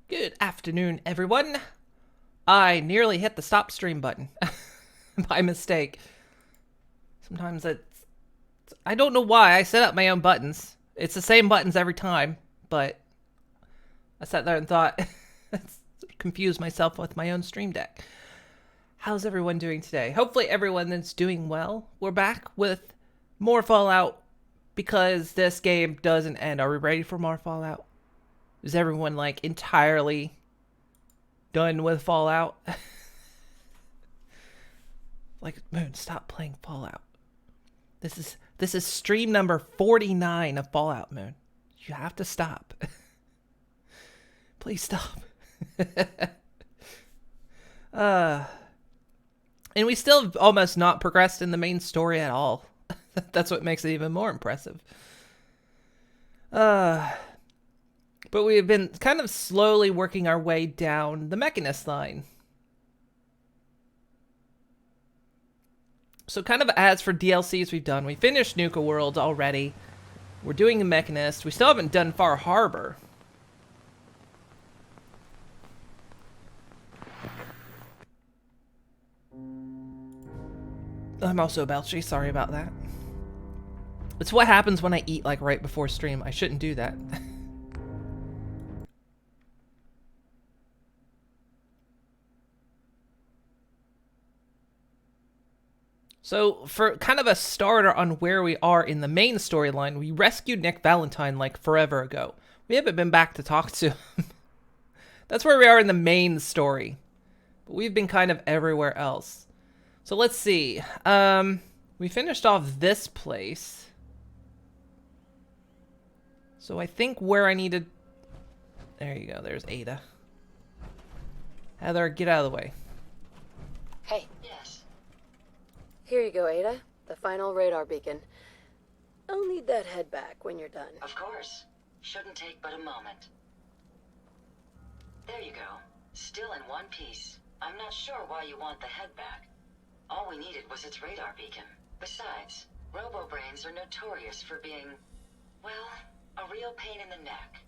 Good afternoon, everyone. I nearly hit the stop stream button by mistake. Sometimes I don't know why I set up my own buttons. It's the same buttons every time, but I sat there and thought, confused myself with my own stream deck. How's everyone doing today? Hopefully everyone is doing well. We're back with more Fallout because this game doesn't end. Are we ready for more Fallout? Is everyone like entirely done with Fallout? Like, Moon, stop playing Fallout. This is stream number 49 of Fallout, Moon. You have to stop. Please stop. And we still have almost not progressed in the main story at all. That's what makes it even more impressive. But we've been kind of slowly working our way down the Mechanist line. So kind of as for DLCs we've done, we finished Nuka World already. We're doing the Mechanist. We still haven't done Far Harbor. I'm also Belchy, sorry about that. It's what happens when I eat like right before stream. I shouldn't do that. So, for kind of a starter on where we are in the main storyline, we rescued Nick Valentine like forever ago. We haven't been back to talk to him. That's where we are in the main story. But we've been kind of everywhere else. So let's see. We finished off this place. So I think where I needed... There you go, there's Ada. Heather, get out of the way. Hey. Yes. Here you go, Ada. The final radar beacon. I'll need that head back when you're done. Of course. Shouldn't take but a moment. There you go. Still in one piece. I'm not sure why you want the head back. All we needed was its radar beacon. Besides, robo-brains are notorious for being, well, a real pain in the neck.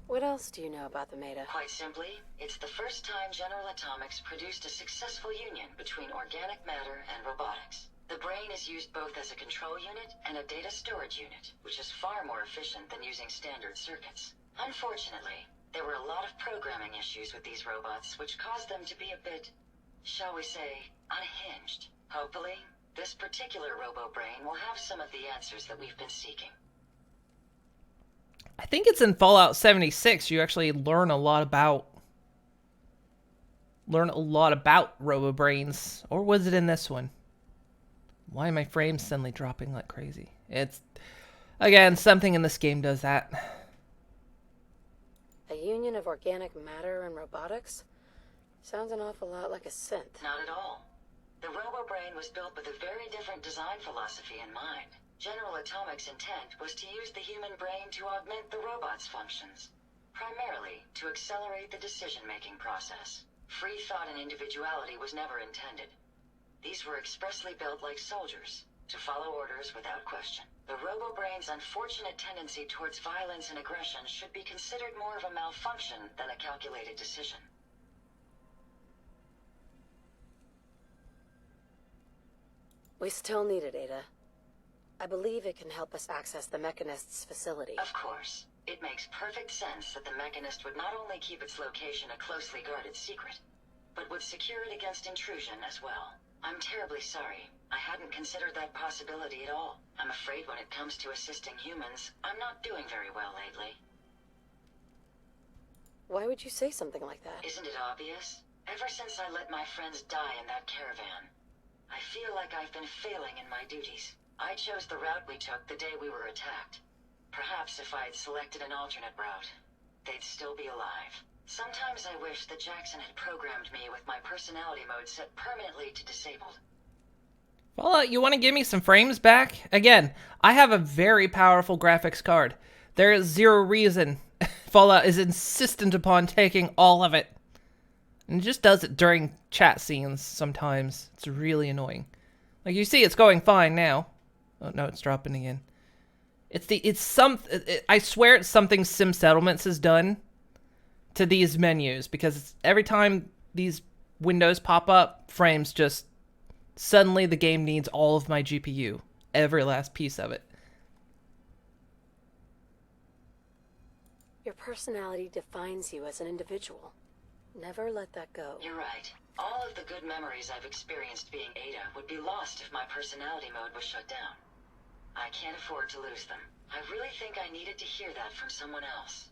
What else do you know about them, Ada? Quite simply, it's the first time General Atomics produced a successful union between organic matter and robotics. The brain is used both as a control unit and a data storage unit, which is far more efficient than using standard circuits. Unfortunately, there were a lot of programming issues with these robots, which caused them to be a bit, shall we say, unhinged. Hopefully, this particular robo-brain will have some of the answers that we've been seeking. I think it's in Fallout 76 you actually learn a lot about robo-brains. Or was it in this one? Why are my frames suddenly dropping like crazy? It's, again, something in this game does that. A union of organic matter and robotics? Sounds an awful lot like a synth. Not at all. The robo-brain was built with a very different design philosophy in mind. General Atomics' intent was to use the human brain to augment the robot's functions, primarily to accelerate the decision-making process. Free thought and individuality was never intended. These were expressly built like soldiers, to follow orders without question. The robo-brain's unfortunate tendency towards violence and aggression should be considered more of a malfunction than a calculated decision. We still need it, Ada. I believe it can help us access the Mechanist's facility. Of course. It makes perfect sense that the Mechanist would not only keep its location a closely guarded secret, but would secure it against intrusion as well. I'm terribly sorry. I hadn't considered that possibility at all. I'm afraid when it comes to assisting humans, I'm not doing very well lately. Why would you say something like that? Isn't it obvious? Ever since I let my friends die in that caravan, I feel like I've been failing in my duties. I chose the route we took the day we were attacked. Perhaps if I had selected an alternate route, they'd still be alive. Sometimes I wish that Jackson had programmed me with my personality mode set permanently to disabled. Fallout, you want to give me some frames back? Again, I have a very powerful graphics card. There is zero reason Fallout is insistent upon taking all of it. And it just does it during chat scenes sometimes. It's really annoying. Like, you see, it's going fine now. Oh, no, it's dropping again. I swear it's something Sim Settlements has done to these menus, because every time these windows pop up, frames just suddenly the game needs all of my GPU, every last piece of it. Your personality defines you as an individual. Never let that go. You're right. All of the good memories I've experienced being Ada would be lost if my personality mode was shut down. I can't afford to lose them. I really think I needed to hear that from someone else.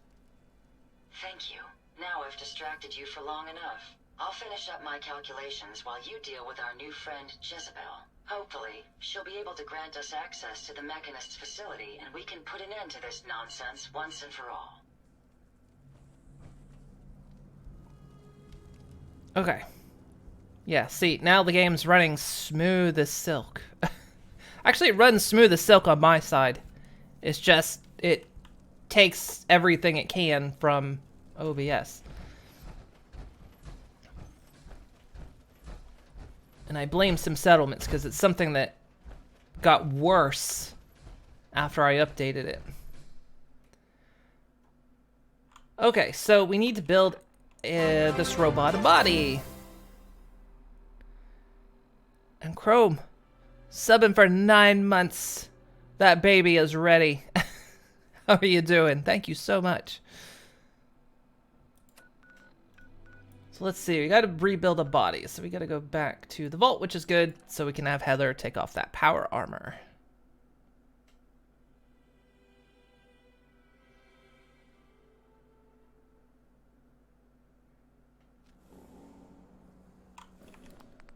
Thank you. Now I've distracted you for long enough. I'll finish up my calculations while you deal with our new friend, Jezebel. Hopefully, she'll be able to grant us access to the Mechanist's facility, and we can put an end to this nonsense once and for all. Okay. Yeah, see, now the game's running smooth as silk. Actually, it runs smooth as silk on my side. It's just, it takes everything it can from OBS. And I blame Sim Settlements because it's something that got worse after I updated it. Okay, so we need to build this robot a body. And Chrome, subbing for 9 months. That baby is ready. How are you doing? Thank you so much. So let's see, we gotta rebuild a body. So we gotta go back to the vault, which is good, so we can have Heather take off that power armor.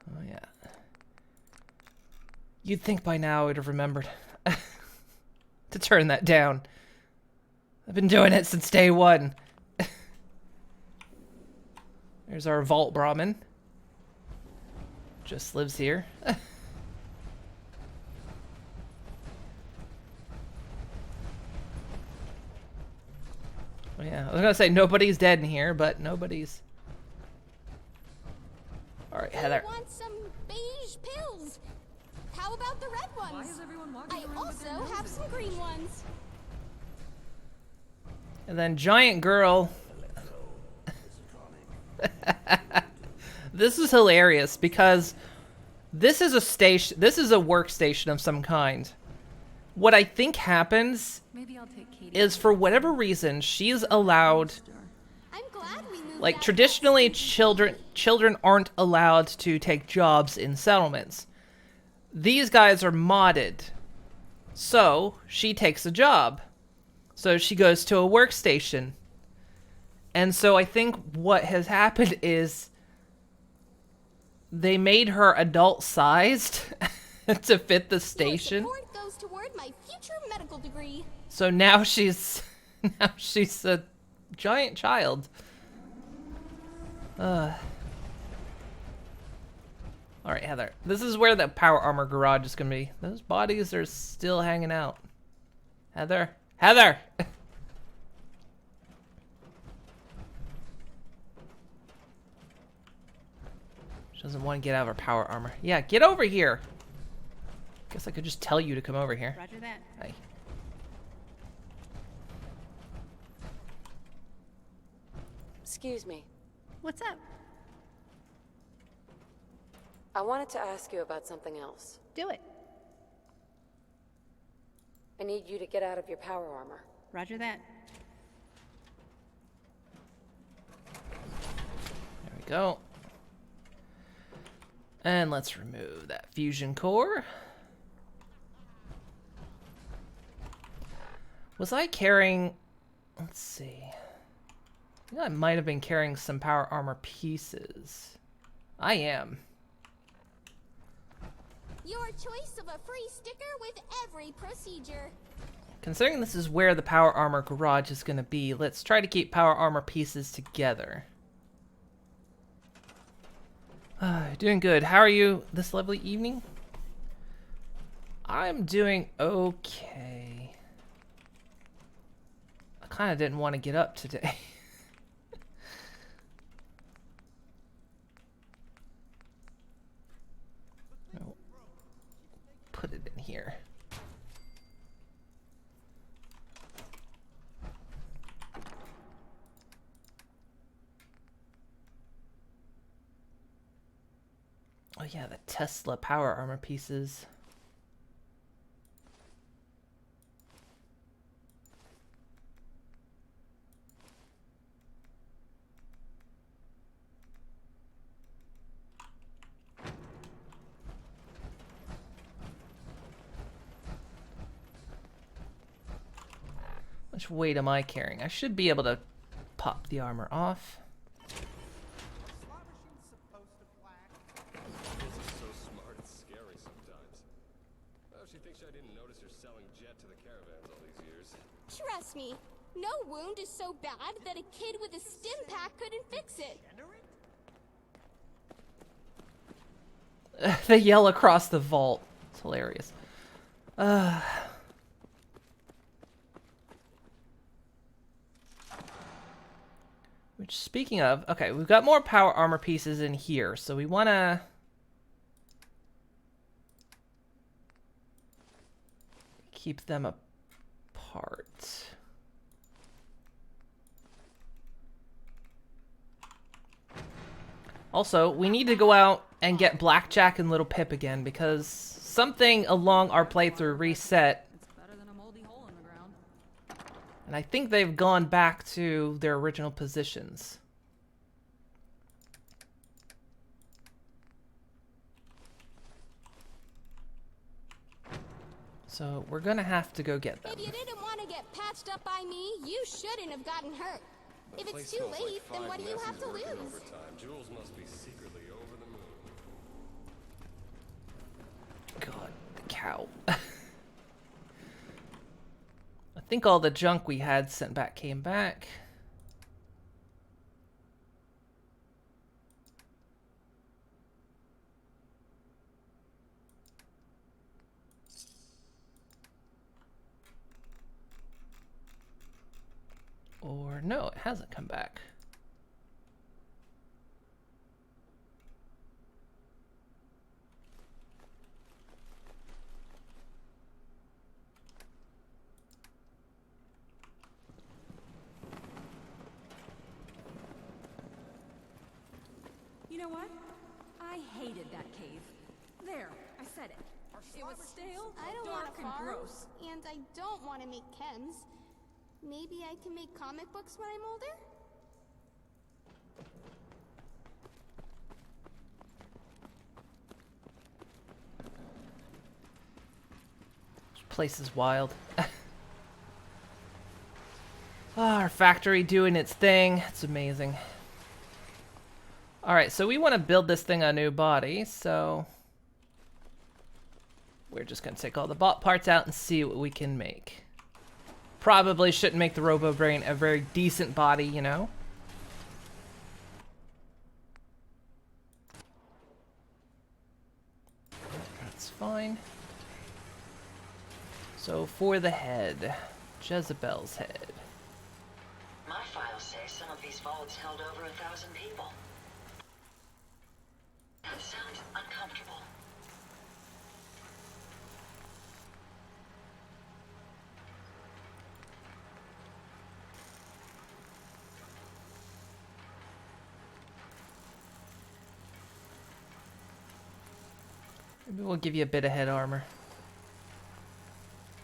Oh yeah. You'd think by now I'd have remembered to turn that down. I've been doing it since day one. There's our Vault Brahmin. Just lives here. Oh yeah, I was gonna say nobody's dead in here, but nobody's. Alright, Heather. I want some beige pills. How about the red ones? Why is everyone walking I around with their also have noses some green ones. And then Giant Girl. This is hilarious because this is a station. This is a workstation of some kind. What I think happens Maybe I'll take Katie. is, for whatever reason, she's allowed. I'm glad we moved Like out traditionally, west. children aren't allowed to take jobs in settlements. These guys are modded, so she takes a job. So she goes to a workstation. And so I think what has happened is they made her adult-sized to fit the Your station. support goes toward my future medical degree. So now she's a giant child. All right, Heather. This is where the power armor garage is gonna be. Those bodies are still hanging out. Heather. Heather. She doesn't want to get out of her power armor. Yeah, get over here. Guess I could just tell you to come over here. Roger that. Hi. Excuse me. What's up? I wanted to ask you about something else. Do it. I need you to get out of your power armor. Roger that. There we go. And let's remove that fusion core. Was I carrying... Let's see. I think I might have been carrying some power armor pieces. I am. Your choice of a free sticker with every procedure. Considering this is where the power armor garage is going to be, let's try to keep power armor pieces together. Doing good. How are you this lovely evening? I'm doing okay. I kind of didn't want to get up today. No. Put it in here. Oh yeah, the Tesla power armor pieces. How much weight am I carrying? I should be able to pop the armor off. So smart, it's scary sometimes. Oh, she thinks I didn't notice her selling jet to the caravans all these years. Trust me, no wound is so bad that a kid with a stim pack couldn't fix it. They yell across the vault. It's hilarious. Which, speaking of, okay, we've got more power armor pieces in here, so we want to keep them apart. Also, we need to go out and get Blackjack and Little Pip again, because something along our playthrough reset. It's better than a moldy hole in the ground. And I think they've gone back to their original positions. So we're gonna have to go get them. If you didn't want to get patched up by me, you shouldn't have gotten hurt. If it's Place too smells late, like then what do you have to working lose? overtime. Jules must be secretly over the moon. God, the cow. I think all the junk we had sent back came back. Or no, it hasn't come back. You know what? I hated that cave. There, I said it. It was stale, I don't dark, want and farms, gross. and I don't want to make chems. Maybe I can make comic books when I'm older? This place is wild. Our factory doing its thing. It's amazing. Alright, so we want to build this thing a new body, so we're just going to take all the bot parts out and see what we can make. Probably shouldn't make the Robo Brain a very decent body, you know? That's fine. So for the head, Jezebel's head. My files say some of these vaults held over 1,000 people. That sounds uncomfortable. Maybe we'll give you a bit of head armor.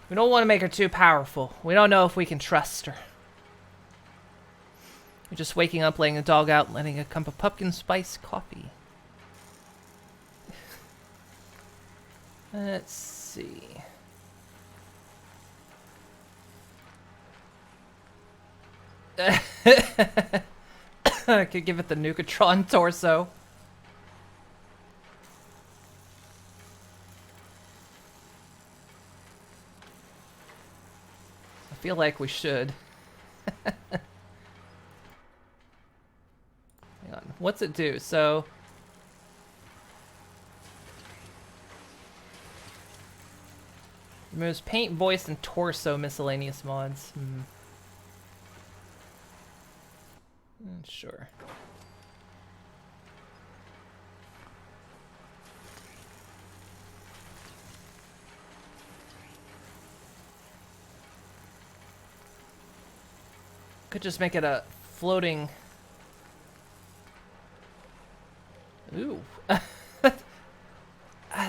We don't want to make her too powerful. We don't know if we can trust her. We're just waking up, laying the dog out, letting a cup of pumpkin spice coffee. Let's see. I could give it the Nukatron torso. I feel like we should. Hang on. What's it do? So removes paint, voice, and torso miscellaneous mods. Sure. Could just make it a floating. Ooh.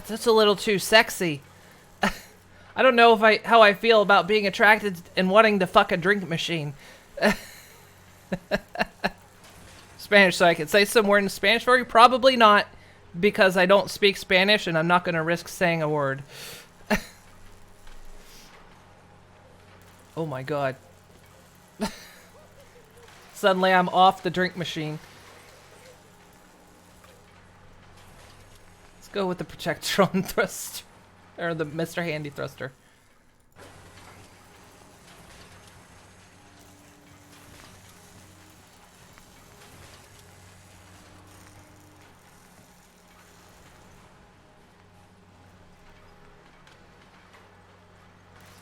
That's a little too sexy. I don't know if how I feel about being attracted and wanting to fuck a drink machine. Spanish, so I could say some word in Spanish for you? Probably not, because I don't speak Spanish and I'm not going to risk saying a word. Oh my god. Suddenly I'm off the drink machine. Let's go with the Protectron thruster. Or the Mr. Handy thruster.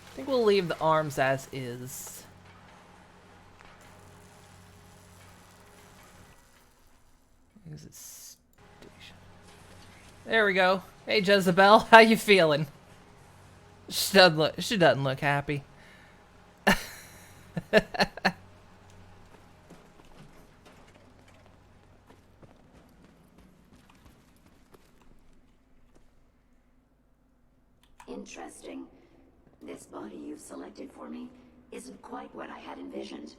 I think we'll leave the arms as is. Exit station. There we go. Hey Jezebel, how you feeling? She doesn't look happy. Interesting. This body you've selected for me isn't quite what I had envisioned,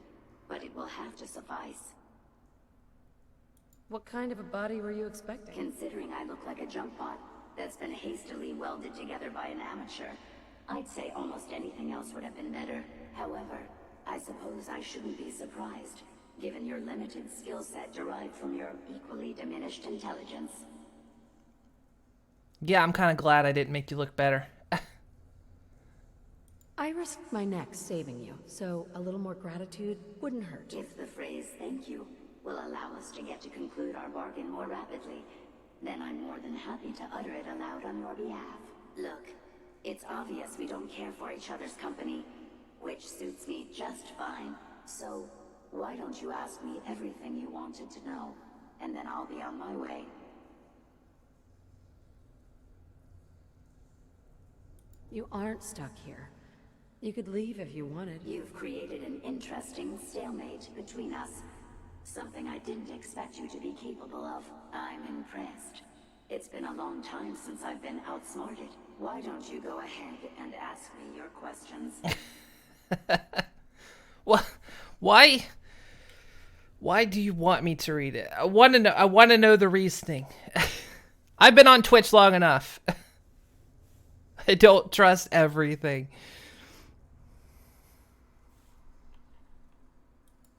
but it will have to suffice. What kind of a body were you expecting? Considering I look like a junk bot that's been hastily welded together by an amateur, I'd say almost anything else would have been better. However, I suppose I shouldn't be surprised, given your limited skill set derived from your equally diminished intelligence. Yeah, I'm kind of glad I didn't make you look better. I risked my neck saving you, so a little more gratitude wouldn't hurt. If the phrase "thank you" will allow us to get to conclude our bargain more rapidly, then I'm more than happy to utter it aloud on your behalf. Look, it's obvious we don't care for each other's company, which suits me just fine. So, why don't you ask me everything you wanted to know, and then I'll be on my way. You aren't stuck here. You could leave if you wanted. You've created an interesting stalemate between us. Something I didn't expect you to be capable of. I'm impressed. It's been a long time since I've been outsmarted. Why don't you go ahead and ask me your questions? Why do you want me to read it? I want to know the reasoning. I've been on Twitch long enough. I don't trust everything.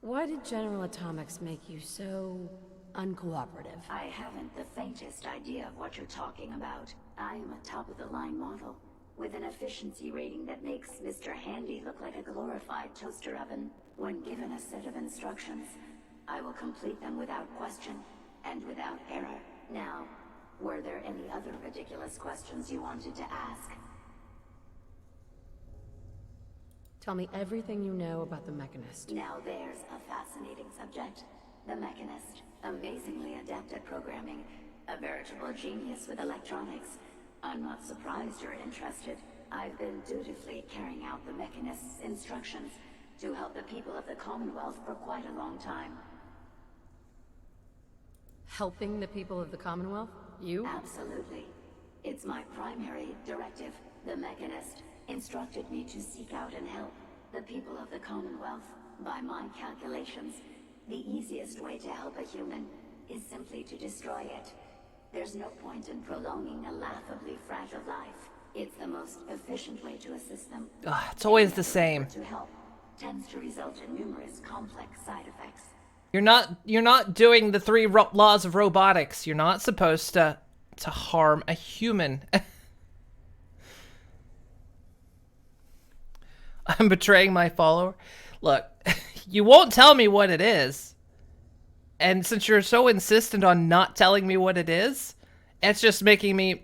Why did General Atomics make you so uncooperative? I haven't the faintest idea of what you're talking about. I am a top-of-the-line model, with an efficiency rating that makes Mr. Handy look like a glorified toaster oven. When given a set of instructions, I will complete them without question, and without error. Now, were there any other ridiculous questions you wanted to ask? Tell me everything you know about the Mechanist. Now there's a fascinating subject. The Mechanist, amazingly adept at programming, a veritable genius with electronics. I'm not surprised you're interested. I've been dutifully carrying out the Mechanist's instructions to help the people of the Commonwealth for quite a long time. Helping the people of the Commonwealth? You? Absolutely. It's my primary directive. The Mechanist instructed me to seek out and help the people of the Commonwealth. By my calculations, the easiest way to help a human is simply to destroy it. There's no point in prolonging a laughably fragile life. It's the most efficient way to assist them. It's always the same. To help tends to result in numerous complex side effects. You're not doing the three laws of robotics. You're not supposed to harm a human. I'm betraying my follower. Look, you won't tell me what it is. And since you're so insistent on not telling me what it is, it's just making me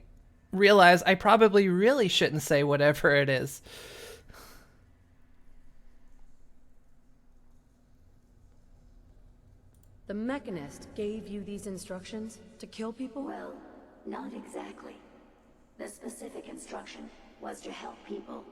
realize I probably really shouldn't say whatever it is. The Mechanist gave you these instructions to kill people? Well, not exactly. The specific instruction was to help people.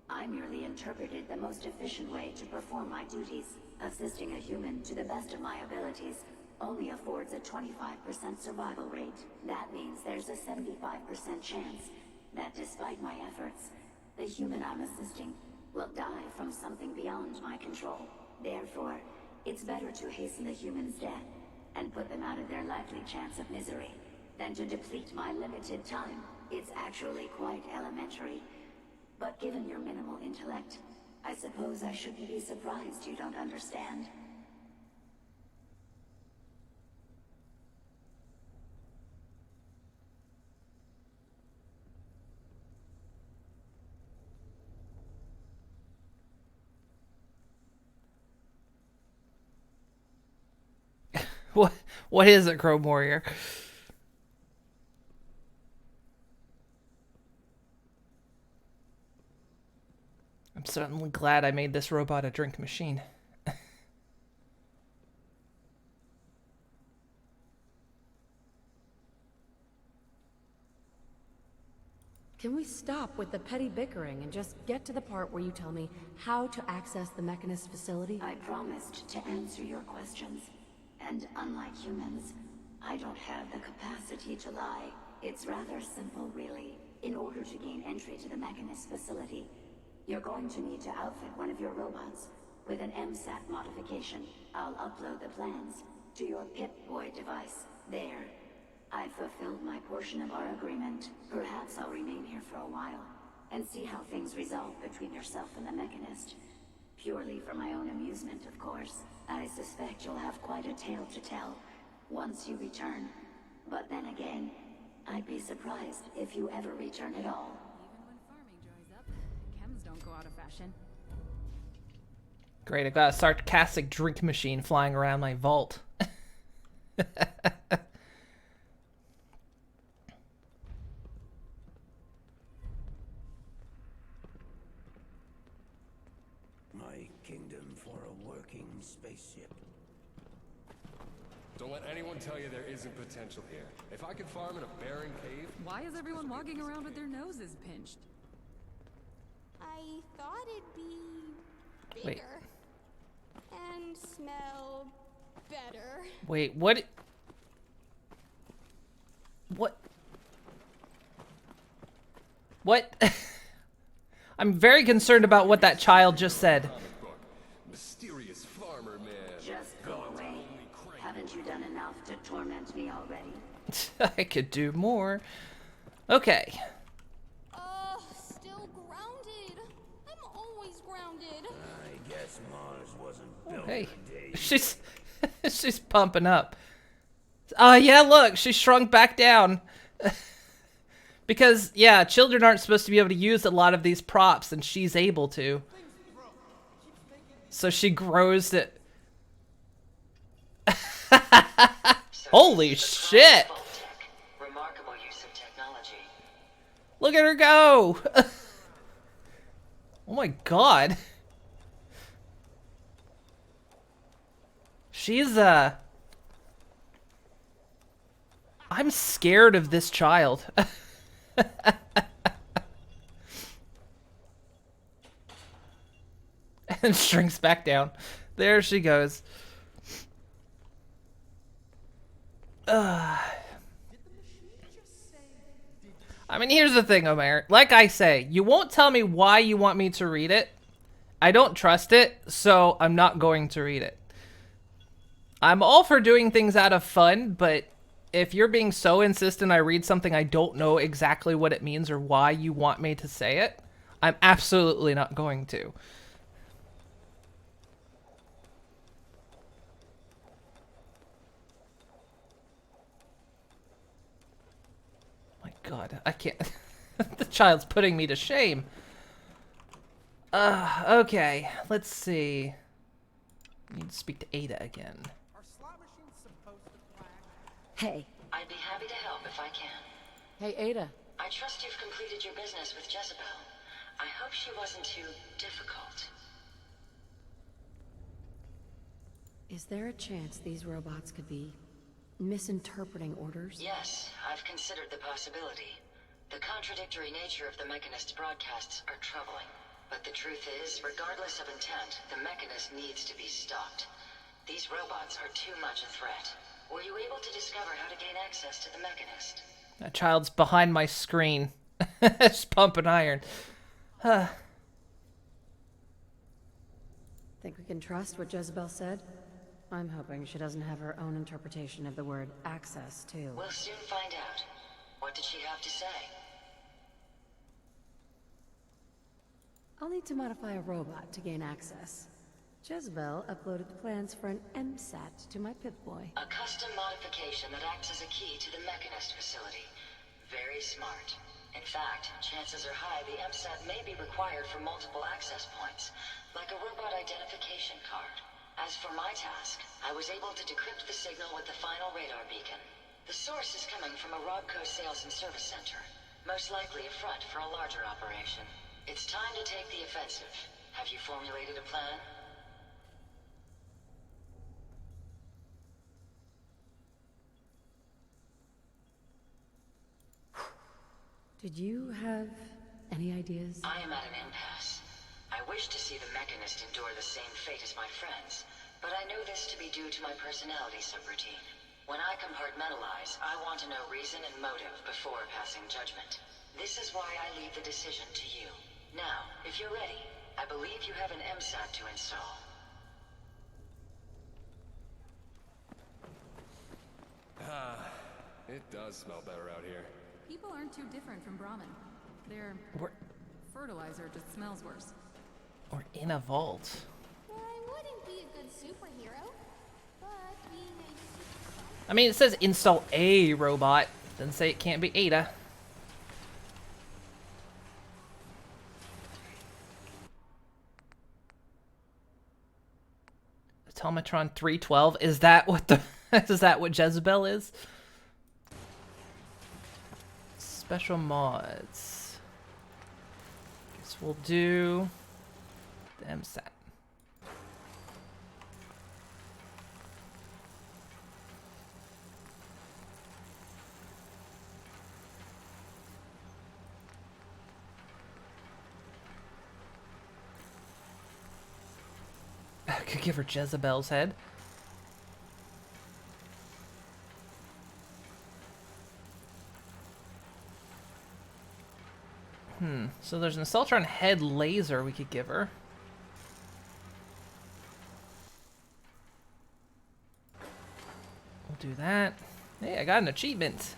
I merely interpreted the most efficient way to perform my duties, assisting a human to the best of my abilities, only affords a 25% survival rate. That means there's a 75% chance that despite my efforts, the human I'm assisting will die from something beyond my control. Therefore, it's better to hasten the human's death and put them out of their likely chance of misery than to deplete my limited time. It's actually quite elementary. But given your minimal intellect, I suppose I shouldn't be surprised you don't understand. What is it, Chrome Warrior? I'm certainly glad I made this robot a drink machine. Can we stop with the petty bickering and just get to the part where you tell me how to access the Mechanist facility? I promised to answer your questions. And unlike humans, I don't have the capacity to lie. It's rather simple, really. In order to gain entry to the Mechanist facility, you're going to need to outfit one of your robots with an MSAT modification. I'll upload the plans to your Pip-Boy device. There. I've fulfilled my portion of our agreement. Perhaps I'll remain here for a while and see how things resolve between yourself and the Mechanist. Purely for my own amusement, of course. I suspect you'll have quite a tale to tell once you return. But then again, I'd be surprised if you ever return at all. Even when farming dries up, chems don't go out of fashion. Great, I've got a sarcastic drink machine flying around my vault. My kingdom for a working spaceship. Don't let anyone tell you there isn't potential here. If I could farm in a barren cave... Why is everyone walking around with their noses pinched? I thought it'd be bigger. Wait. And smell better. Wait, what? What? What? I'm very concerned about what that child just said. Comic book. Mysterious farmer man. Just go away. Haven't you done enough to torment me already? I could do more. Okay. Still grounded. I'm always grounded. I guess Mars wasn't built Hey, in a day. she's pumping up. Yeah, look, she shrunk back down. Because, yeah, children aren't supposed to be able to use a lot of these props, and she's able to. So she grows it. Holy shit! Remarkable use of technology. Look at her go! Oh my god. She's, I'm scared of this child. And shrinks back down. There she goes. I mean, here's the thing, Omer. Like I say, you won't tell me why you want me to read it. I don't trust it, so I'm not going to read it. I'm all for doing things out of fun, but if you're being so insistent I read something I don't know exactly what it means or why you want me to say it, I'm absolutely not going to. My God, I can't. The child's putting me to shame. Okay, let's see. I need to speak to Ada again. Hey. I'd be happy to help if I can. Hey, Ada. I trust you've completed your business with Jezebel. I hope she wasn't too difficult. Is there a chance these robots could be misinterpreting orders? Yes, I've considered the possibility. The contradictory nature of the Mechanist's broadcasts are troubling. But the truth is, regardless of intent, the Mechanist needs to be stopped. These robots are too much a threat. Were you able to discover how to gain access to the Mechanist? That child's behind my screen. Just pumping iron. Think we can trust what Jezebel said? I'm hoping she doesn't have her own interpretation of the word access, too. We'll soon find out. What did she have to say? I'll need to modify a robot to gain access. Jezebel uploaded plans for an MSAT to my Pip-Boy. A custom modification that acts as a key to the Mechanist facility. Very smart. In fact, chances are high the MSAT may be required for multiple access points, like a robot identification card. As for my task, I was able to decrypt the signal with the final radar beacon. The source is coming from a Robco sales and service center, most likely a front for a larger operation. It's time to take the offensive. Have you formulated a plan? Did you have any ideas? I am at an impasse. I wish to see the Mechanist endure the same fate as my friends, but I know this to be due to my personality subroutine. When I compartmentalize, I want to know reason and motive before passing judgment. This is why I leave the decision to you. Now, if you're ready, I believe you have an MSAT to install. It does smell better out here. People aren't too different from Brahmin. Their fertilizer just smells worse. We're in a vault. I wouldn't be a good superhero, but being a I mean, it says install a robot. Doesn't say it can't be Ada. Automatron 312. Is that what the... is that what Jezebel is? Special mods. Guess we'll do the MSAT. I could give her Jezebel's head. So there's an Assaultron head laser we could give her. We'll do that. Hey, I got an achievement.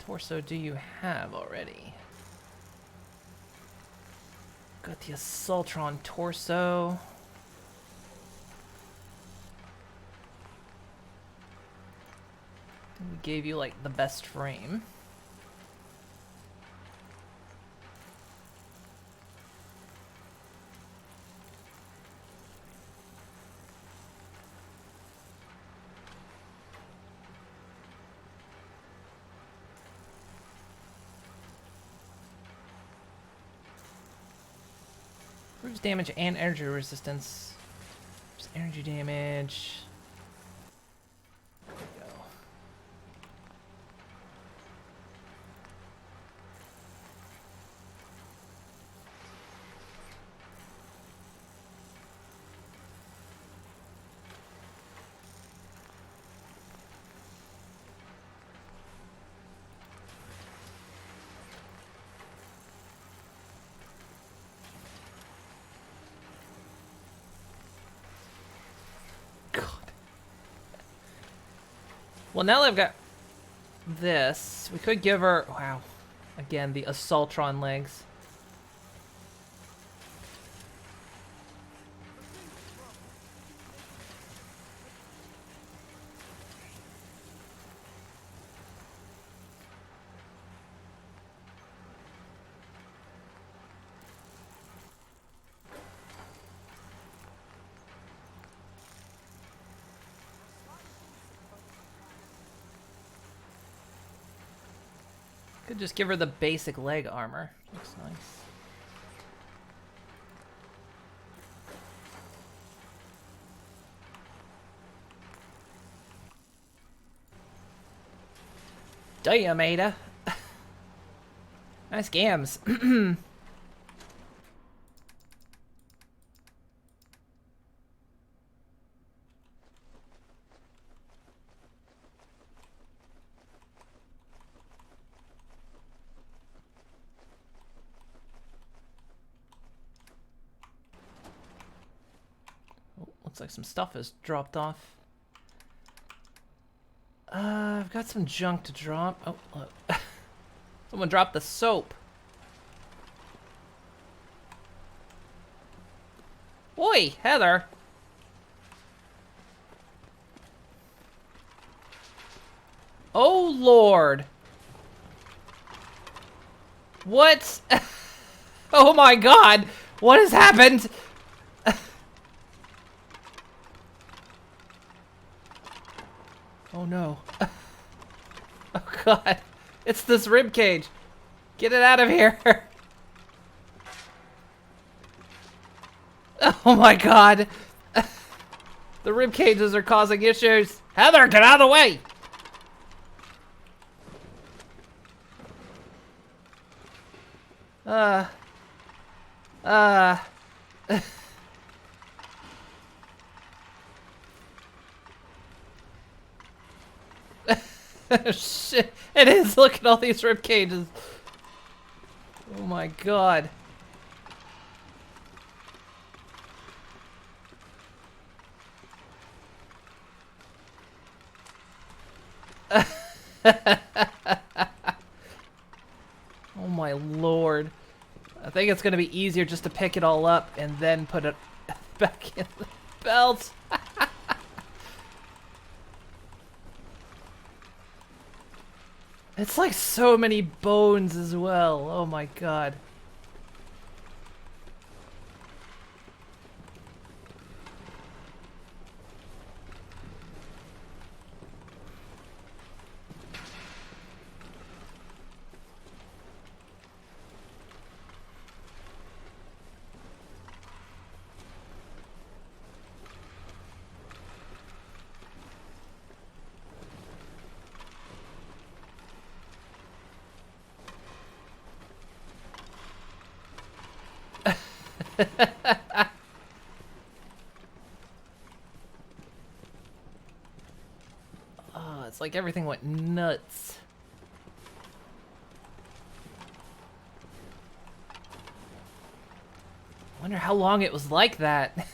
Torso do you have already? Got the Assaultron torso. We gave you like the best frame. Improves damage and energy resistance. Just energy damage. There we go. Well, now that I've got this, we could give her, wow, again, the Assaultron legs. Could just give her the basic leg armor. Looks nice. Damn, Ada. Nice gams. Looks like some stuff has dropped off. I've got some junk to drop. Oh, look. Someone dropped the soap. Oi, Heather. Oh, Lord. What? Oh my God. What has happened? Oh no. Oh God. It's this rib cage. Get it out of here. Oh my God. The rib cages are causing issues. Heather, get out of the way. Shit, it is. Look at all these rib cages. Oh my God. Oh my Lord. I think it's gonna be easier just to pick it all up and then put it back in the belt. It's like so many bones as well. Oh my God. Oh, it's like everything went nuts. I wonder how long it was like that.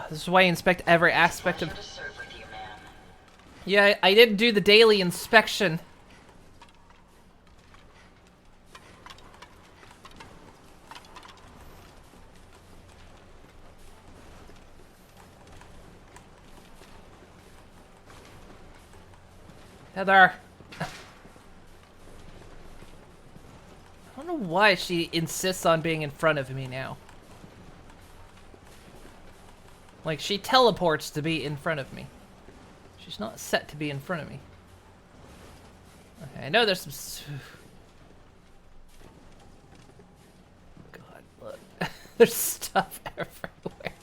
This is why I inspect every aspect of... Yeah, I didn't do the daily inspection. Heather! I don't know why she insists on being in front of me now. Like, she teleports to be in front of me. She's not set to be in front of me. Okay, I know there's some... God, look. There's stuff everywhere.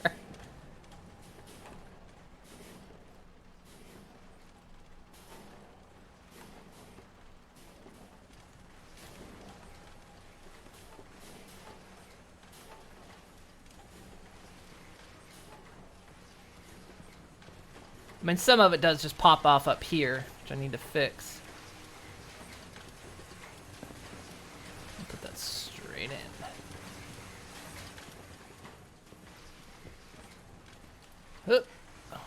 I mean, some of it does just pop off up here, which I need to fix. I'll put that straight in. Oop. Oh my God.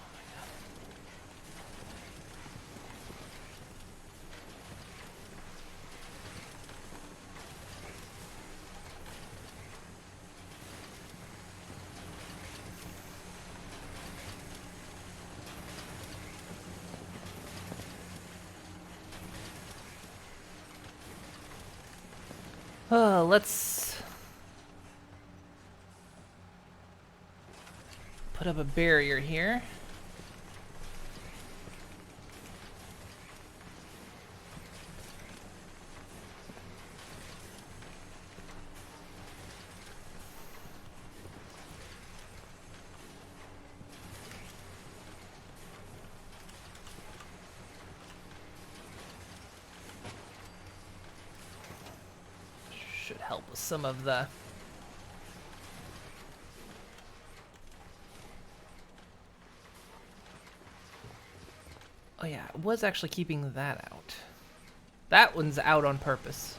Let's... Put up a barrier here. Should help with some of the oh yeah, I was actually keeping that out. That one's out on purpose.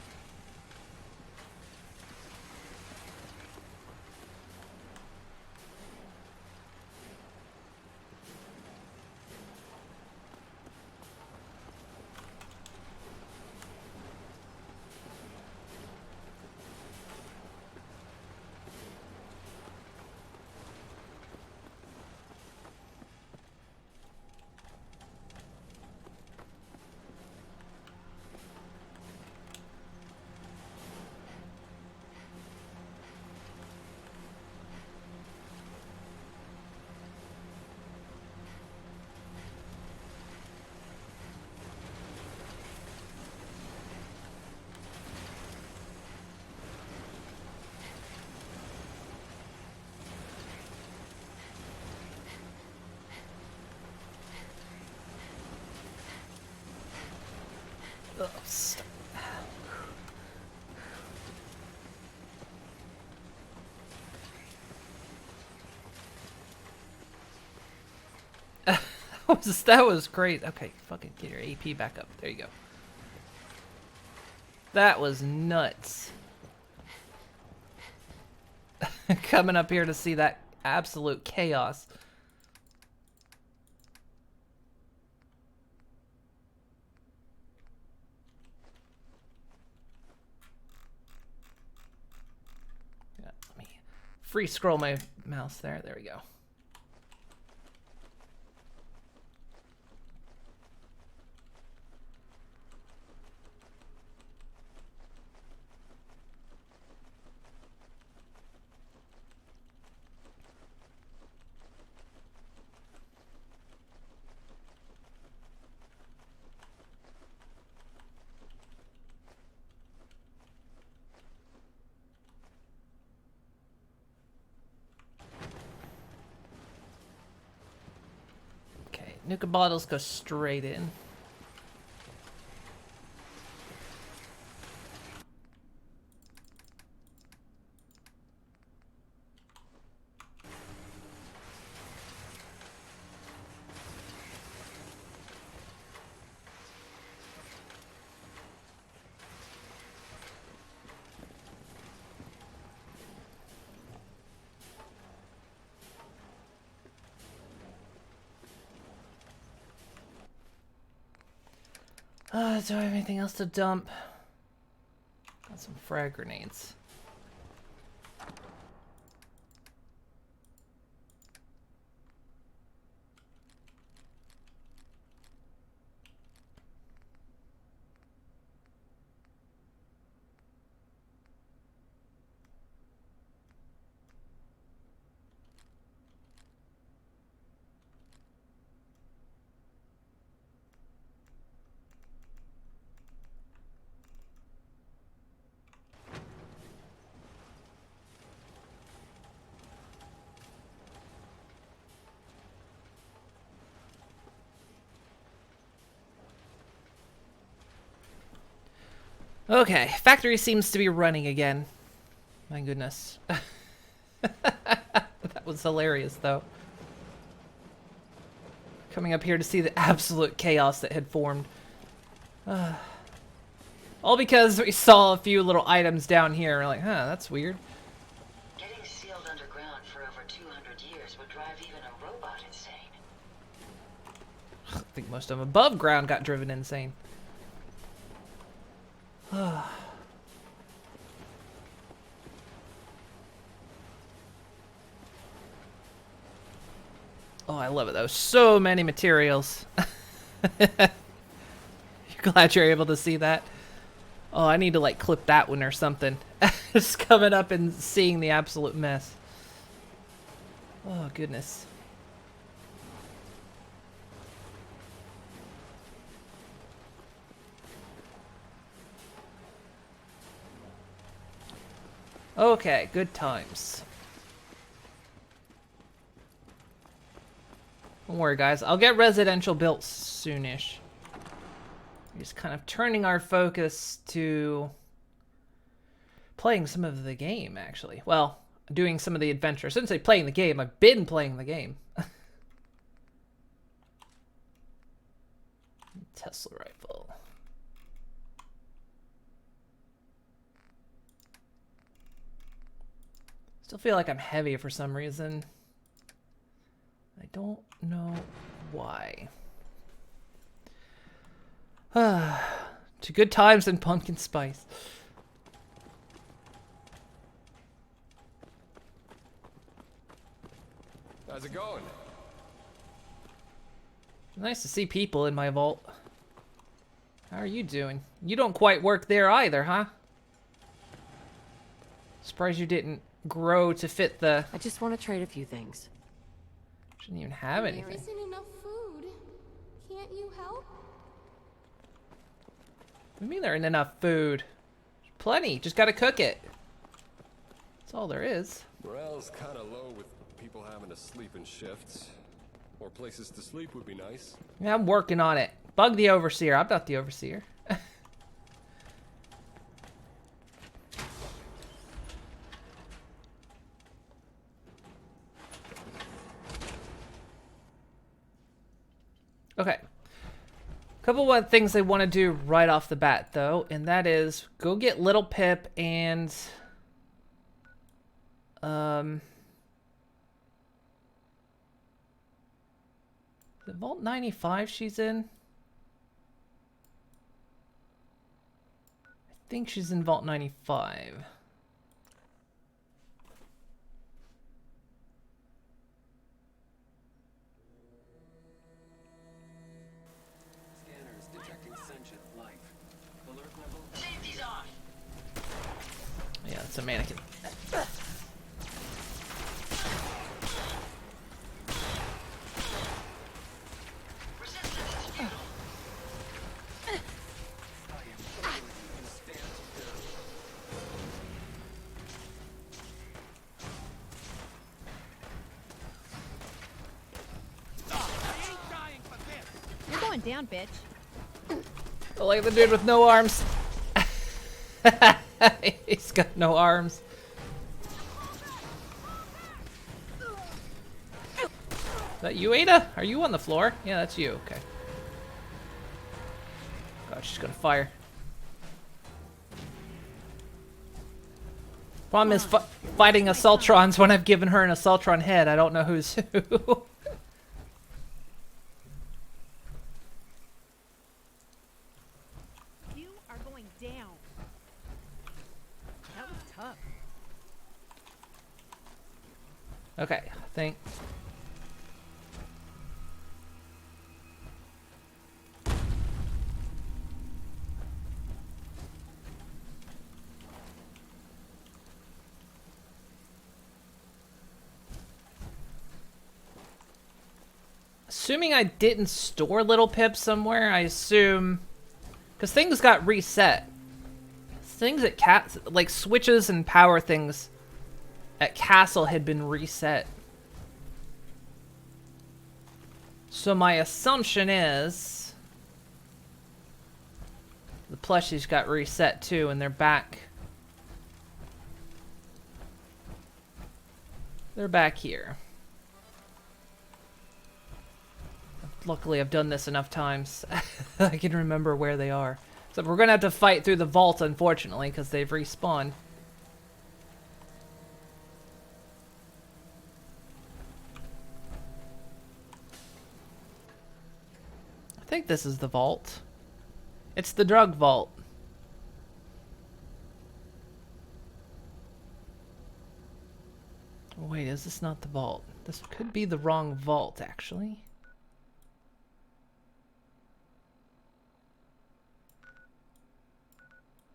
Ugh, stop. That was great. Okay, fucking get your AP back up. There you go. That was nuts. Coming up here to see that absolute chaos. Yeah, let me free scroll my mouse there. There we go. Nuka bottles go straight in. Do I have anything else to dump? Got some frag grenades. Okay, factory seems to be running again. My goodness. That was hilarious, though. Coming up here to see the absolute chaos that had formed. All because we saw a few little items down here. We're like, huh, that's weird. Getting sealed underground for over 200 years would drive even a robot insane. I think most of them above ground got driven insane. Oh, I love it though. So many materials. You're glad you're able to see that. Oh, I need to like clip that one or something. Just coming up and seeing the absolute mess. Oh, goodness. Okay, good times. Don't worry, guys. I'll get residential built soonish. Just kind of turning our focus to playing some of the game, actually. Well, doing some of the adventure. I shouldn't say playing the game. I've been playing the game. Tesla rifle. Still feel like I'm heavy for some reason. I don't know why. To good times and pumpkin spice. How's it going? Nice to see people in my vault. How are you doing? You don't quite work there either, huh? Surprised you didn't grow to fit the... I just want to trade a few things. Shouldn't even have There anything. isn't enough food. Can't you help? What do you mean there isn't enough food? There's plenty, just gotta cook it. That's all there is. Morale's kind of low with people having to sleep in shifts. More places to sleep would be nice. Yeah, I'm working on it. Bug the Overseer. I'm not the Overseer. Okay. Couple of things I want to do right off the bat, though, and that is go get Little Pip and... Is it Vault 95 she's in? I think she's in Vault 95. Scanners detecting sentient life. Alert level. Safety's off. Yeah, it's a mannequin. Resistance is futile. You're going down, bitch. Oh, like the dude with no arms. He's got no arms. Is that you, Ada? Are you on the floor? Yeah, that's you. Okay. God, she's gonna fire. Problem is fighting Assaultrons when I've given her an Assaultron head. I don't know who's who. You are going down. That was tough. Okay, I think. Assuming I didn't store Little Pip somewhere, I assume... Because things got reset. Things at like switches and power things at Castle had been reset. So my assumption is... the plushies got reset too, and they're back. They're back here. Luckily, I've done this enough times. I can remember where they are. So we're gonna have to fight through the vault, unfortunately, because they've respawned. I think this is the vault. It's the drug vault. Wait, is this not the vault? This could be the wrong vault, actually.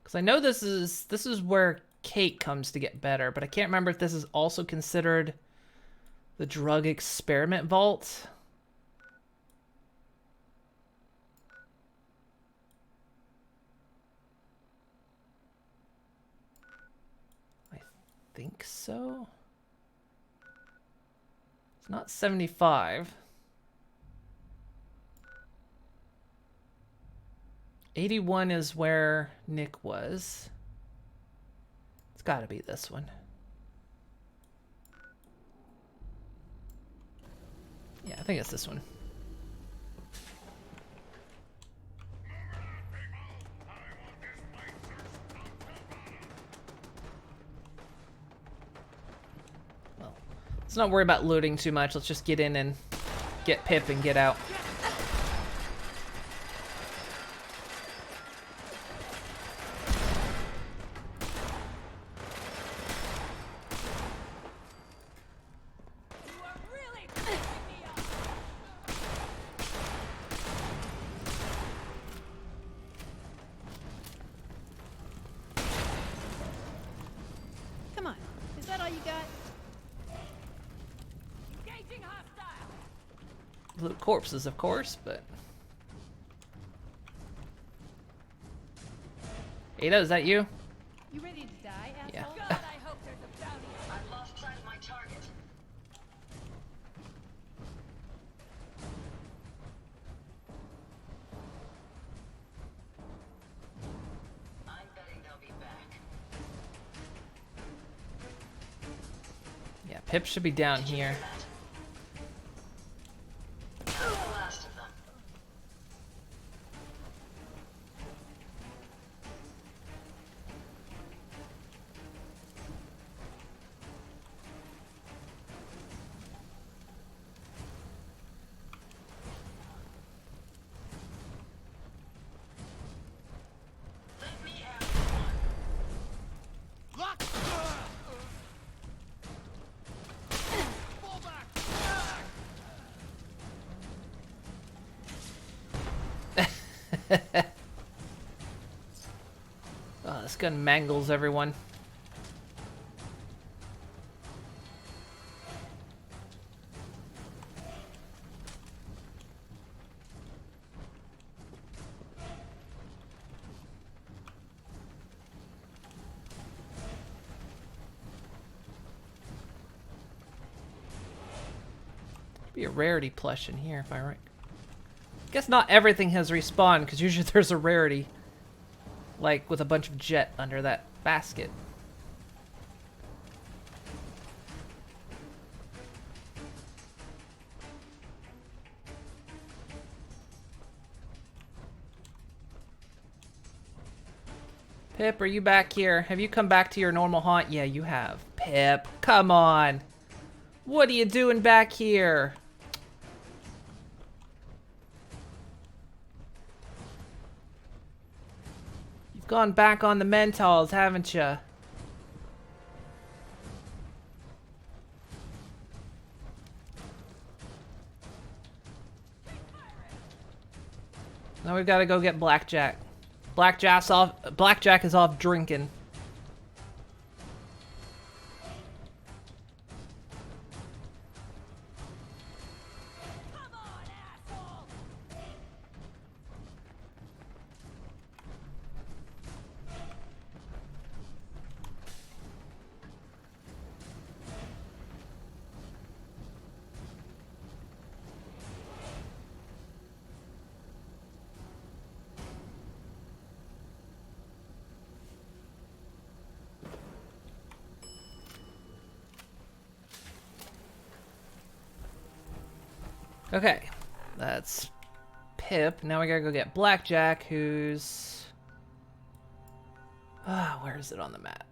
Because I know this is where Kate comes to get better, but I can't remember if this is also considered the drug experiment vault. I think so. It's not 75. 81 is where Nick was. It's got to be this one. Yeah, I think it's this one. Well, let's not worry about looting too much. Let's just get in and get Pip and get out. Come on. Is that all you got? Engaging hostile. Loot corpses, of course, but... Ada, is that you? You ready to die, asshole? Yeah. God, I hope there's a bounty. I've lost sight of my target. I'm betting they'll be back. Yeah, Pip should be down here. That's the last of them. Let me have one. Lock! Fall back! Oh, this gun mangles everyone. Be a rarity plush in here if I right. Guess not everything has respawned because usually there's a rarity, like with a bunch of jet under that basket. Pip, are you back here? Have you come back to your normal haunt? Yeah, you have. Pip, come on. What are you doing back here? You've gone back on the mentals, haven't you? Now we've got to go get Blackjack. Blackjack is off drinking. Okay, that's Pip. Now we gotta go get Blackjack, who's... where is it on the map?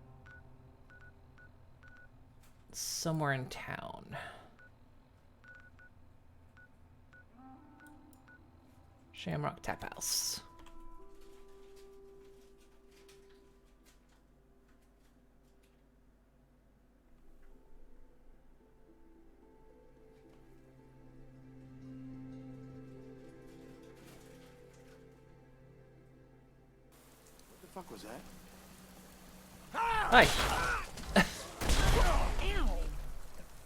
Somewhere in town. Shamrock Tap House. The fuck was that? Hi.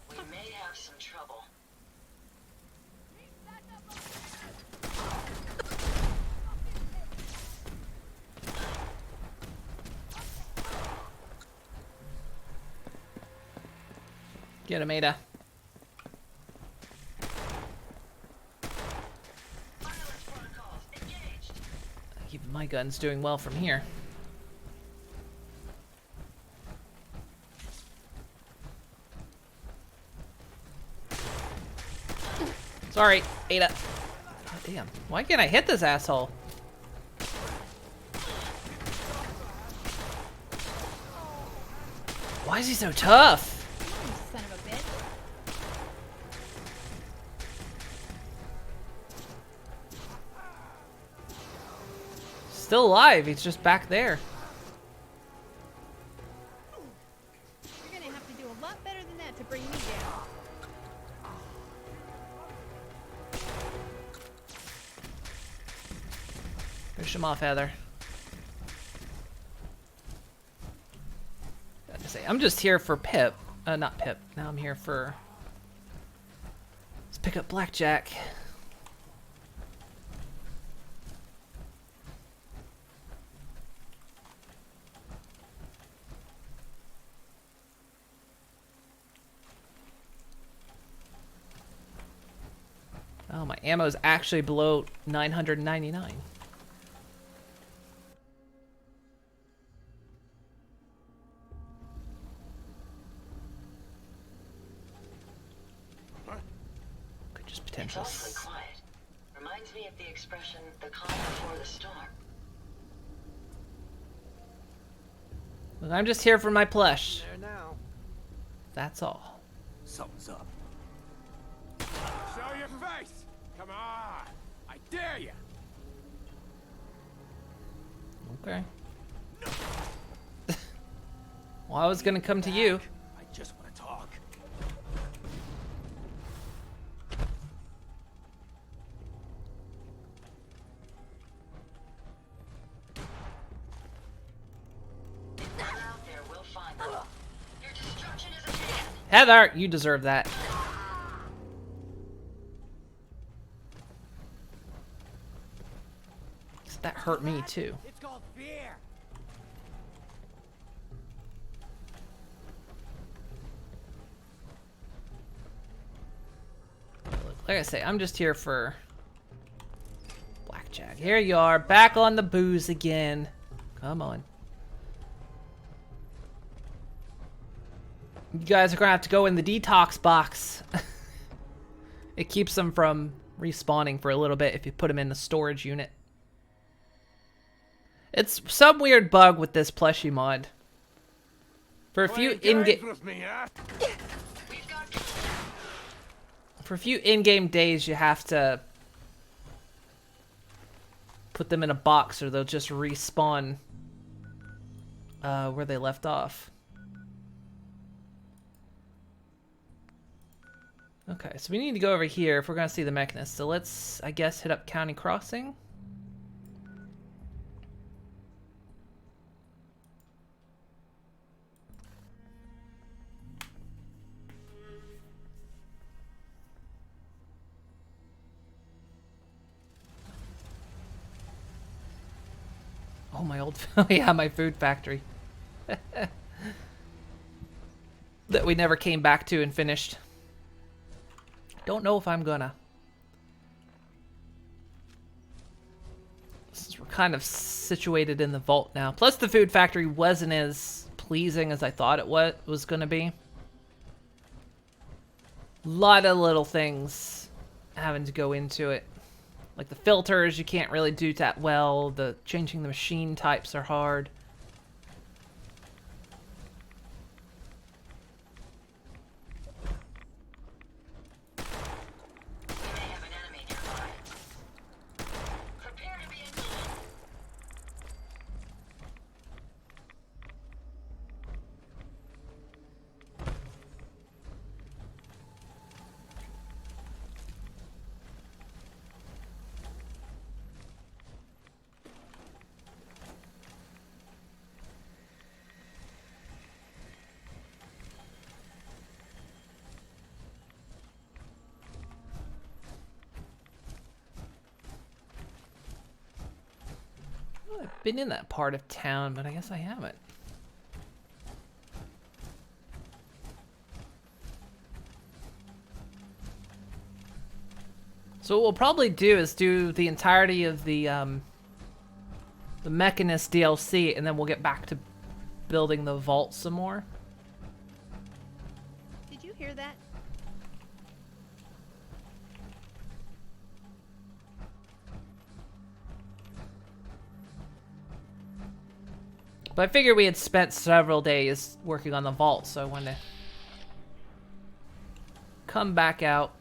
We may have some trouble. Get him, Ada. Even my gun's doing well from here. Sorry, Ada. God damn. Why can't I hit this asshole? Why is he so tough? Son of a bitch. Still alive, he's just back there. You're gonna have to do a lot better than that to bring me down. Push him off, Heather. Gotta say, I'm just here for Pip. Not Pip. Now I'm here for... Let's pick up Blackjack. Oh, my ammo's actually below 999. Could just It's potentially... awfully quiet. Reminds me of the expression, the calm before the storm. Look, I'm just here for my plush. There now. That's all. Something's up. Show your face! Come on! I dare you! Okay. Well, I was gonna come to you. I just want to talk. We're out there, we'll find them. Your destruction is at hand. Heather, you deserve that. That hurt me too. It's called fear. Like I say, I'm just here for Blackjack. Here you are, back on the booze again. Come on. You guys are gonna have to go in the detox box. It keeps them from respawning for a little bit if you put them in the storage unit. It's some weird bug with this plushie mod. For a few in-game days, you have to put them in a box, or they'll just respawn where they left off. Okay, so we need to go over here if we're gonna see the Mechanist. So let's, I guess, hit up County Crossing. Oh, my old... yeah, my food factory. That we never came back to and finished. Don't know if I'm gonna. Since we're kind of situated in the vault now. Plus, the food factory wasn't as pleasing as I thought it was gonna be. A lot of little things having to go into it. Like the filters, you can't really do that well. The changing the machine types are hard. You may have an enemy nearby. Prepare to be engaged. I've been in that part of town, but I guess I haven't. So what we'll probably do is do the entirety of the Mechanist DLC, and then we'll get back to building the vault some more. Did you hear that? But I figured we had spent several days working on the vault, so I wanted to come back out,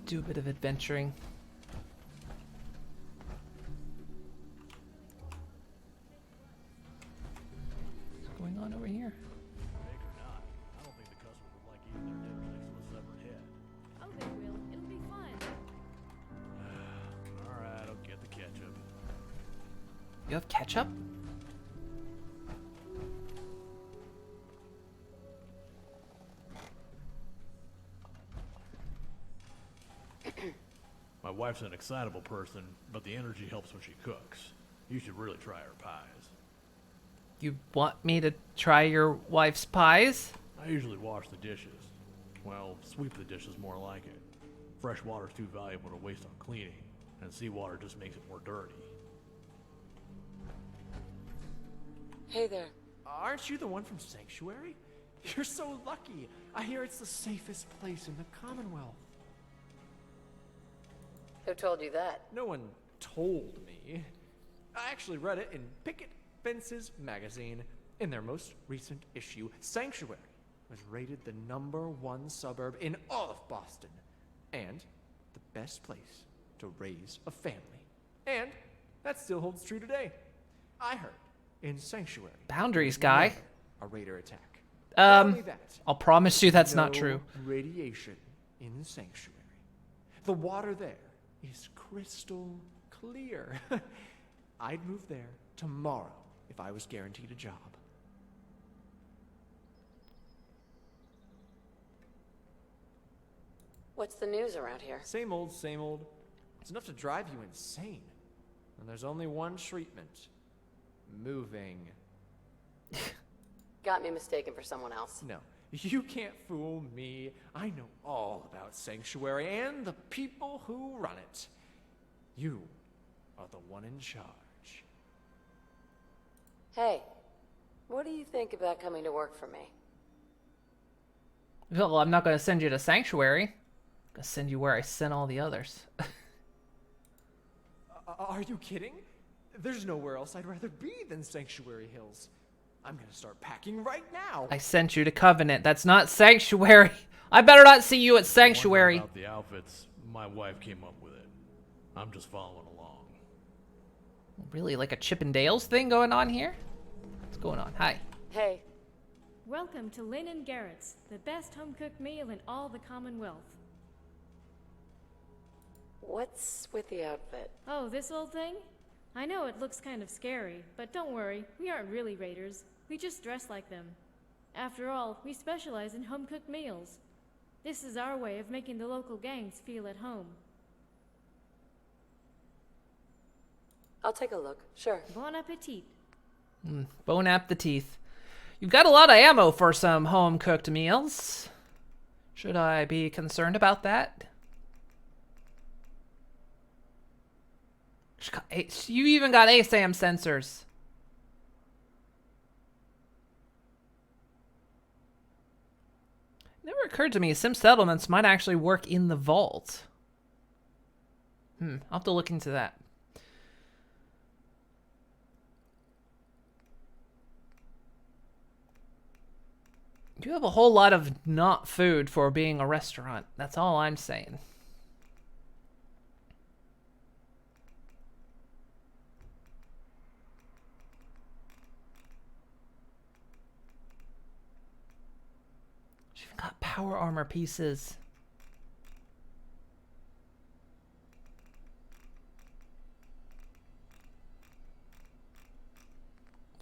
do a bit of adventuring. What's going on over here? Make or not, I don't think the customer would like eating their dinners next to a separate head. Oh, they will. It'll be fun. Alright, I'll get the ketchup. You have ketchup? My wife's an excitable person, but the energy helps when she cooks. You should really try her pies. You want me to try your wife's pies? I usually wash the dishes. Well, sweep the dishes more like it. Fresh water's too valuable to waste on cleaning, and seawater just makes it more dirty. Hey there. Aren't you the one from Sanctuary? You're so lucky. I hear it's the safest place in the Commonwealth. Who told you that? No one told me. I actually read it in Picket Fences magazine. In their most recent issue, Sanctuary was rated the #1 suburb in all of Boston. And the best place to raise a family. And that still holds true today. I heard in Sanctuary. Boundaries, guy. never a raider attack. Not only that, I'll promise you that's not no true. Radiation in Sanctuary. The water there is crystal clear. I'd move there tomorrow if I was guaranteed a job. What's the news around here? Same old, same old. It's enough to drive you insane. And there's only one treatment. Moving. Got me mistaken for someone else. No, you can't fool me. I know all about Sanctuary and the people who run it. You are the one in charge. Hey, what do you think about coming to work for me? Well, I'm not going to send you to Sanctuary. I'm going to send you where I sent all the others. Are you kidding? There's nowhere else I'd rather be than Sanctuary Hills. I'm gonna start packing right now. I sent you to Covenant. That's not Sanctuary. I better not see you at Sanctuary. About the outfits, my wife came up with it. I'm just following along. Really, like a Chippendales thing going on here? What's going on? Hi. Hey. Welcome to Lynn and Garrett's, the best home-cooked meal in all the Commonwealth. What's with the outfit? Oh, this old thing? I know it looks kind of scary, but don't worry, we aren't really raiders. We just dress like them. After all, we specialize in home-cooked meals. This is our way of making the local gangs feel at home. I'll take a look, sure. Bon appetit. Bone appetit. You've got a lot of ammo for some home-cooked meals. Should I be concerned about that? You even got ASAM sensors. Never occurred to me Sim settlements might actually work in the vault. I'll have to look into that. You have a whole lot of not food for being a restaurant. That's all I'm saying. She even got power armor pieces.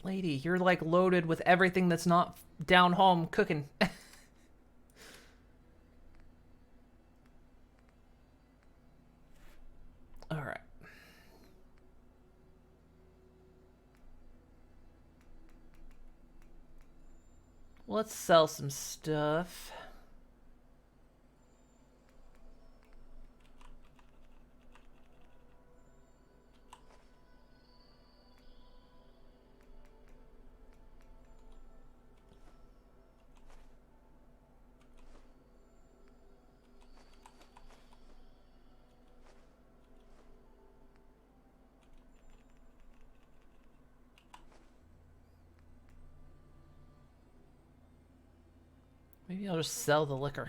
Lady, you're like loaded with everything that's not down home cooking. All right. Let's sell some stuff. Maybe I'll just sell the liquor.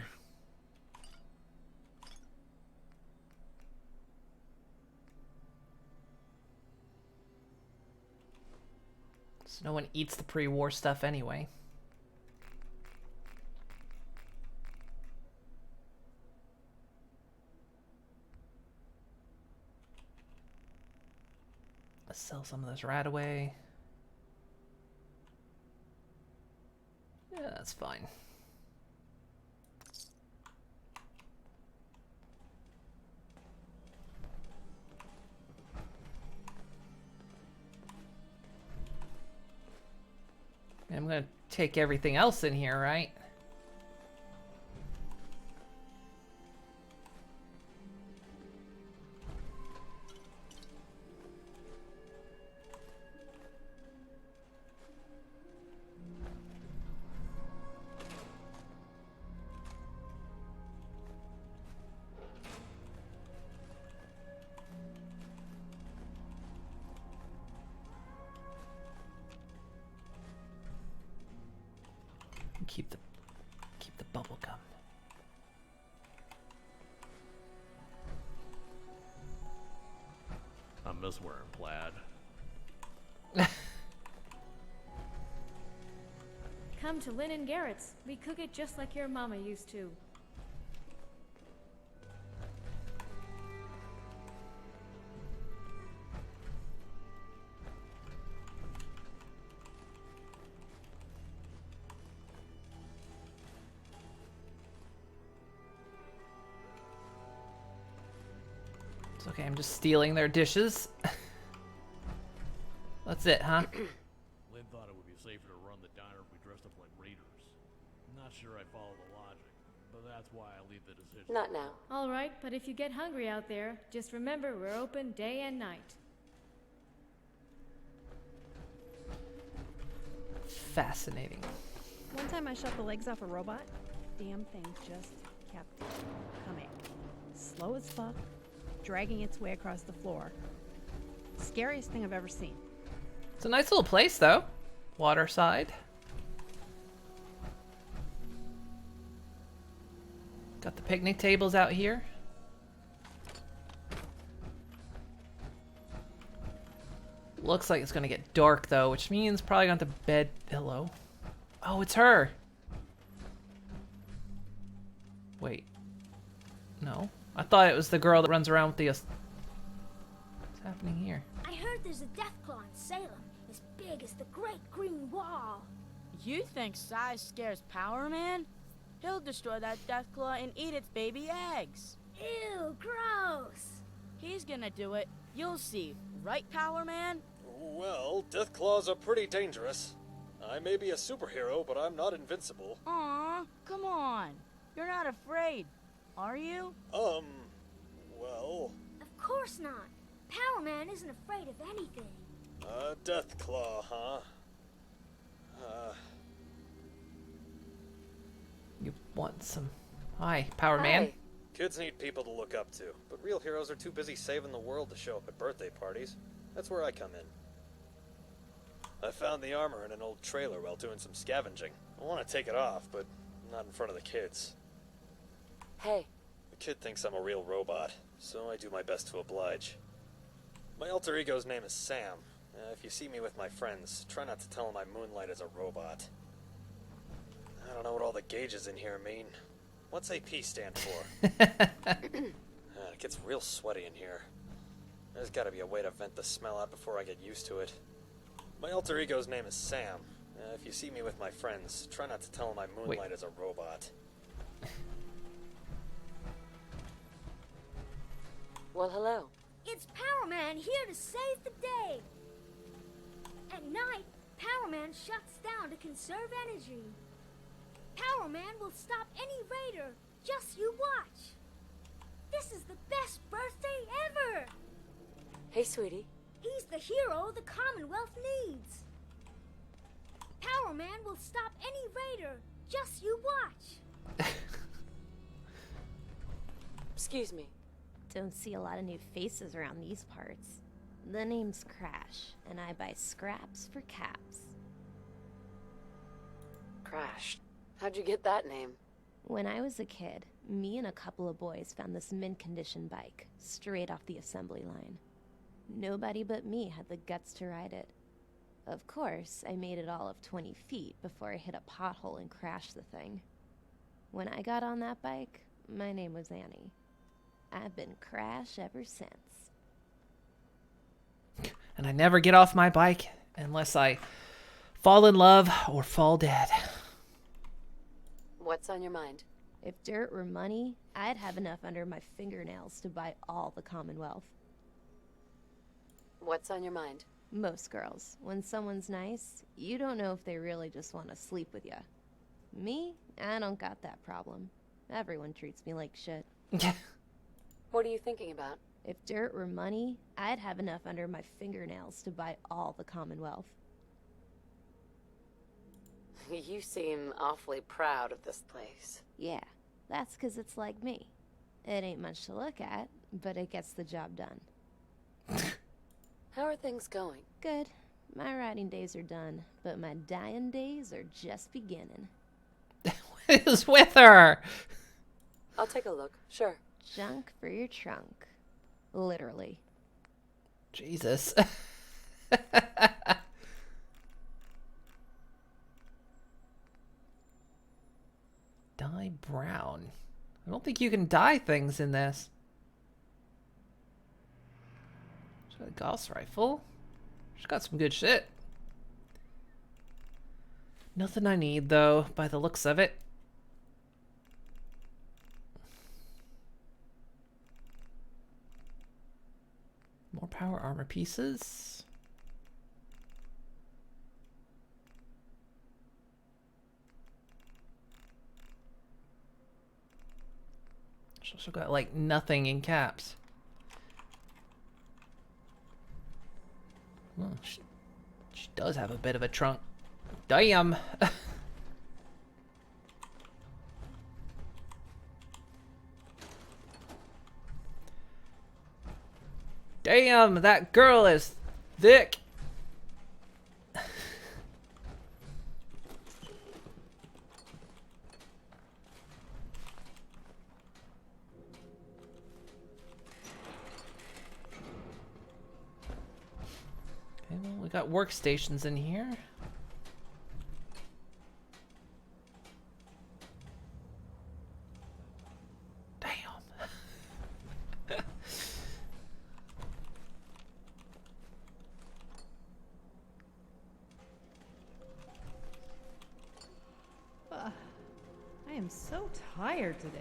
So no one eats the pre-war stuff anyway. Let's sell some of this right away. Yeah, that's fine. I'm gonna take everything else in here, right? Keep the bubble gum. I miss wearing plaid. Come to Lynn and Garrett's. We cook it just like your mama used to. It's okay, I'm just stealing their dishes. That's it, huh? Lynn thought it would be safer to run the diner if we dressed up like raiders. I'm not sure I follow the logic, but that's why I leave the decision. Not now. All right, but if you get hungry out there, just remember we're open day and night. Fascinating. One time I shot the legs off a robot. Damn thing just kept coming. Slow as fuck, dragging its way across the floor. Scariest thing I've ever seen. It's a nice little place, though. Waterside. Got the picnic tables out here. Looks like it's gonna get dark, though, which means probably gonna have to bed. Hello. Oh, it's her. Wait. No. I thought it was the girl that runs around with the... What's happening here? I heard there's a Deathclaw in Salem, as big as the Great Green Wall. You think size scares Power Man? He'll destroy that Deathclaw and eat its baby eggs. Ew, gross. He's gonna do it. You'll see. Right, Power Man? Well, Deathclaws are pretty dangerous. I may be a superhero, but I'm not invincible. Aw, come on. You're not afraid, are you? Well... Of course not. Power Man isn't afraid of anything. Deathclaw, huh? You want some... Hi, Power Man. Kids need people to look up to, but real heroes are too busy saving the world to show up at birthday parties. That's where I come in. I found the armor in an old trailer while doing some scavenging. I want to take it off, but not in front of the kids. Hey. The kid thinks I'm a real robot, so I do my best to oblige. My alter ego's name is Sam. If you see me with my friends, try not to tell them I moonlight as a robot. I don't know what all the gauges in here mean. What's AP stand for? It gets real sweaty in here. There's gotta be a way to vent the smell out before I get used to it. My alter ego's name is Sam. If you see me with my friends, try not to tell them I moonlight as a robot. Well, hello. It's Power Man here to save the day. At night, Power Man shuts down to conserve energy. Power Man will stop any raider. Just you watch. This is the best birthday ever. Hey, sweetie. He's the hero the Commonwealth needs. Power Man will stop any raider. Just you watch. Excuse me. Don't see a lot of new faces around these parts. The name's Crash, and I buy scraps for caps. Crash. How'd you get that name? When I was a kid, me and a couple of boys found this mint-condition bike straight off the assembly line. Nobody but me had the guts to ride it. Of course, I made it all of 20 feet before I hit a pothole and crashed the thing. When I got on that bike, my name was Annie. I've been Crash ever since. And I never get off my bike unless I fall in love or fall dead. What's on your mind? If dirt were money, I'd have enough under my fingernails to buy all the Commonwealth. What's on your mind? Most girls, when someone's nice, you don't know if they really just want to sleep with you. Me, I don't got that problem. Everyone treats me like shit. What are you thinking about? If dirt were money, I'd have enough under my fingernails to buy all the Commonwealth. You seem awfully proud of this place. Yeah, that's 'cause it's like me. It ain't much to look at, but it gets the job done. How are things going? Good. My riding days are done, but my dying days are just beginning. What is with her? I'll take a look, sure. Junk for your trunk. Literally. Jesus. Dye brown. I don't think you can dye things in this. She's got a Gauss rifle. She's got some good shit. Nothing I need, though, by the looks of it. More power armor pieces. She's also got, like, nothing in caps. Well, she does have a bit of a trunk. Damn! Damn, that girl is thick. Okay, well, we got workstations in here. I am so tired today.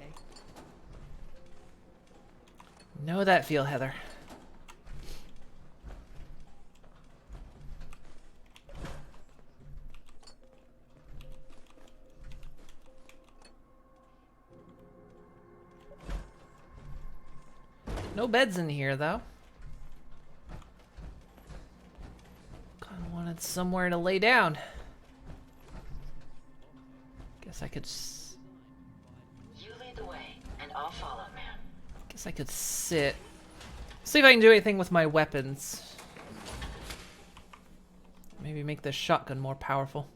Know that feel, Heather. No beds in here, though. Kind of wanted somewhere to lay down. Guess I could. You lead the way, and I'll follow, man. Guess I could sit. See if I can do anything with my weapons. Maybe make this shotgun more powerful.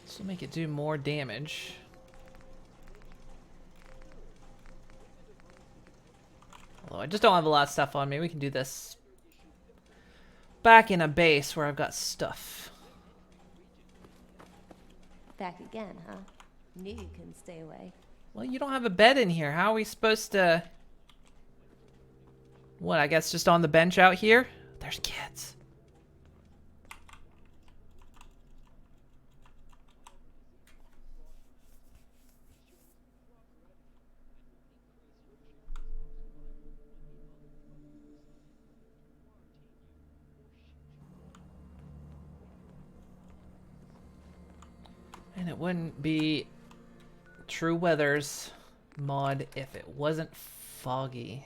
This will make it do more damage. Although I just don't have a lot of stuff on me. We can do this back in a base where I've got stuff. Back again, huh? Knew you couldn't stay away. Well, you don't have a bed in here. How are we supposed to... What, I guess just on the bench out here? There's kids. And it wouldn't be True Weather's mod if it wasn't foggy.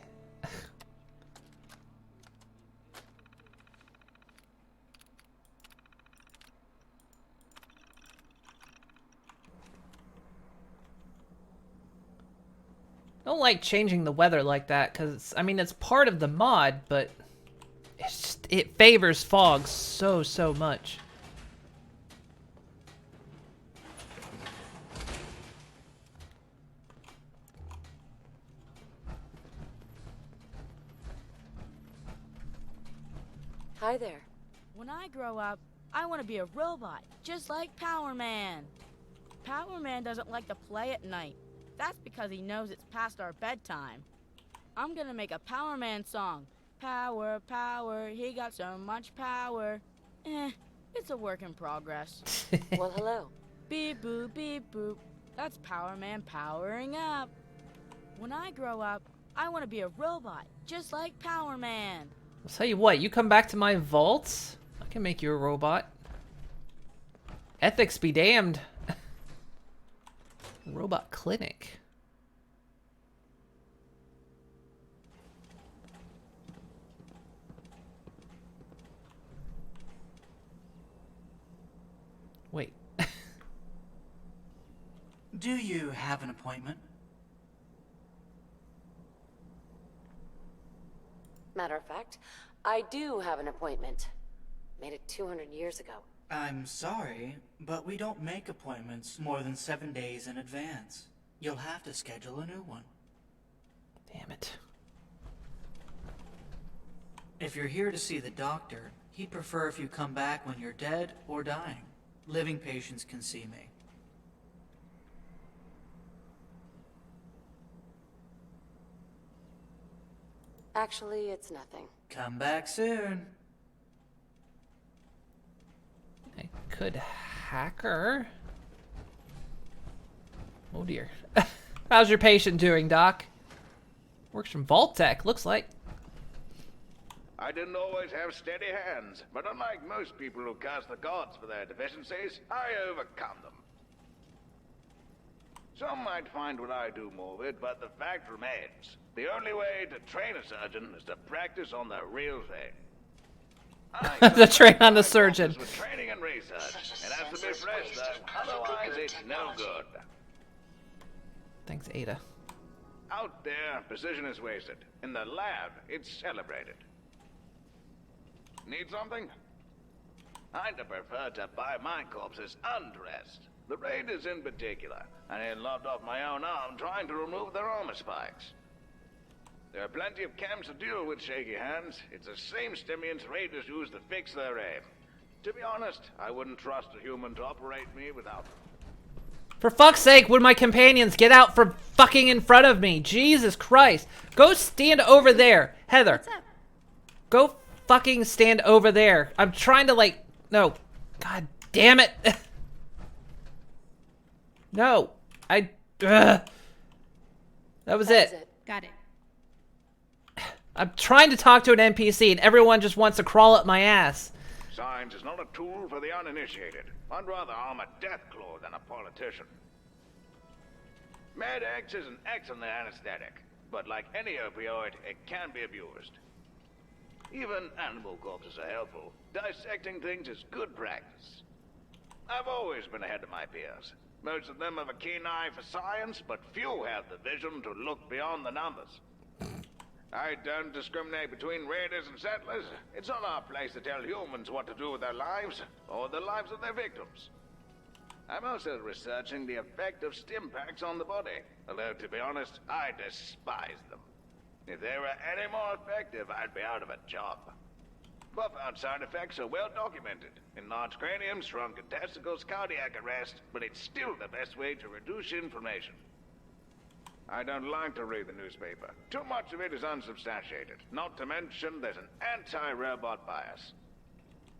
Don't like changing the weather like that, because, I mean, it's part of the mod, but it's just, it favors fog so much. Hi there. When I grow up, I want to be a robot, just like Power Man. Power Man doesn't like to play at night. That's because he knows it's past our bedtime. I'm gonna make a Power Man song. Power, power, he got so much power. It's a work in progress. Well, hello. Beep boop, beep boop. That's Power Man powering up. When I grow up, I want to be a robot, just like Power Man. I'll tell you what, you come back to my vaults, I can make you a robot. Ethics be damned. Robot clinic. Wait. Do you have an appointment? Matter of fact, I do have an appointment. Made it 200 years ago. I'm sorry, but we don't make appointments more than 7 days in advance. You'll have to schedule a new one. Damn it. If you're here to see the doctor, he'd prefer if you come back when you're dead or dying. Living patients can see me. Actually, it's nothing. Come back soon. I could hacker. Oh dear. How's your patient doing, Doc? Works from Vault-Tec, looks like. I didn't always have steady hands, but unlike most people who curse the gods for their deficiencies, I overcome them. Some might find what I do morbid, but the fact remains. The only way to train a surgeon is to practice on the real thing. The train on the surgeon. With training and research. It has to be fresh, though. Otherwise, it's no good. Thanks, Ada. Out there, precision is wasted. In the lab, it's celebrated. Need something? I'd prefer to buy my corpses undressed. The raiders in particular. I had lopped off my own arm trying to remove their armor spikes. There are plenty of camps to deal with shaky hands. It's the same stimulants raiders use to fix their aim. To be honest, I wouldn't trust a human to operate me without them. For fuck's sake, would my companions get out from fucking in front of me? Jesus Christ. Go stand over there. Heather. What's up? Go fucking stand over there. I'm trying to like... No. God damn it. No. That was it. Got it. I'm trying to talk to an NPC and everyone just wants to crawl up my ass. Science is not a tool for the uninitiated. I'd rather arm a Deathclaw than a politician. Med-X is an excellent anesthetic, but like any opioid, it can be abused. Even animal corpses are helpful. Dissecting things is good practice. I've always been ahead of my peers. Most of them have a keen eye for science, but few have the vision to look beyond the numbers. I don't discriminate between raiders and settlers. It's not our place to tell humans what to do with their lives, or the lives of their victims. I'm also researching the effect of stim packs on the body, although to be honest, I despise them. If they were any more effective, I'd be out of a job. Buff-out side effects are well documented. Enlarged cranium, shrunken testicles, cardiac arrest, but it's still the best way to reduce inflammation. I don't like to read the newspaper. Too much of it is unsubstantiated. Not to mention, there's an anti-robot bias.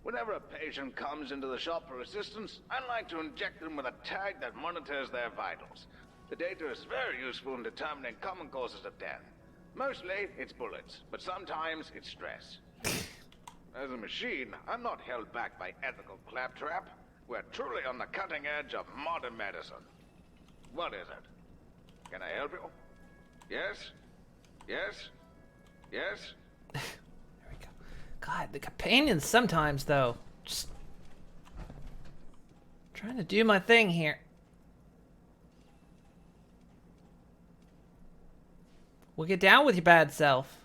Whenever a patient comes into the shop for assistance, I like to inject them with a tag that monitors their vitals. The data is very useful in determining common causes of death. Mostly, it's bullets, but sometimes it's stress. As a machine, I'm not held back by ethical claptrap. We're truly on the cutting edge of modern medicine. What is it? Can I help you? Yes? Yes? Yes? God, the companions sometimes, though. Just trying to do my thing here. Well, get down with your bad self.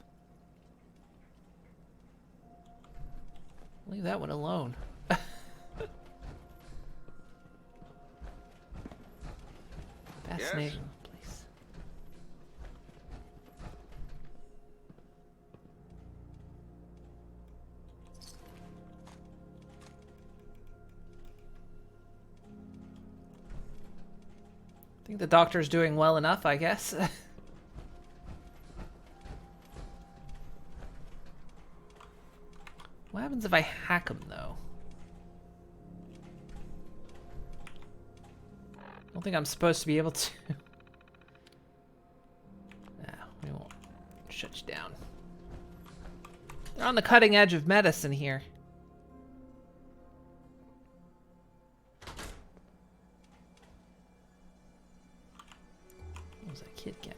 Leave that one alone. Fascinating place. I think the doctor's doing well enough, I guess. What happens if I hack him, though? I don't think I'm supposed to be able to. No, we won't shut you down. They're on the cutting edge of medicine here. What was that kid getting?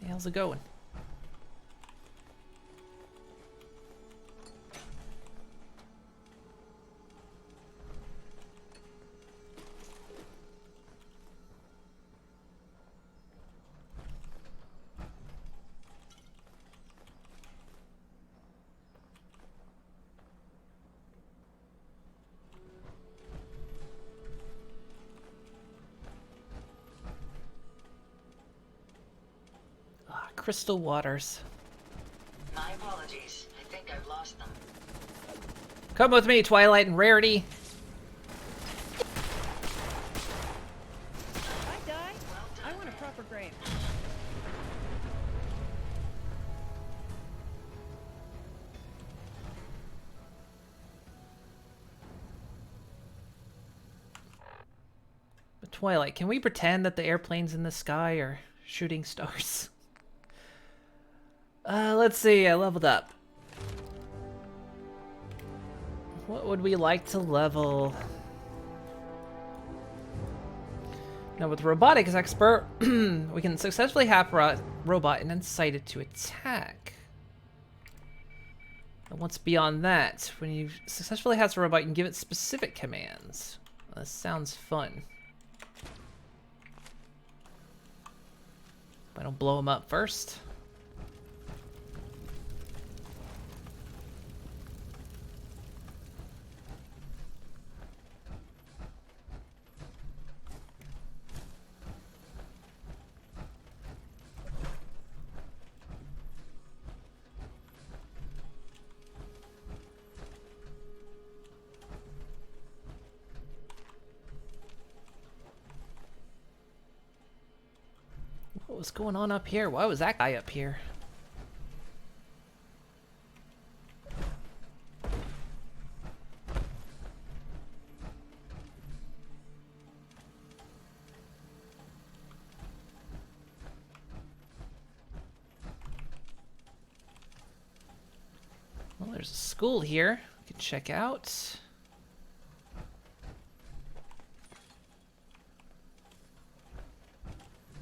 Hey, how's it going? Crystal waters. My apologies. I think I've lost them. Come with me, Twilight and Rarity. I die. I want a proper grave. But Twilight, can we pretend that the airplanes in the sky are shooting stars? Let's see, I leveled up. What would we like to level? Now with Robotics Expert, we can successfully hack a robot and incite it to attack. And what's beyond that? When you successfully hack a robot, you can give it specific commands. This sounds fun. If I don't blow him up first. What was going on up here? Why was that guy up here? Well, there's a school here we can check out.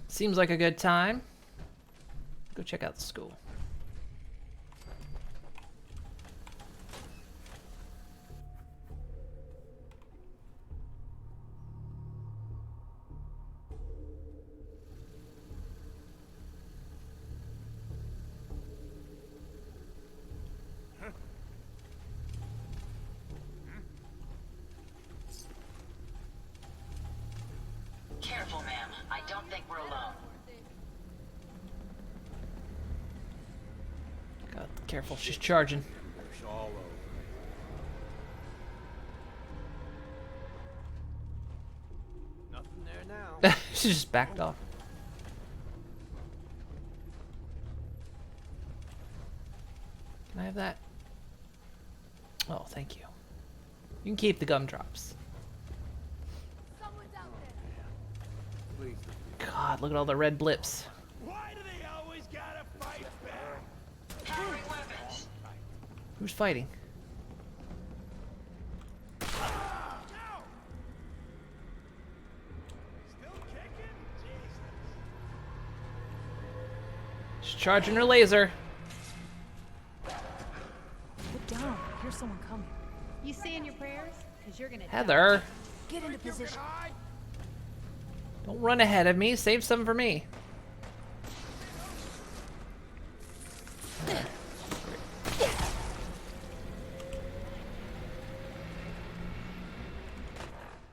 Seems like a good time. Go check out the school. Careful, ma'am. I don't think we're alone. God, careful, she's charging. It's all over. Nothing there now. She just backed off. Can I have that? Oh, thank you. You can keep the gumdrops. Please. God, look at all the red blips. Why do they always gotta fight back? Powering weapons. Who's fighting? charging her laser. Put down. I hear someone coming. You saying your prayers? Because you're gonna Heather. die. Get into position. Don't run ahead of me. Save some for me.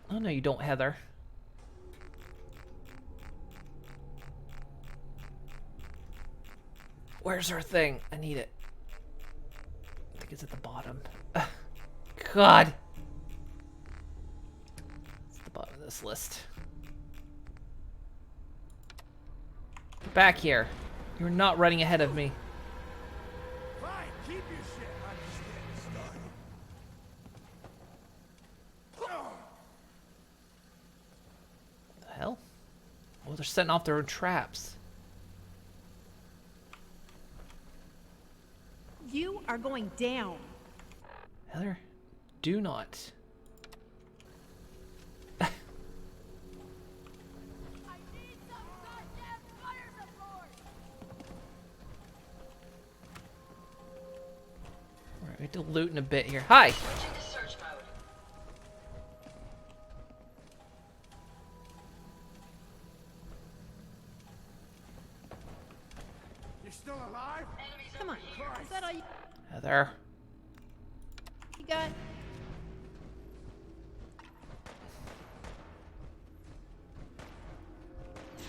Oh, no, you don't, Heather. Where's her thing? I need it. I think it's at the bottom. God. It's at the bottom of this list. Get back here. You're not running ahead of me. Fine, keep your shit. I'm just getting started. The hell? Oh, they're setting off their own traps. You are going down. Heather, do not. Alright, we have to loot in a bit here. Hi! Switching to search mode. You're still alive? Come on. Is that all you Heather. got?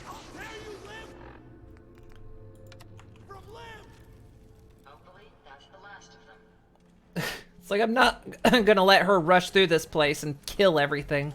I'll tear you limb from limb. Hopefully, that's the last of them. It's like I'm not gonna let her rush through this place and kill everything.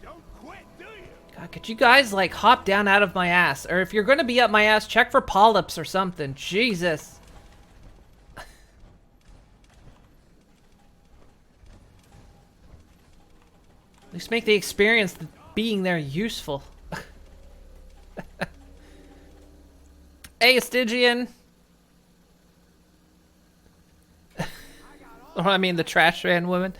Don't quit, do you? God, could you guys, like, hop down out of my ass? Or if you're gonna be up my ass, check for polyps or something. Jesus. At least make the experience of being there useful. Hey, Stygian. Oh, I mean the trash man woman.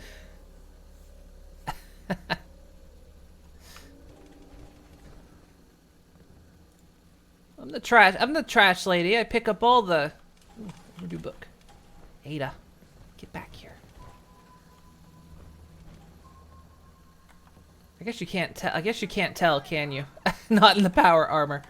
I'm the trash lady. I pick up all the new book. Ada, get back here. I guess you can't tell. I guess you can't tell, can you? Not in the power armor.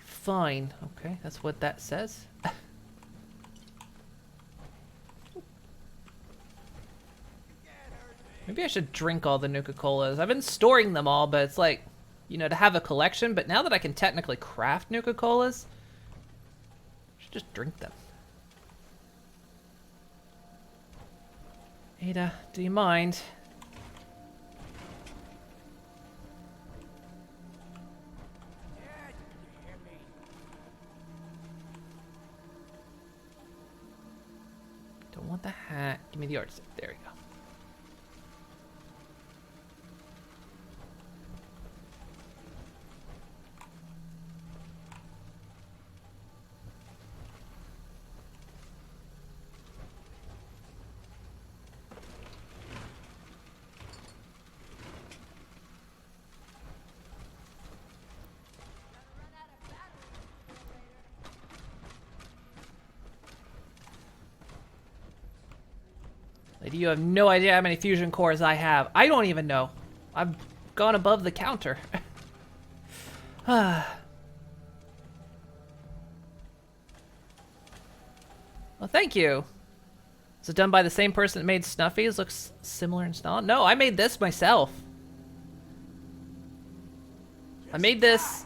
Fine. Okay, that's what that says. Maybe I should drink all the Nuka-Colas. I've been storing them all, but it's like, you know, to have a collection. But now that I can technically craft Nuka-Colas, I should just drink them. Ada, do you mind? Don't want the hat. Give me the art stick. There you go. Lady, you have no idea how many fusion cores I have. I don't even know. I've gone above the counter. Well, thank you. Is it done by the same person that made Snuffies? Looks similar in style. No, I made this myself. I made this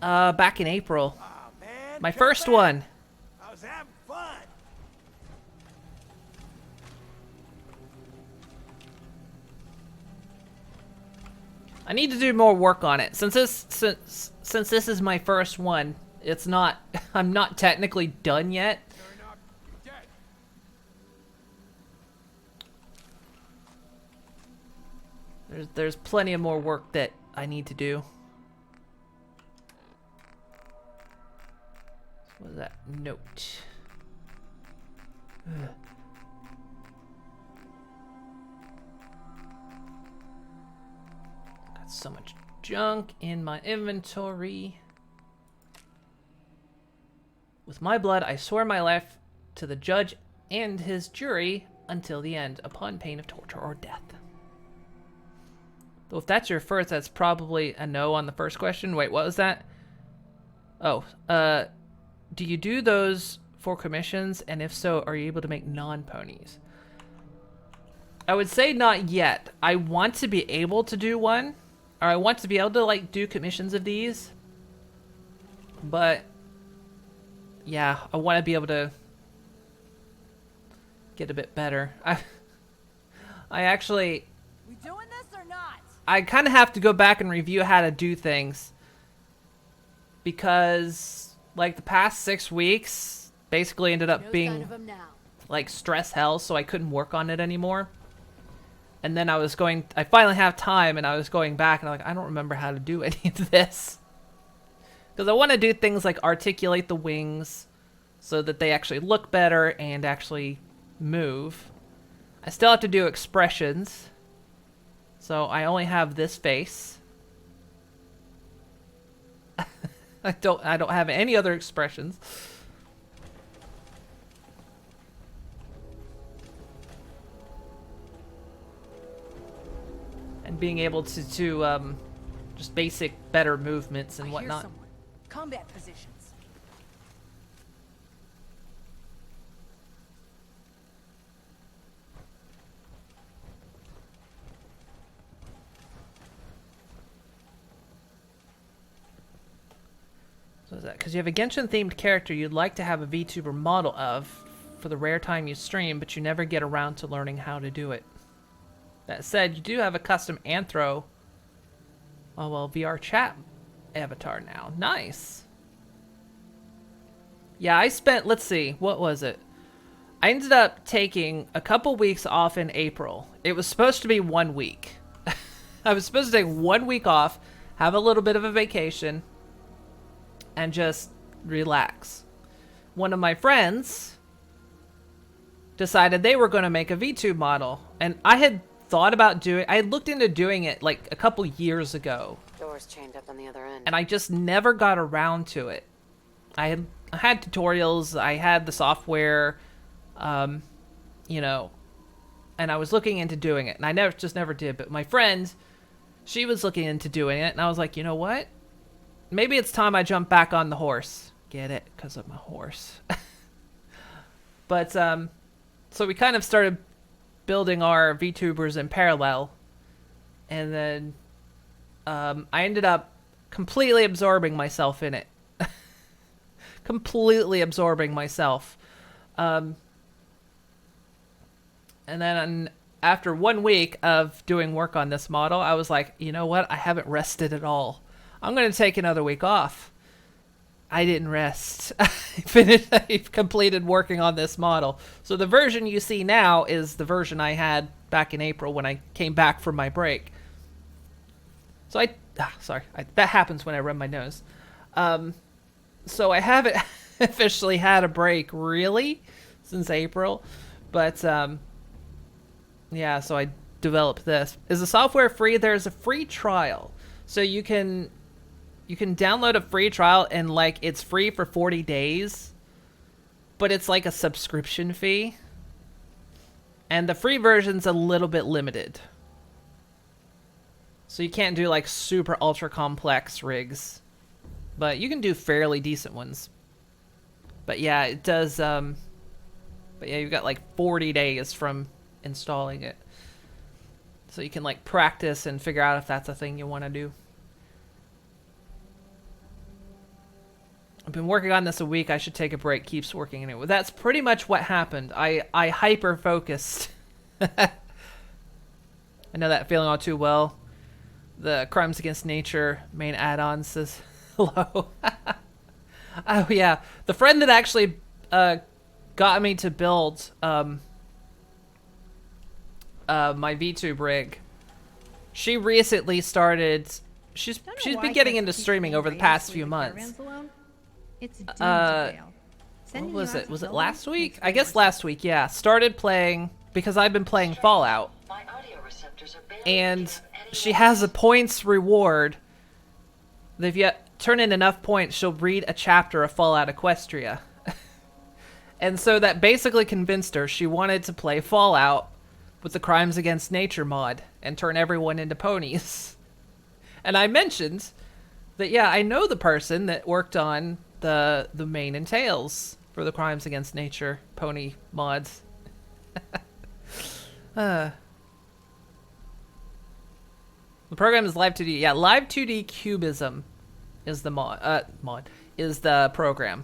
back in April. My first one. I was having fun. I need to do more work on it. Since this is my first one, it's not I'm not technically done yet. There's plenty of more work that I need to do. What is that note? Ugh. Got so much junk in my inventory. With my blood, I swear my life to the judge and his jury until the end, upon pain of torture or death. Though if that's your first, that's probably a no on the first question. Wait, what was that? Oh, do you do those for commissions? And if so, are you able to make non-ponies? I would say not yet. I want to be able to do one. Or I want to be able to, like, do commissions of these. But, yeah, I want to be able to get a bit better. I actually... We doing this or not? I kind of have to go back and review how to do things. Because, like, the past 6 weeks basically ended up being, like, stress hell, so I couldn't work on it anymore. And then I finally have time, and I was going back, and I'm like, I don't remember how to do any of this. Because I want to do things like articulate the wings so that they actually look better and actually move. I still have to do expressions. So I only have this face. I don't have any other expressions. And being able to just basic better movements and whatnot. Someone. Combat positions. So is that because you have a Genshin-themed character you'd like to have a VTuber model of for the rare time you stream, but you never get around to learning how to do it. That said, you do have a custom Anthro, VR chat avatar now. Nice. Yeah, I spent, let's see, what was it? I ended up taking a couple weeks off in April. It was supposed to be 1 week. I was supposed to take 1 week off, have a little bit of a vacation, and just relax. One of my friends decided they were going to make a VTube model, and I had thought about I had looked into doing it like a couple years ago. Doors chained up on the other end. And I just never got around to it. I had tutorials, I had the software, you know, and I was looking into doing it, and I just never did. But my friend, she was looking into doing it, and I was like, you know what? Maybe it's time I jump back on the horse. Get it? Because of my horse. But, so we kind of started building our VTubers in parallel, and then I ended up completely absorbing myself in it. Completely absorbing myself. And then after 1 week of doing work on this model, I was like, you know what? I haven't rested at all. I'm going to take another week off. I didn't rest. I've completed working on this model. So the version you see now is the version I had back in April when I came back from my break. So that happens when I rub my nose. So I haven't officially had a break, really, since April. But, yeah, so I developed this. Is the software free? There's a free trial. So you can download a free trial, and, like, it's free for 40 days. But it's like a subscription fee. And the free version's a little bit limited. So you can't do, like, super ultra complex rigs. But you can do fairly decent ones. But yeah, it does, but yeah, you've got like 40 days from installing it. So you can like practice and figure out if that's a thing you want to do. I've been working on this a week. I should take a break. Keeps working anyway. That's pretty much what happened. I hyper focused. I know that feeling all too well. The Crimes Against Nature main add-on says hello. Oh yeah, the friend that actually got me to build my VTube rig. She recently started. She's been getting into streaming over the past few months. What was it? Was it last week? I guess last week. Yeah, started playing because I've been playing Fallout, and she has a points reward. If you turn in enough points, she'll read a chapter of Fallout Equestria. And so that basically convinced her she wanted to play Fallout with the Crimes Against Nature mod and turn everyone into ponies. And I mentioned that, yeah, I know the person that worked on the mane and tails for the Crimes Against Nature pony mods. The program is Live 2D. Yeah, Live 2D Cubism is the mod is the program.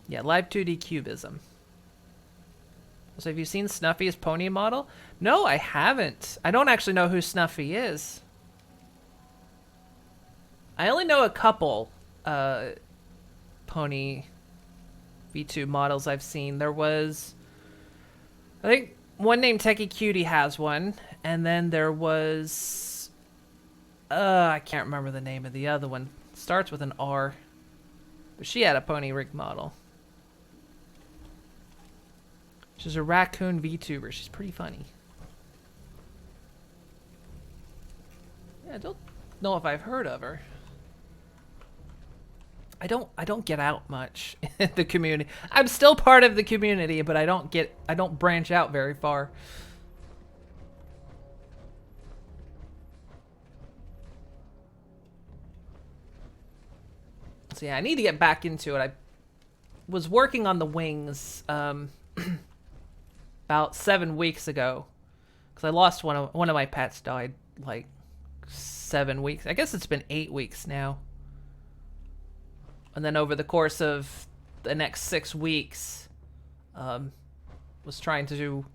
Yeah, Live 2D Cubism. So have you seen Snuffy's pony model? No, I haven't. I don't actually know who Snuffy is. I only know a couple pony V2 models I've seen. There was, I think, one named Techie Cutie has one, and then there was, I can't remember the name of the other one. Starts with an R, but she had a pony rig model. She's a raccoon VTuber. She's pretty funny. Yeah, I don't know if I've heard of her. I don't get out much in the community. I'm still part of the community, but I don't branch out very far. So yeah, I need to get back into it. I was working on the wings about 7 weeks ago, because I lost one of my pets. Died like 7 weeks. I guess it's been 8 weeks now. And then over the course of the next 6 weeks, was trying to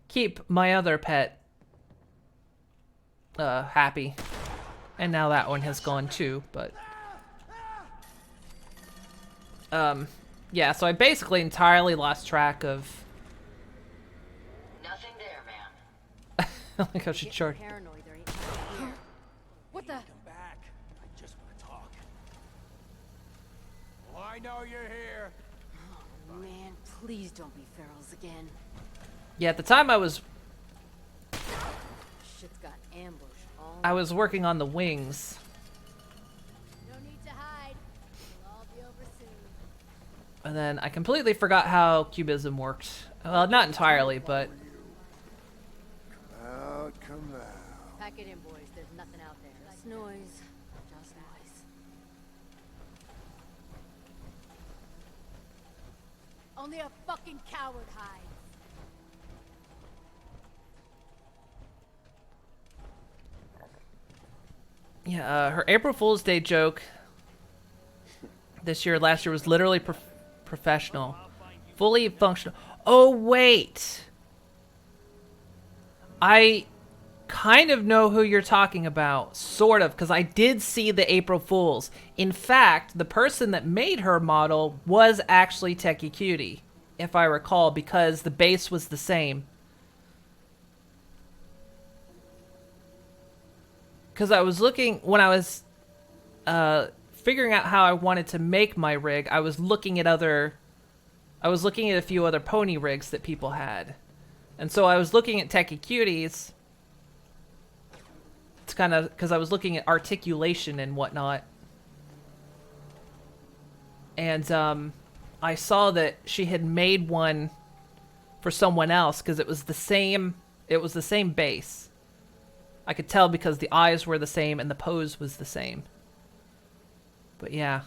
keep my other pet happy. And now that one has gone too, but yeah, so I basically entirely lost track of Nothing there, ma'am. like how she charged. What the? Come back. I just want to talk. Oh, I know you're here. Oh, man, please don't be ferals again. Yeah, at the time I was Shit's got ambushed all I was working on the wings. No need to hide. It'll all be over soon. And then I completely forgot how cubism worked. Well, not entirely, but Come out. Pack it in, boys. There's nothing out there. Just noise. Just noise. Only a fucking coward hides. yeah, her April Fool's Day joke last year was literally professional. Fully functional. Oh, wait. I kind of know who you're talking about. Sort of, because I did see the April Fool's. In fact, the person that made her model was actually Techie Cutie, if I recall, because the base was the same. Because I was looking, when I was figuring out how I wanted to make my rig, I was looking at a few other pony rigs that people had. And so I was looking at Techie Cuties. It's kind of, because I was looking at articulation and whatnot. And I saw that she had made one for someone else, because it was the same base. I could tell because the eyes were the same and the pose was the same. But yeah.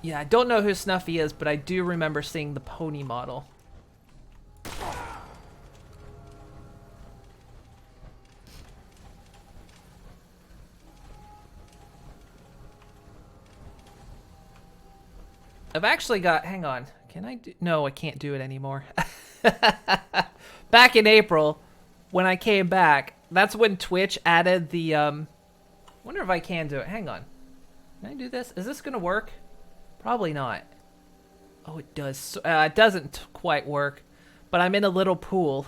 Yeah, I don't know who Snuffy is, but I do remember seeing the pony model. I've actually got, hang on, can I do, no, I can't do it anymore. Back in April, when I came back, that's when Twitch added the, wonder if I can do it, hang on. Can I do this? Is this gonna work? Probably not. Oh, it does, it doesn't quite work, but I'm in a little pool.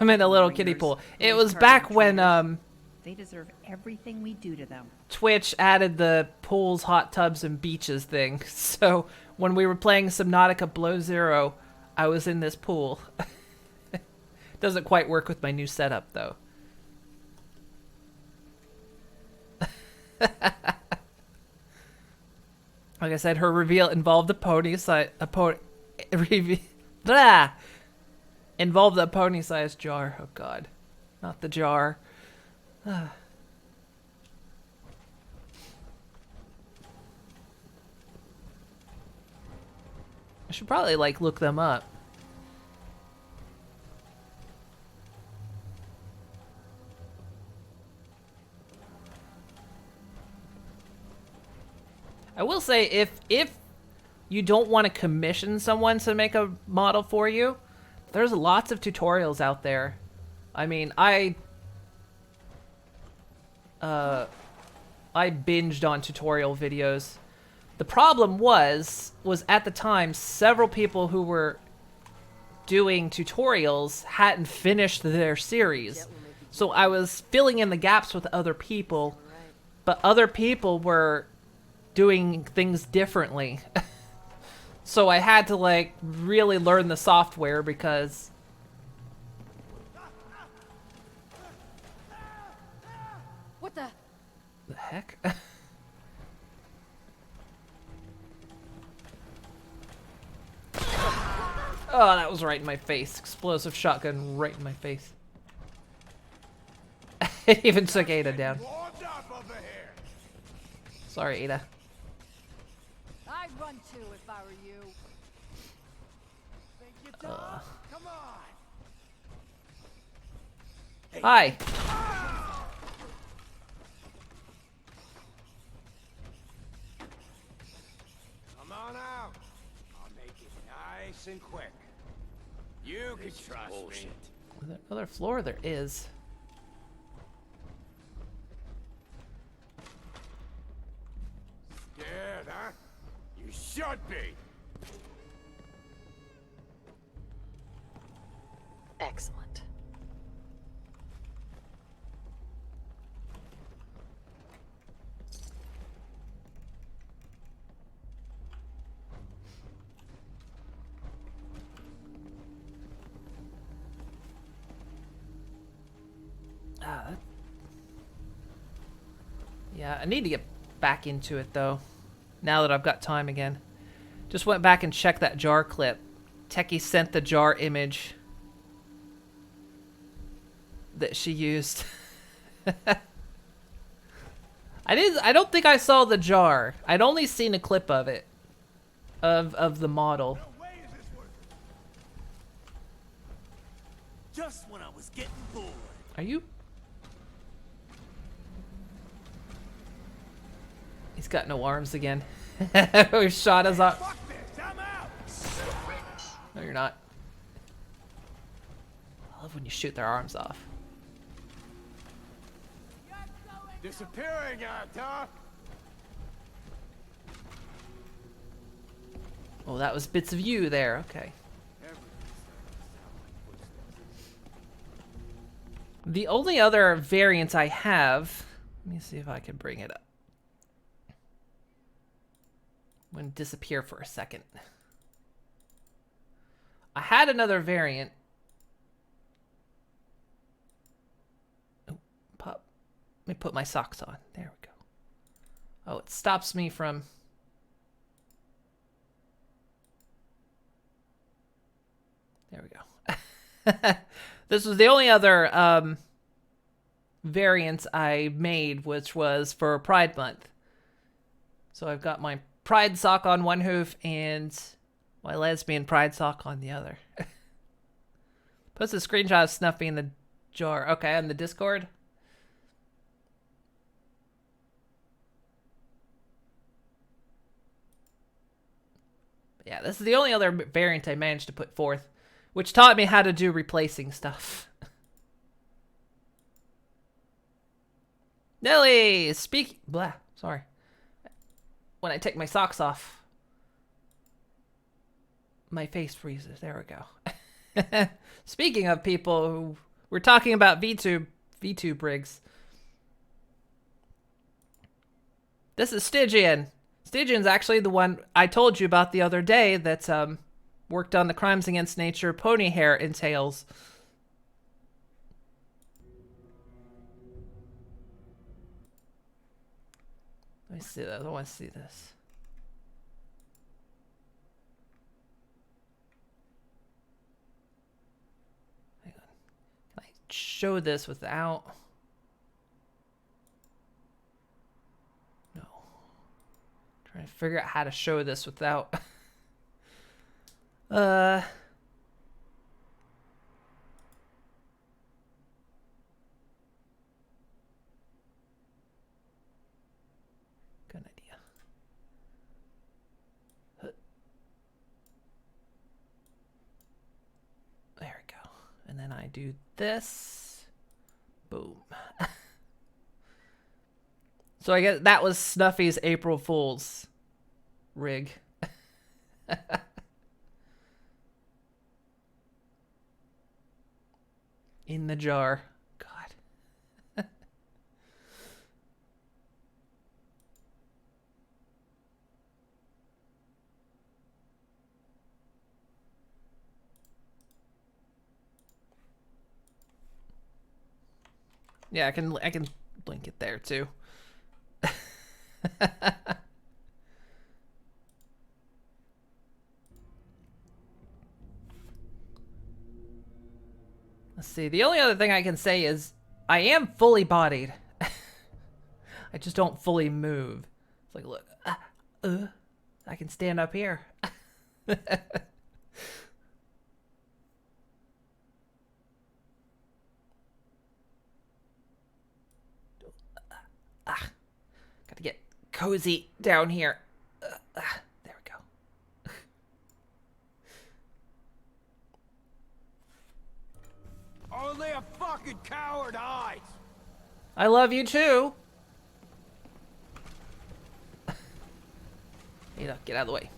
I'm in a little kiddie pool. It was back when, they deserve everything we do to them. Twitch added the pools, hot tubs, and beaches thing. So when we were playing Subnautica Below Zero, I was in this pool. Doesn't quite work with my new setup, though. Like I said, her reveal involved a pony-sized... Involved a pony-sized jar. Oh, God. Not the jar. I should probably, like, look them up. I will say, if you don't want to commission someone to make a model for you, there's lots of tutorials out there. I mean, I binged on tutorial videos. The problem was at the time, several people who were doing tutorials hadn't finished their series. So I was filling in the gaps with other people, but other people were doing things differently. So I had to, like, really learn the software because... What the? The heck? Oh, that was right in my face. Explosive shotgun right in my face. It even took Ada down. Sorry, Ada. I'd run too if I were you. Think you done? Come on. Hi. Come on out. I'll make it nice and quick. You can trust me. Is there another floor? There is. Scared, huh? You should be. Excellent. Yeah, I need to get back into it, though, now that I've got time again. Just went back and checked that jar clip. Techie sent the jar image that she used. I don't think I saw the jar. I'd only seen a clip of it. Of the model. Just when I was getting bored. Are you? He's got no arms again. We shot us up. No, you're not. I love when you shoot their arms off. Disappearing out, huh? Oh, that was bits of you there. Okay. The only other variant I have... Let me see if I can bring it up. I'm going to disappear for a second. I had another variant. Oh, pop. Let me put my socks on. There we go. Oh, it stops me from... There we go. This was the only other variant I made, which was for Pride Month. So I've got my pride sock on one hoof and my lesbian pride sock on the other. Post a screenshot of Snuffy in the jar. Okay, on the Discord. Yeah, this is the only other variant I managed to put forth, which taught me how to do replacing stuff. Nelly, blah, sorry. When I take my socks off, my face freezes. There we go. Speaking of people who we're talking about VTube rigs. This is Stygian. Stygian's actually the one I told you about the other day that worked on the Crimes Against Nature pony hair entails. Let me see that. I want to see this. Hang on. Can I show this without? No. Trying to figure out how to show this without. Good idea. There we go. And then I do this. Boom. So I guess that was Snuffy's April Fool's rig. In the jar. God. Yeah, I can link it there too. Let's see. The only other thing I can say is I am fully bodied. I just don't fully move. It's like, look, I can stand up here. Got to get cozy down here. There we go. Only a fucking coward hides. I love you too. Ada, get out of the way.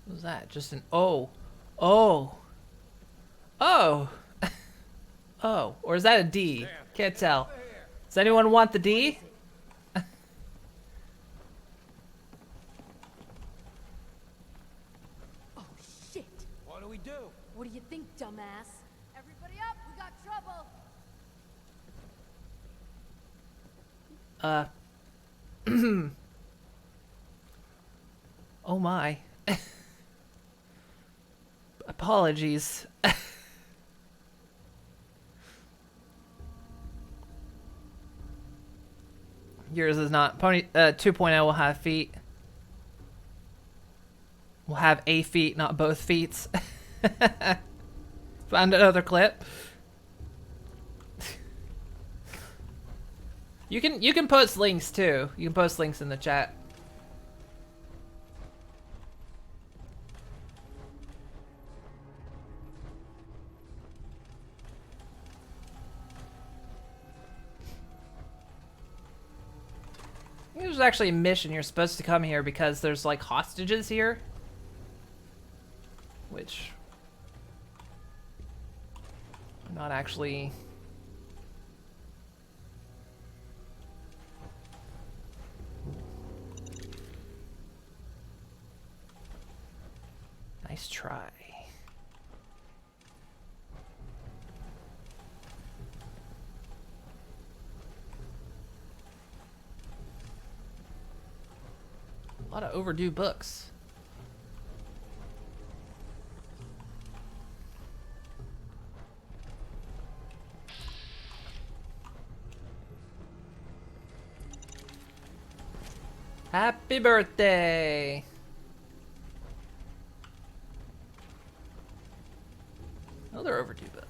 What was that? Just an oh. Oh. Oh. Oh. Or is that a D? Can't tell. Does anyone want the D? Oh, shit. What do we do? What do you think, dumbass? Everybody up, we got trouble. Oh my. Apologies. Yours is not. Pony 2.0 will have feet. We'll have a feet, not both feet. Found another clip. You can post links too. You can post links in the chat. There's actually a mission. You're supposed to come here because there's like hostages here. Which are not actually A lot of overdue books. Happy birthday! Another overdue book.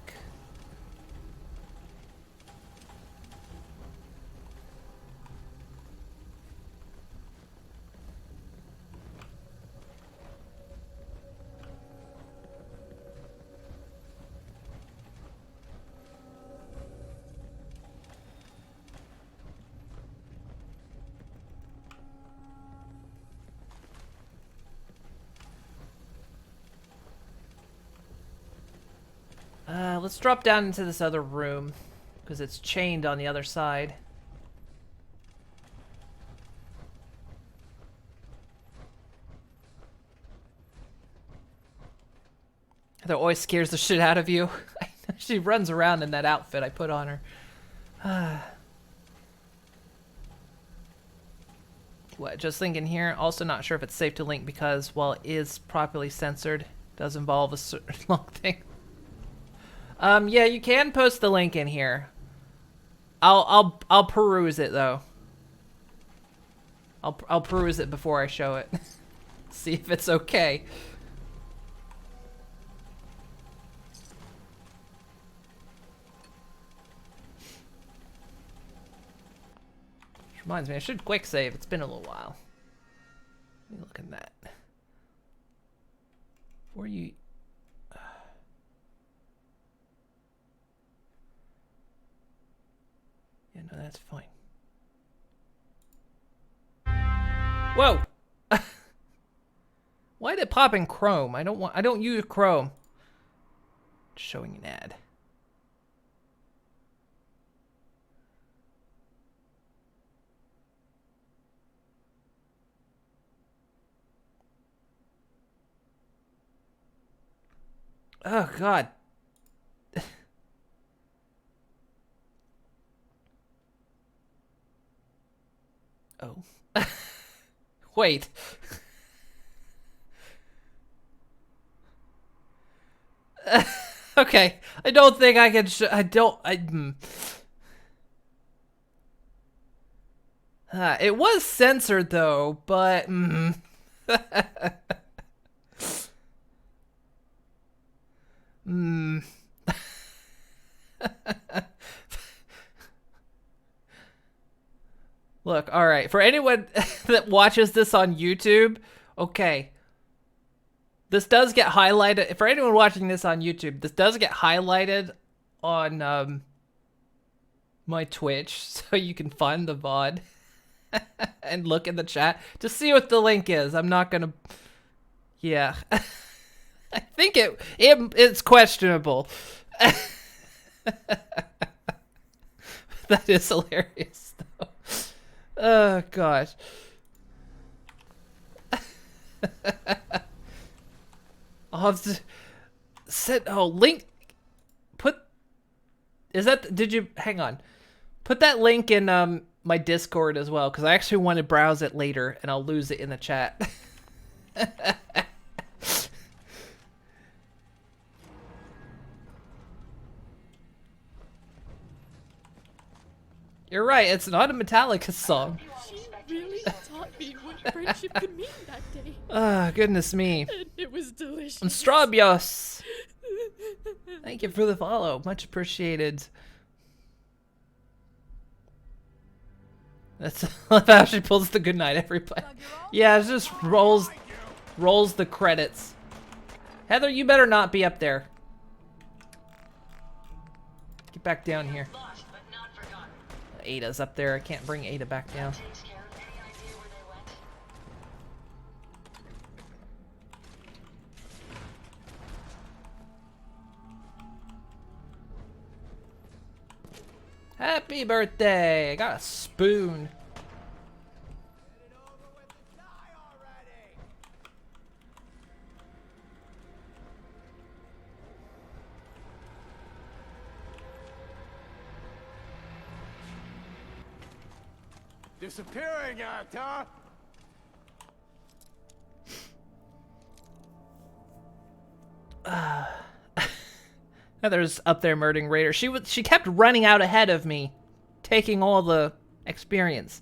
Let's drop down into this other room, because it's chained on the other side. That always scares the shit out of you. She runs around in that outfit I put on her. What, just thinking here, also not sure if it's safe to link because, while it is properly censored, it does involve a certain long thing. Yeah, you can post the link in here. I'll peruse it though. I'll peruse it before I show it. See if it's okay. Which reminds me, I should quick save. It's been a little while. Let me look at that. Before you... Yeah, no, that's fine. Whoa! Why did it pop in Chrome? I don't use Chrome. It's showing an ad. Oh God. Oh. Wait. Okay. I don't think I can it was censored though, but Look, all right. For anyone that watches this on YouTube, okay. This does get highlighted. For anyone watching this on YouTube, this does get highlighted on my Twitch, so you can find the VOD and look in the chat to see what the link is. I'm not gonna. Yeah, I think it's questionable. That is hilarious, though. Oh gosh. I'll have to set link. Did you hang on? Put that link in my Discord as well, because I actually want to browse it later and I'll lose it in the chat. You're right, it's not a Metallica song. She really taught me what friendship could mean that day. Ah, goodness me. And it was delicious. And Strabios. Thank you for the follow. Much appreciated. That's how she pulls the good night, everybody. Yeah, it just rolls the credits. Heather, you better not be up there. Get back down here. Ada's up there. I can't bring Ada back down. Happy birthday! I got a spoon. Disappearing act, huh? Heather's up there murdering Raider. She kept running out ahead of me, taking all the experience.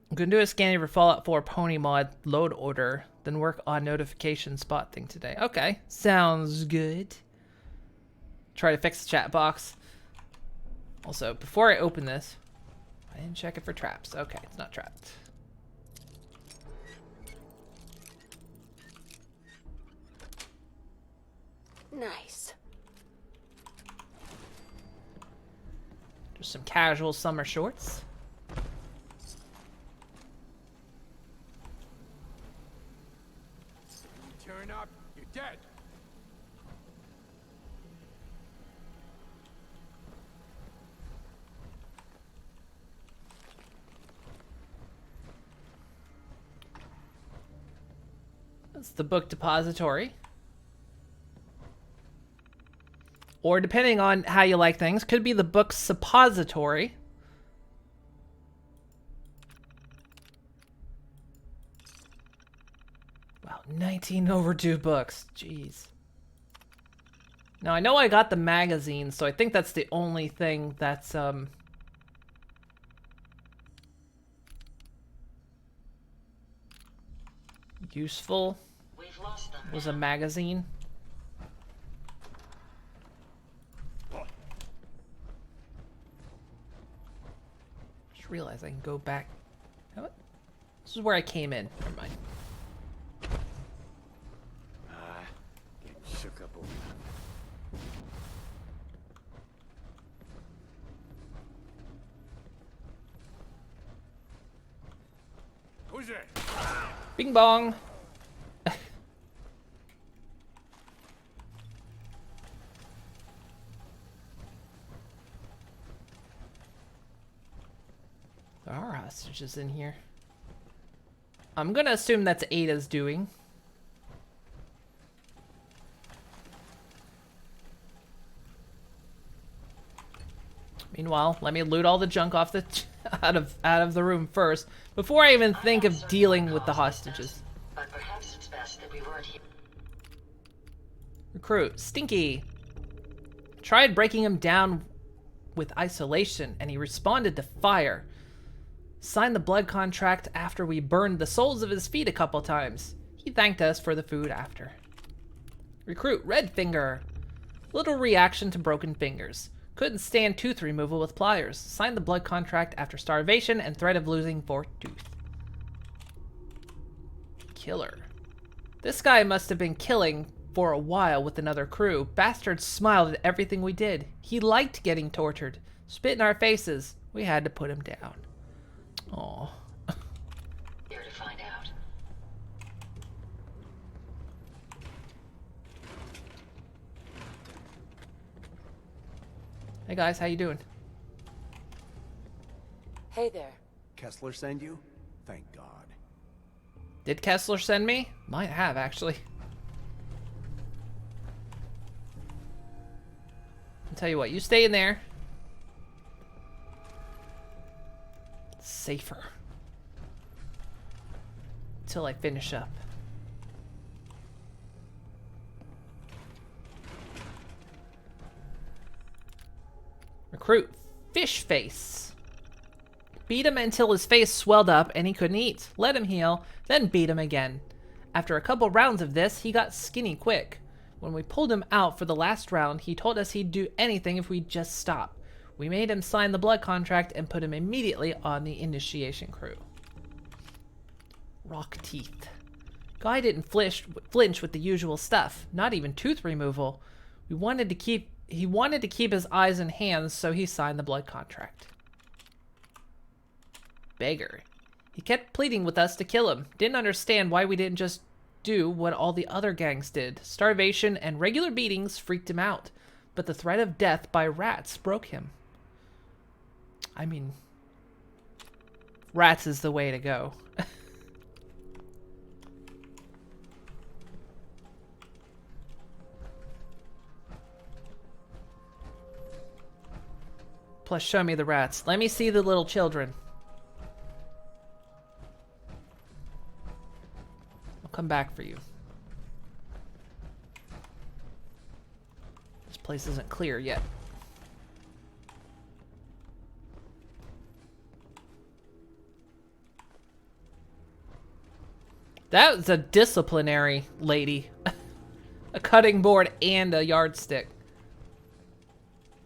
I'm gonna do a scanning for Fallout 4 Pony mod load order, then work on notification spot thing today. Okay, sounds good. Try to fix the chat box. Also, before I open this, I didn't check it for traps. Okay, it's not trapped. Nice. Just some casual summer shorts. Turn up, you're dead. That's the book depository. Or depending on how you like things, could be the book suppository. Wow, 19 overdue books. Jeez. Now, I know I got the magazine, so I think that's the only thing that's, useful. Was a magazine. Just realized I can go back. What? This is where I came in. Never mind. Getting shook up over that. Who's there? Bing bong. There are hostages in here. I'm gonna assume that's Ada's doing. Meanwhile, let me loot all the junk off the out of the room first before I even think of dealing with the hostages. But perhaps it's best that we weren't here. Recruit Stinky tried breaking him down with isolation, and he responded to fire. Signed the blood contract after we burned the soles of his feet a couple times. He thanked us for the food after. Recruit Redfinger. Little reaction to broken fingers. Couldn't stand tooth removal with pliers. Signed the blood contract after starvation and threat of losing forked tooth. Killer. This guy must have been killing for a while with another crew. Bastard smiled at everything we did. He liked getting tortured. Spit in our faces. We had to put him down. Aw. Here to find out. Hey guys, how you doing? Hey there. Kessler send you? Thank God. Did Kessler send me? Might have, actually. I'll tell you what, you stay in there. Safer. Until I finish up. Recruit Fish Face. Beat him until his face swelled up and he couldn't eat. Let him heal, then beat him again. After a couple rounds of this, he got skinny quick. When we pulled him out for the last round, he told us he'd do anything if we'd just stop. We made him sign the blood contract and put him immediately on the initiation crew. Rock teeth. Guy didn't flinch with the usual stuff, not even tooth removal. He wanted to keep his eyes and hands, so he signed the blood contract. Beggar. He kept pleading with us to kill him. Didn't understand why we didn't just do what all the other gangs did. Starvation and regular beatings freaked him out, but the threat of death by rats broke him. I mean, rats is the way to go. Plus, show me the rats. Let me see the little children. I'll come back for you. Place isn't clear yet. That was a disciplinary lady. A cutting board and a yardstick.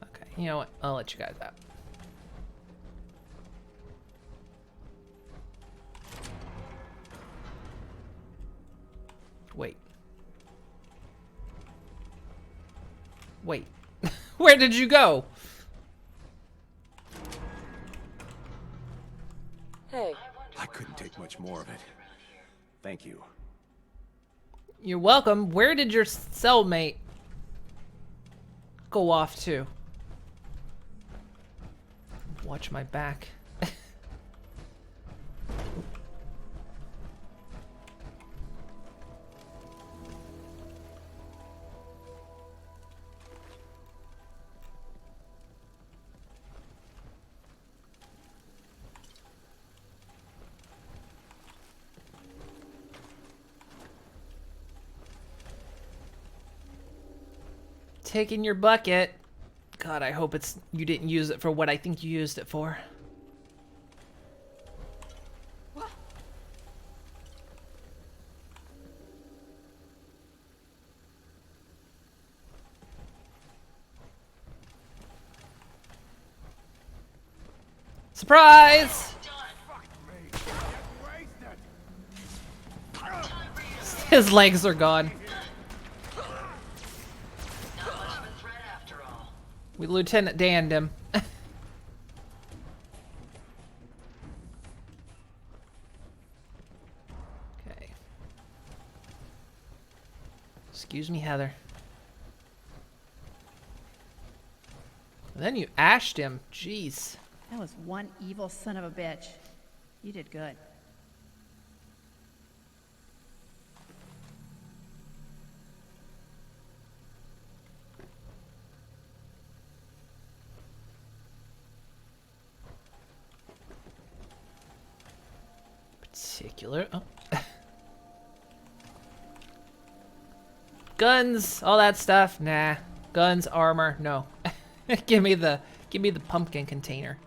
Okay, you know what? I'll let you guys out. Wait. Wait. Where did you go? Hey. I couldn't take much more of it. Thank you. You're welcome. Where did your cellmate go off to? Watch my back. Taking your bucket. God, I hope it's you didn't use it for what I think you used it for. Surprise! His legs are gone. We Lieutenant Danned him. Okay. Excuse me, Heather. And then you ashed him. Jeez. That was one evil son of a bitch. You did good. Particular. Oh. Guns, all that stuff. Nah. Guns, armor, no. give me the pumpkin container.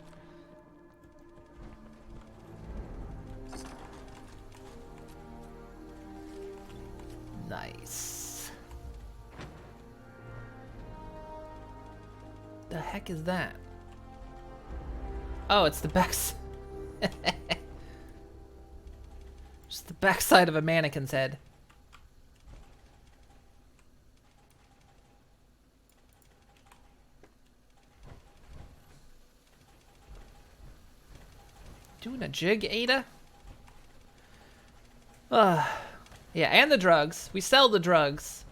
Nice. The heck is that? Oh, it's the back. Just the backside of a mannequin's head. Doing a jig, Ada? Yeah, and the drugs. We sell the drugs.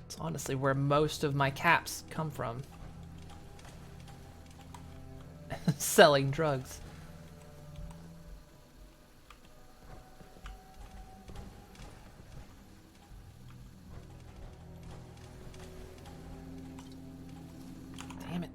It's honestly where most of my caps come from. Selling drugs. Damn it.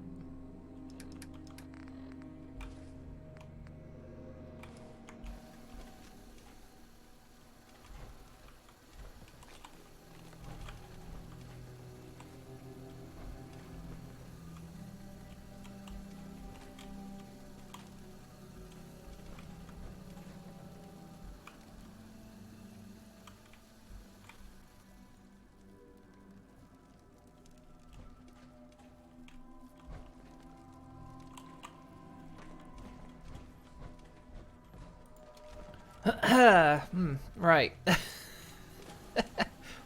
Right.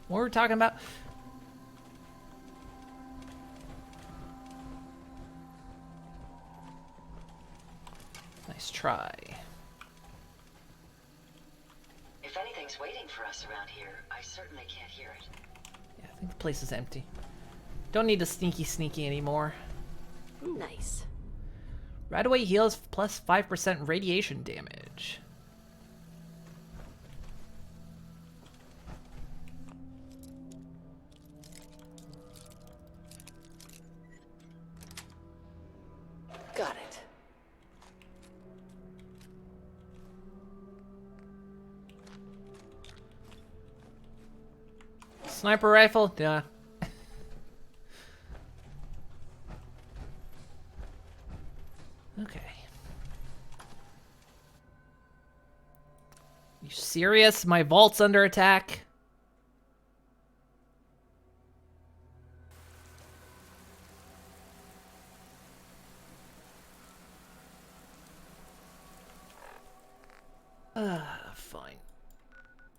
What were we talking about? Nice try. If anything's waiting for us around here, I certainly can't hear it. Yeah, I think the place is empty. Don't need to sneaky anymore. Nice. Right away heals plus 5% radiation damage. Got it. Sniper rifle? Yeah. serious? My vault's under attack. Fine.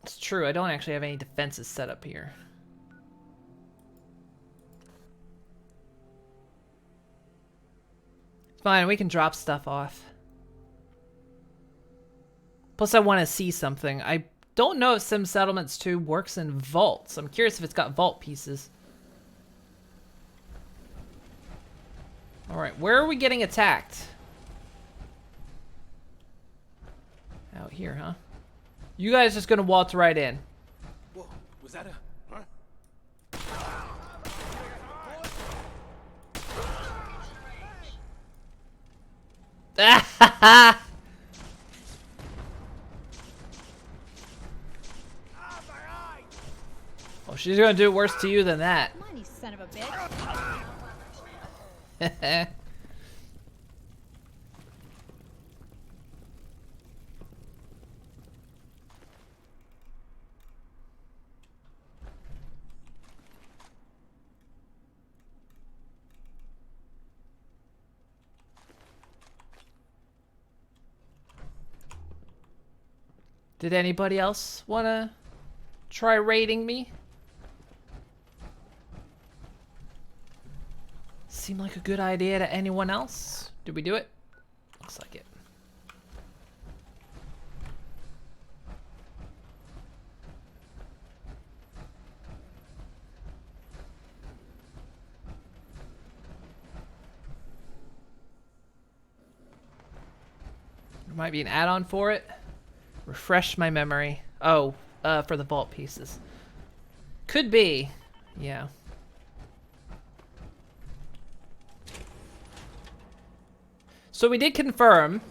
It's true, I don't actually have any defenses set up here. Fine, we can drop stuff off. Plus, I want to see something. I don't know if Sim Settlements 2 works in vaults. I'm curious if it's got vault pieces. Alright, where are we getting attacked? Out here, huh? You guys just gonna waltz right in. Whoa, was that a... Huh? Oh, she's gonna do worse to you than that. Come on, you son of a bitch. Did anybody else wanna try raiding me? Seem like a good idea to anyone else? Did we do it? Looks like it. There might be an add-on for it. Refresh my memory. Oh, for the vault pieces. Could be. Yeah. So we did confirm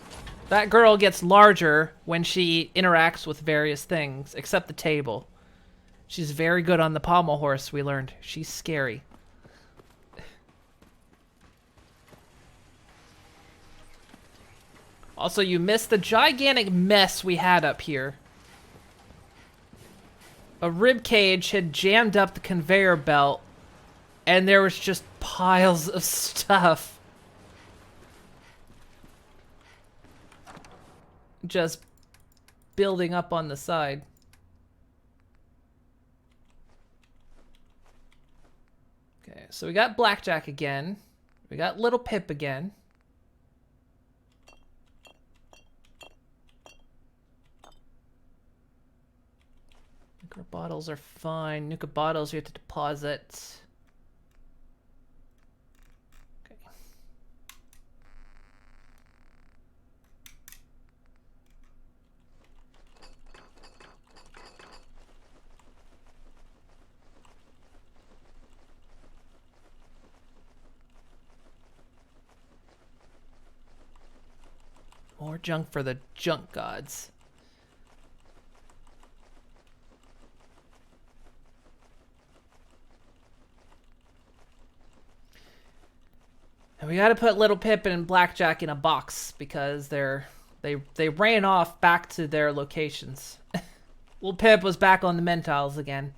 that girl gets larger when she interacts with various things, except the table. She's very good on the pommel horse, we learned. She's scary. Also, you missed the gigantic mess we had up here. A rib cage had jammed up the conveyor belt, and there was just piles of stuff. Just building up on the side. Okay, so we got Blackjack again. We got Little Pip again. Nuka bottles are fine. Nuka bottles we have to deposit. Okay. More junk for the junk gods. And we gotta put Little Pip and Blackjack in a box because they ran off back to their locations. Little Pip was back on the Mentals again.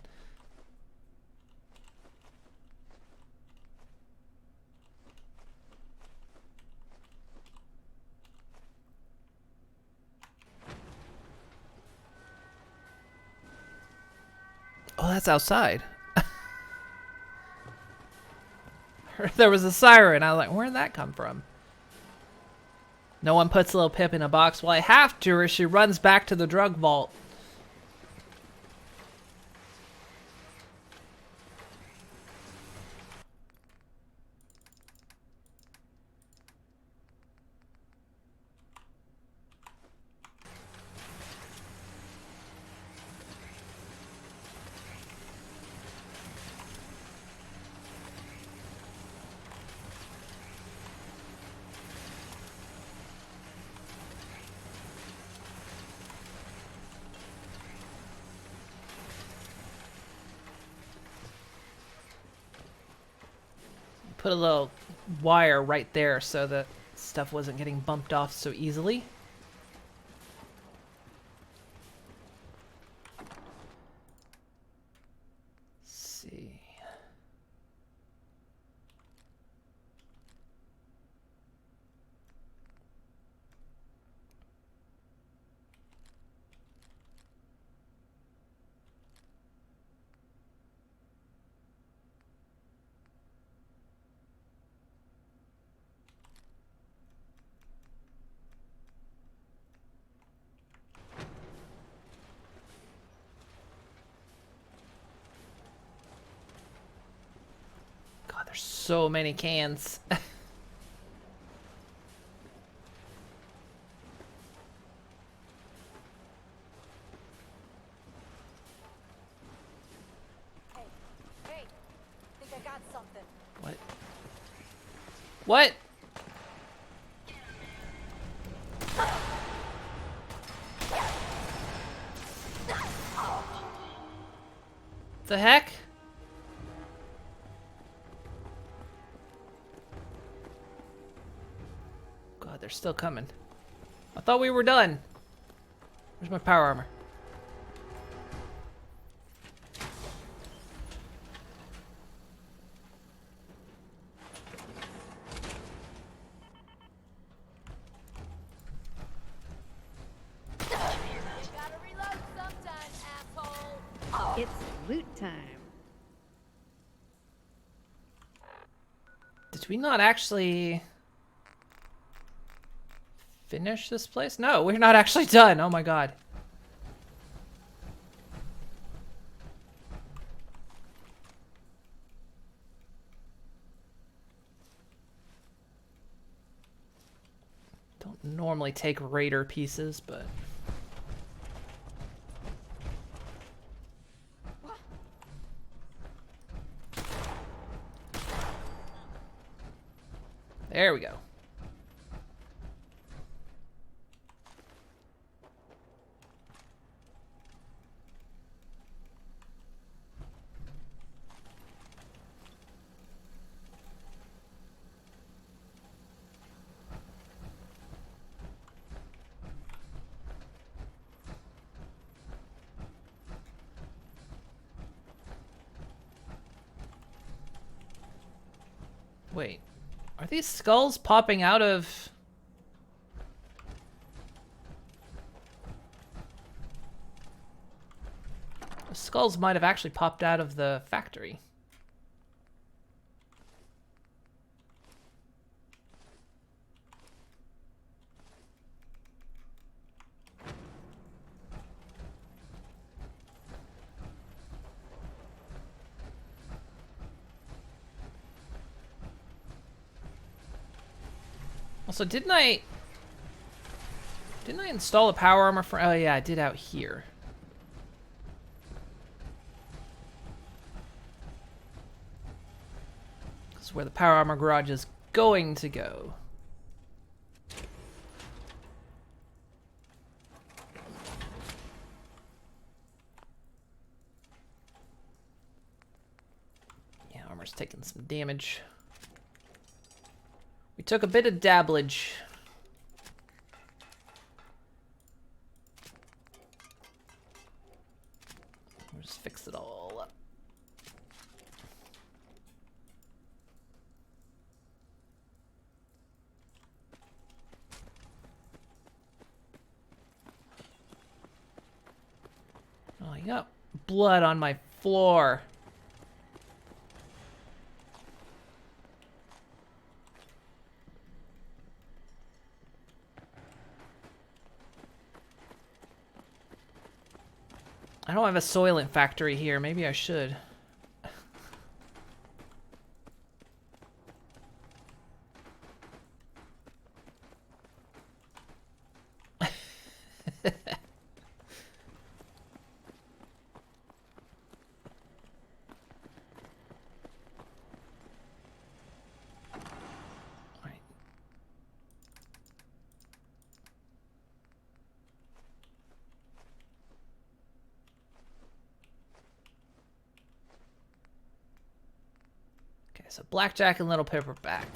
Oh, that's outside. There was a siren. I was like, where'd that come from? No one puts Little Pip in a box. Well, I have to, or she runs back to the drug vault. Put a little wire right there so that stuff wasn't getting bumped off so easily. There's so many cans. Hey, think I got something. What? What? The heck? God, they're still coming. I thought we were done. Where's my power armor? Gotta reload sometime, asshole. It's loot time. Did we not actually finish this place? No, we're not actually done. Oh my god. Don't normally take raider pieces, but there we go. Wait, are these skulls popping out of... The skulls might have actually popped out of the factory. Also, didn't I install a power armor for... Oh yeah, I did out here. This is where the power armor garage is going to go. Yeah, armor's taking some damage. We took a bit of dabblage. We'll just fix it all up. Oh, you got blood on my floor. I don't have a Soylent factory here. Maybe I should. So Blackjack and Little Pepper back.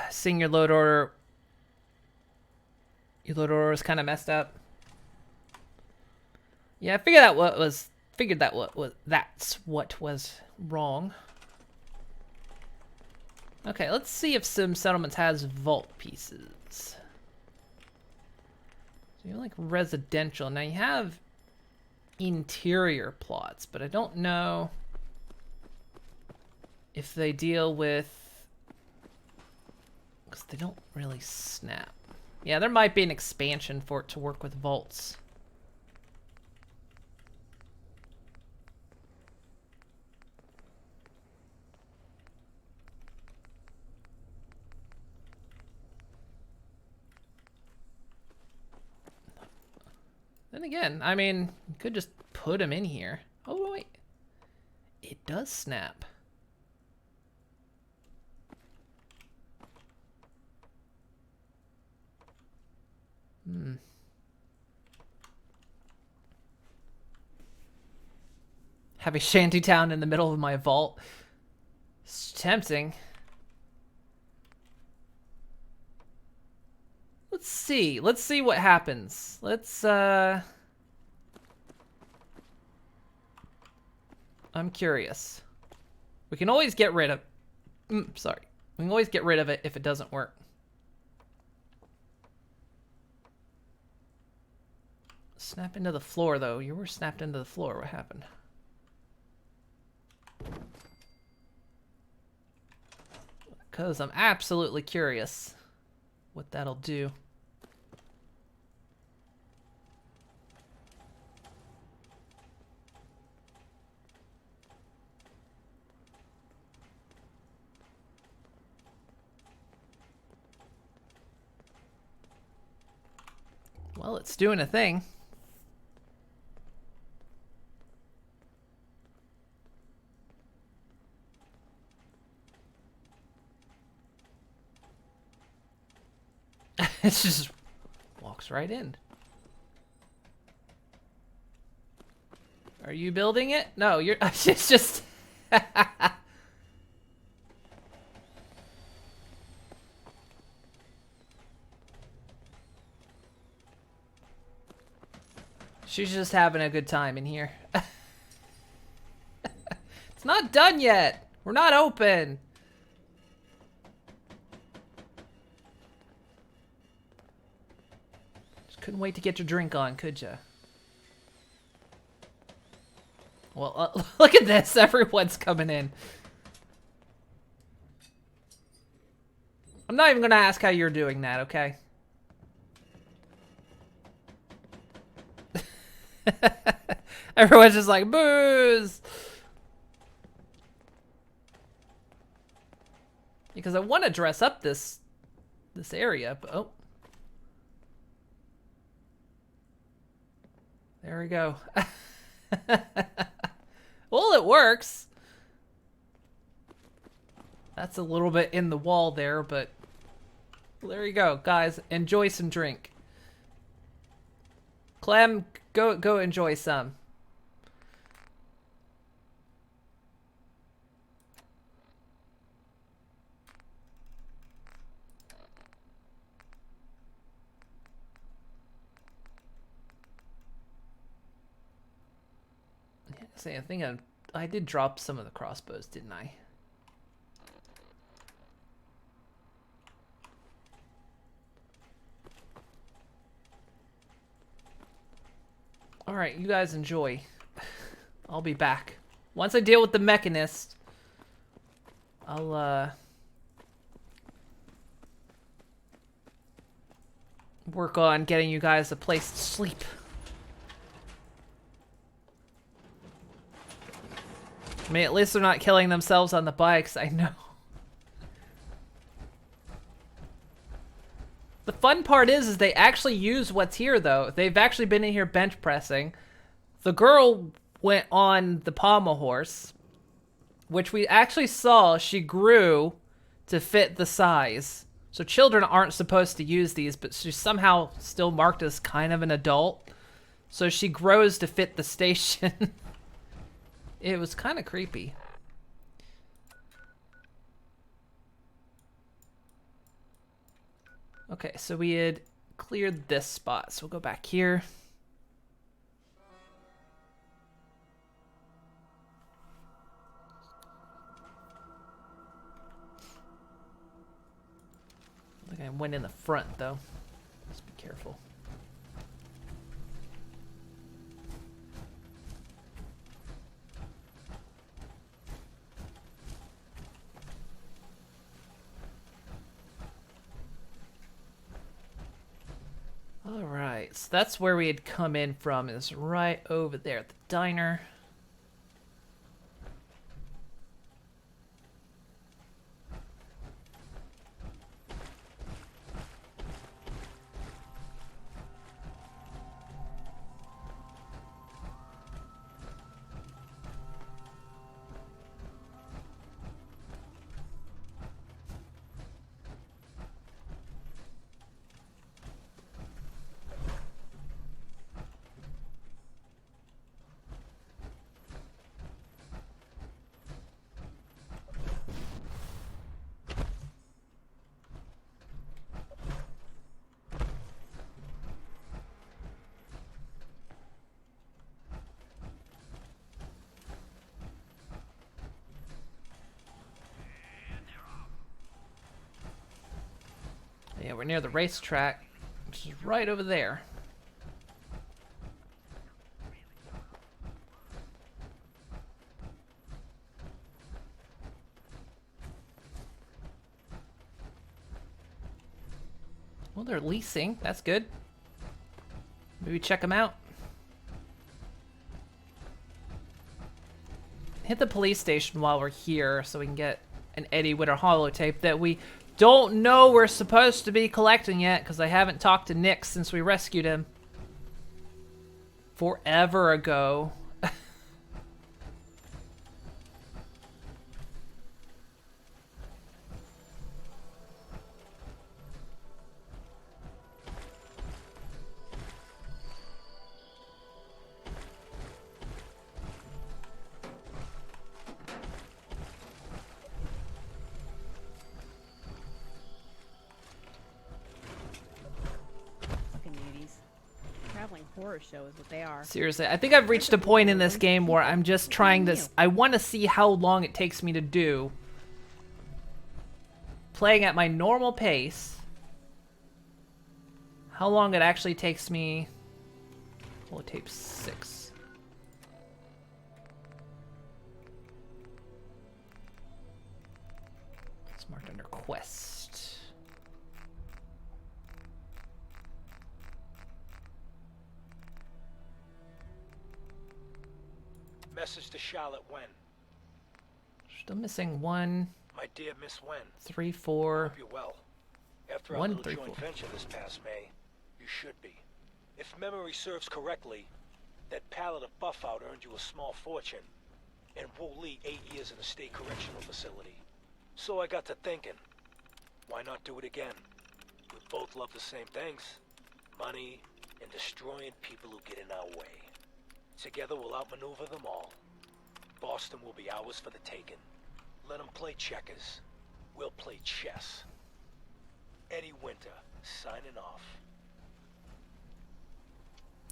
Seeing your load order. Your load order was kind of messed up. Yeah, I figured that's what was wrong. Okay, let's see if Sim Settlements has vault pieces. So you like residential. Now you have interior plots, but I don't know if they deal with, because they don't really snap. Yeah, there might be an expansion for it to work with vaults. Then again, I mean, you could just put them in here. Oh, wait. It does snap. Hmm. Have a shantytown in the middle of my vault. It's tempting. Let's see. Let's see what happens. Let's, I'm curious. We can always get rid of... sorry. We can always get rid of it if it doesn't work. Snap into the floor, though. You were snapped into the floor. What happened? Because I'm absolutely curious what that'll do. Well, it's doing a thing. It just walks right in. Are you building it? No, you're... It's just... She's just having a good time in here. It's not done yet. We're not open. Just couldn't wait to get your drink on, could ya? Well, look at this. Everyone's coming in. I'm not even going to ask how you're doing that, okay? Everyone's just like, booze! Because I want to dress up this area, but oh. There we go. Well, it works. That's a little bit in the wall there, but there you go, guys. Enjoy some drink. Clem, go enjoy some. I think I did drop some of the crossbows, didn't I? Alright, you guys enjoy. I'll be back. Once I deal with the Mechanist, I'll work on getting you guys a place to sleep. I mean, at least they're not killing themselves on the bikes, I know. The fun part is they actually use what's here, though. They've actually been in here bench pressing. The girl went on the pommel horse, which we actually saw she grew to fit the size. So children aren't supposed to use these, but she's somehow still marked as kind of an adult. So she grows to fit the station. It was kind of creepy. Okay, so we had cleared this spot, so we'll go back here. I think I went in the front, though. Let's be careful. Alright, so that's where we had come in from, is right over there at the diner. Yeah, we're near the racetrack, which is right over there. Well, they're leasing. That's good. Maybe check them out. Hit the police station while we're here so we can get an Eddie Widder holotape that we don't know we're supposed to be collecting yet, because I haven't talked to Nick since we rescued him forever ago. Horror show is what they are. Seriously, I think I've reached a point in this game where I'm just trying this. I want to see how long it takes me to do. Playing at my normal pace. How long it actually takes me. Holotape 6. It's marked under quest. Message to Charlotte Wen. Still missing 1. My dear Miss Wen. 3, 4. Hope you're well. After our 1, little 3, joint 4. venture this past May, you should be. If memory serves correctly, that pallet of buff out earned you a small fortune, and Wu Li 8 years in a state correctional facility. So I got to thinking, why not do it again? We both love the same things: money and destroying people who get in our way. Together we'll outmaneuver them all. Boston will be ours for the taking. Let them play checkers. We'll play chess. Eddie Winter, signing off.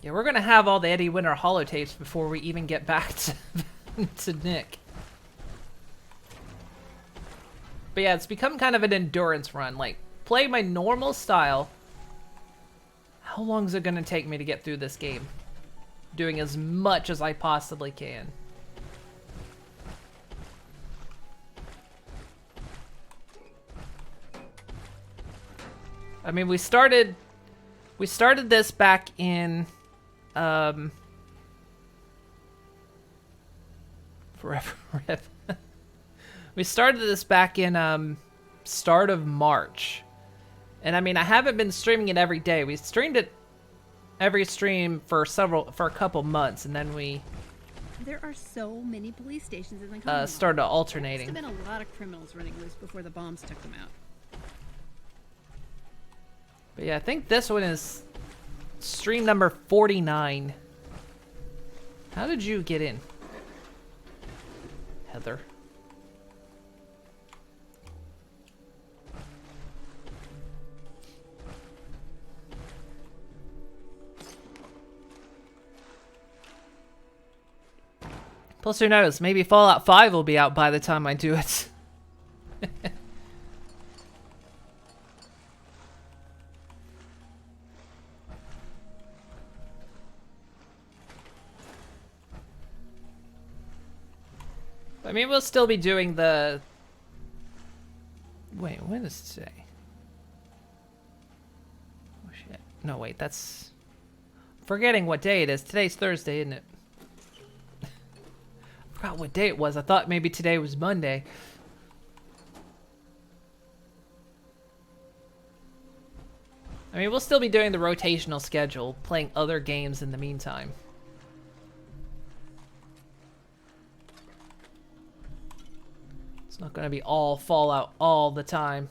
Yeah, we're gonna have all the Eddie Winter holotapes before we even get back to, to Nick. But yeah, it's become kind of an endurance run. Like, play my normal style. How long is it gonna take me to get through this game? Doing as much as I possibly can. I mean, we started this back in forever rip. We started this back in start of March. And I mean, I haven't been streaming it every day. We streamed it every stream for a couple months, and then we There are so many police stations in the Commonwealth. started alternating. Must have been a lot of criminals running loose before the bombs took them out. But yeah, I think this one is stream number 49. How did you get in, Heather? Plus, who knows? Maybe Fallout 5 will be out by the time I do it. I mean, we'll still be doing the... Wait, when is today? Oh, shit. No, wait, that's... forgetting what day it is. Today's Thursday, isn't it? I forgot what day it was. I thought maybe today was Monday. I mean, we'll still be doing the rotational schedule, playing other games in the meantime. It's not going to be all Fallout all the time.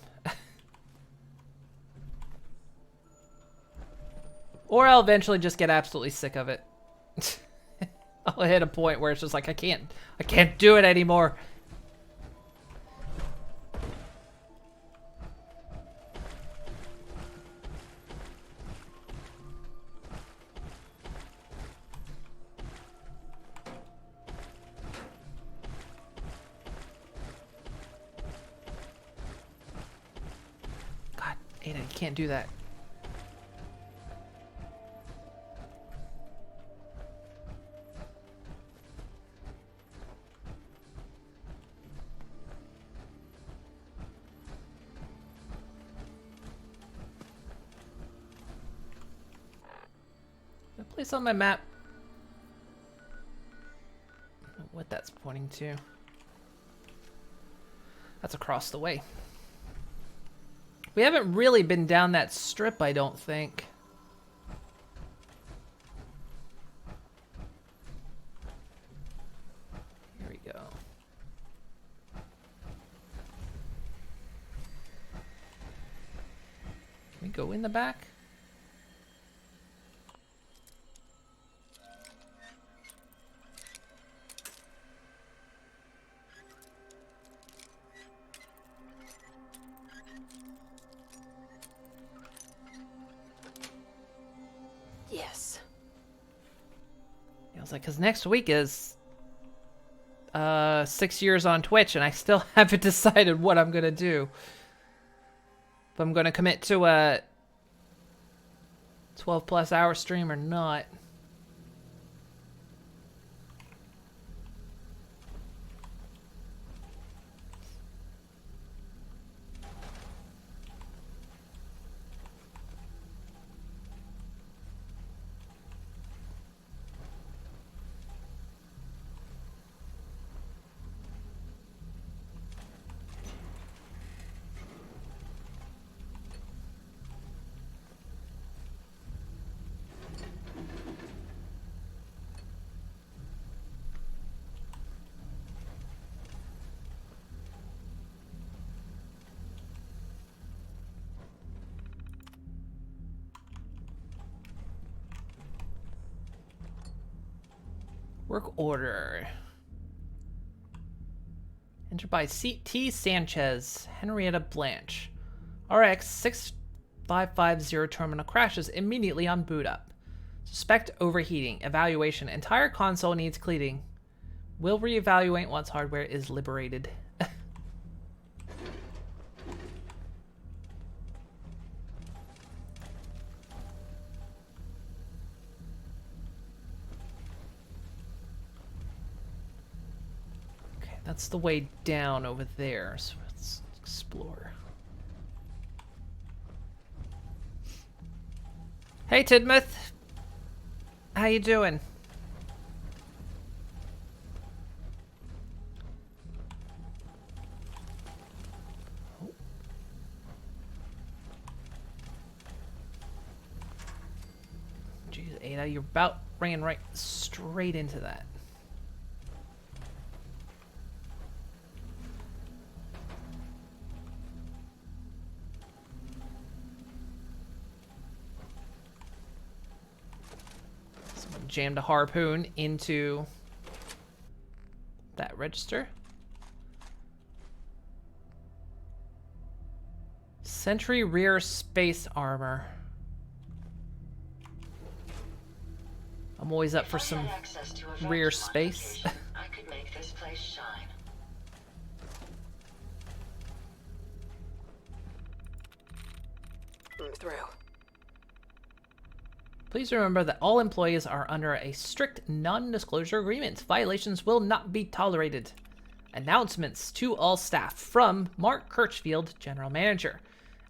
Or I'll eventually just get absolutely sick of it. I'll hit a point where it's just like, I can't do it anymore. God, Ada, you can't do that. Place on my map. I don't know what that's pointing to. That's across the way. We haven't really been down that strip, I don't think. Here we go. Can we go in the back? Yes. I was like, because next week is 6 years on Twitch, and I still haven't decided what I'm gonna do. If I'm gonna commit to a 12+ hour stream or not. Work order. Entered by C.T. Sanchez, Henrietta Blanche. RX 6550 terminal crashes immediately on boot up. Suspect overheating. Evaluation. Entire console needs cleaning. Will reevaluate once hardware is liberated. That's the way down over there, so let's explore. Hey, Tidmouth. How you doing? Jeez, Ada, you're about ran right straight into that. Jammed a harpoon into that register. Sentry rear space armor. I'm always up for some rear space. I could make this place shine. I'm through. Please remember that all employees are under a strict non-disclosure agreement. Violations will not be tolerated. Announcements to all staff from Mark Kirchfield, General Manager.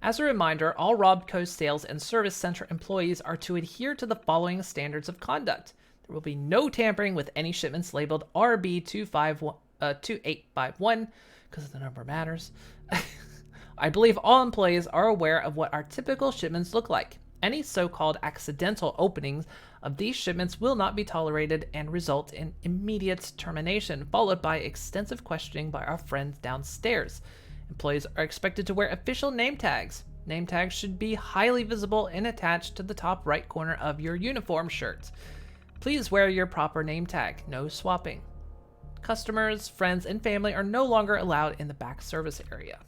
As a reminder, all Robco sales and service center employees are to adhere to the following standards of conduct. There will be no tampering with any shipments labeled RB2851, because the number matters. I believe all employees are aware of what our typical shipments look like. Any so-called accidental openings of these shipments will not be tolerated and result in immediate termination, followed by extensive questioning by our friends downstairs. Employees are expected to wear official name tags. Name tags should be highly visible and attached to the top right corner of your uniform shirt. Please wear your proper name tag. No swapping. Customers, friends, and family are no longer allowed in the back service area.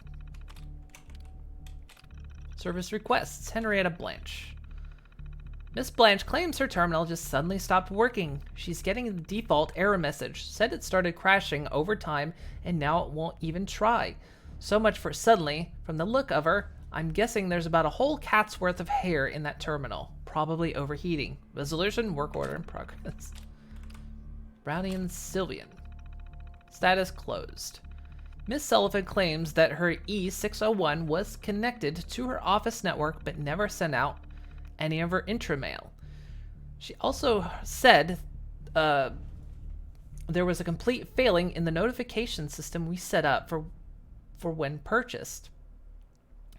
Service requests. Henrietta Blanche. Miss Blanche claims her terminal just suddenly stopped working. She's getting the default error message. Said it started crashing over time and now it won't even try. So much for suddenly. From the look of her, I'm guessing there's about a whole cat's worth of hair in that terminal. Probably overheating. Resolution, work order in progress. Brownian Sylvian. Status closed. Miss Sullivan claims that her E601 was connected to her office network but never sent out any of her intramail. She also said there was a complete failing in the notification system we set up for when purchased.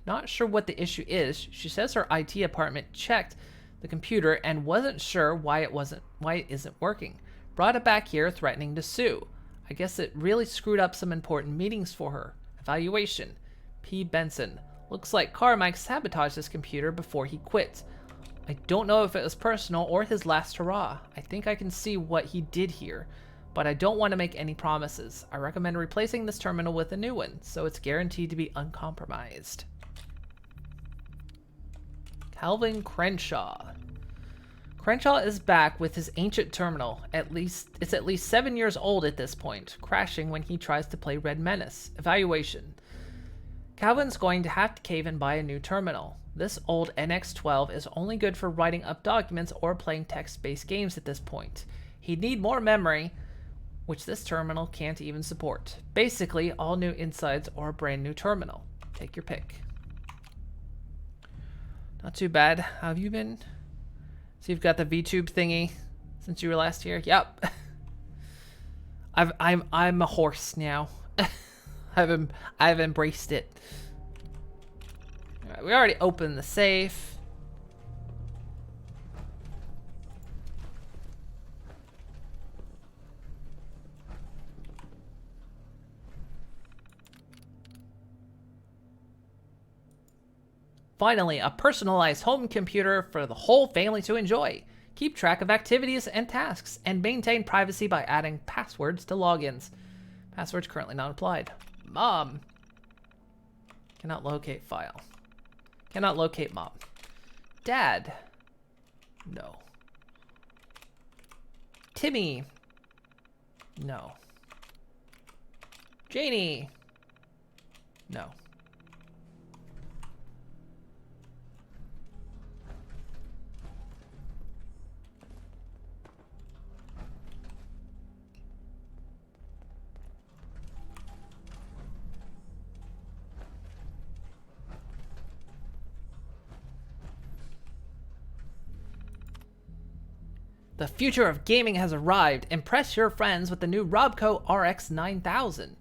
Not sure what the issue is. She says her IT department checked the computer and wasn't sure why it isn't working. Brought it back here, threatening to sue. I guess it really screwed up some important meetings for her. Evaluation. P. Benson. Looks like Carmike sabotaged his computer before he quit. I don't know if it was personal or his last hurrah. I think I can see what he did here, but I don't want to make any promises. I recommend replacing this terminal with a new one, so it's guaranteed to be uncompromised. Calvin Crenshaw. Crenshaw is back with his ancient terminal. It's at least 7 years old at this point, crashing when he tries to play Red Menace. Evaluation. Calvin's going to have to cave and buy a new terminal. This old NX12 is only good for writing up documents or playing text-based games at this point. He'd need more memory, which this terminal can't even support. Basically, all new insides or a brand new terminal. Take your pick. Not too bad. How have you been? So you've got the VTube thingy since you were last here. Yep. I'm a horse now. I've embraced it. All right, we already opened the safe. Finally, a personalized home computer for the whole family to enjoy. Keep track of activities and tasks, and maintain privacy by adding passwords to logins. Passwords currently not applied. Mom. Cannot locate file. Cannot locate mom. Dad. No. Timmy. No. Janie. No. The future of gaming has arrived. Impress your friends with the new Robco RX 9000.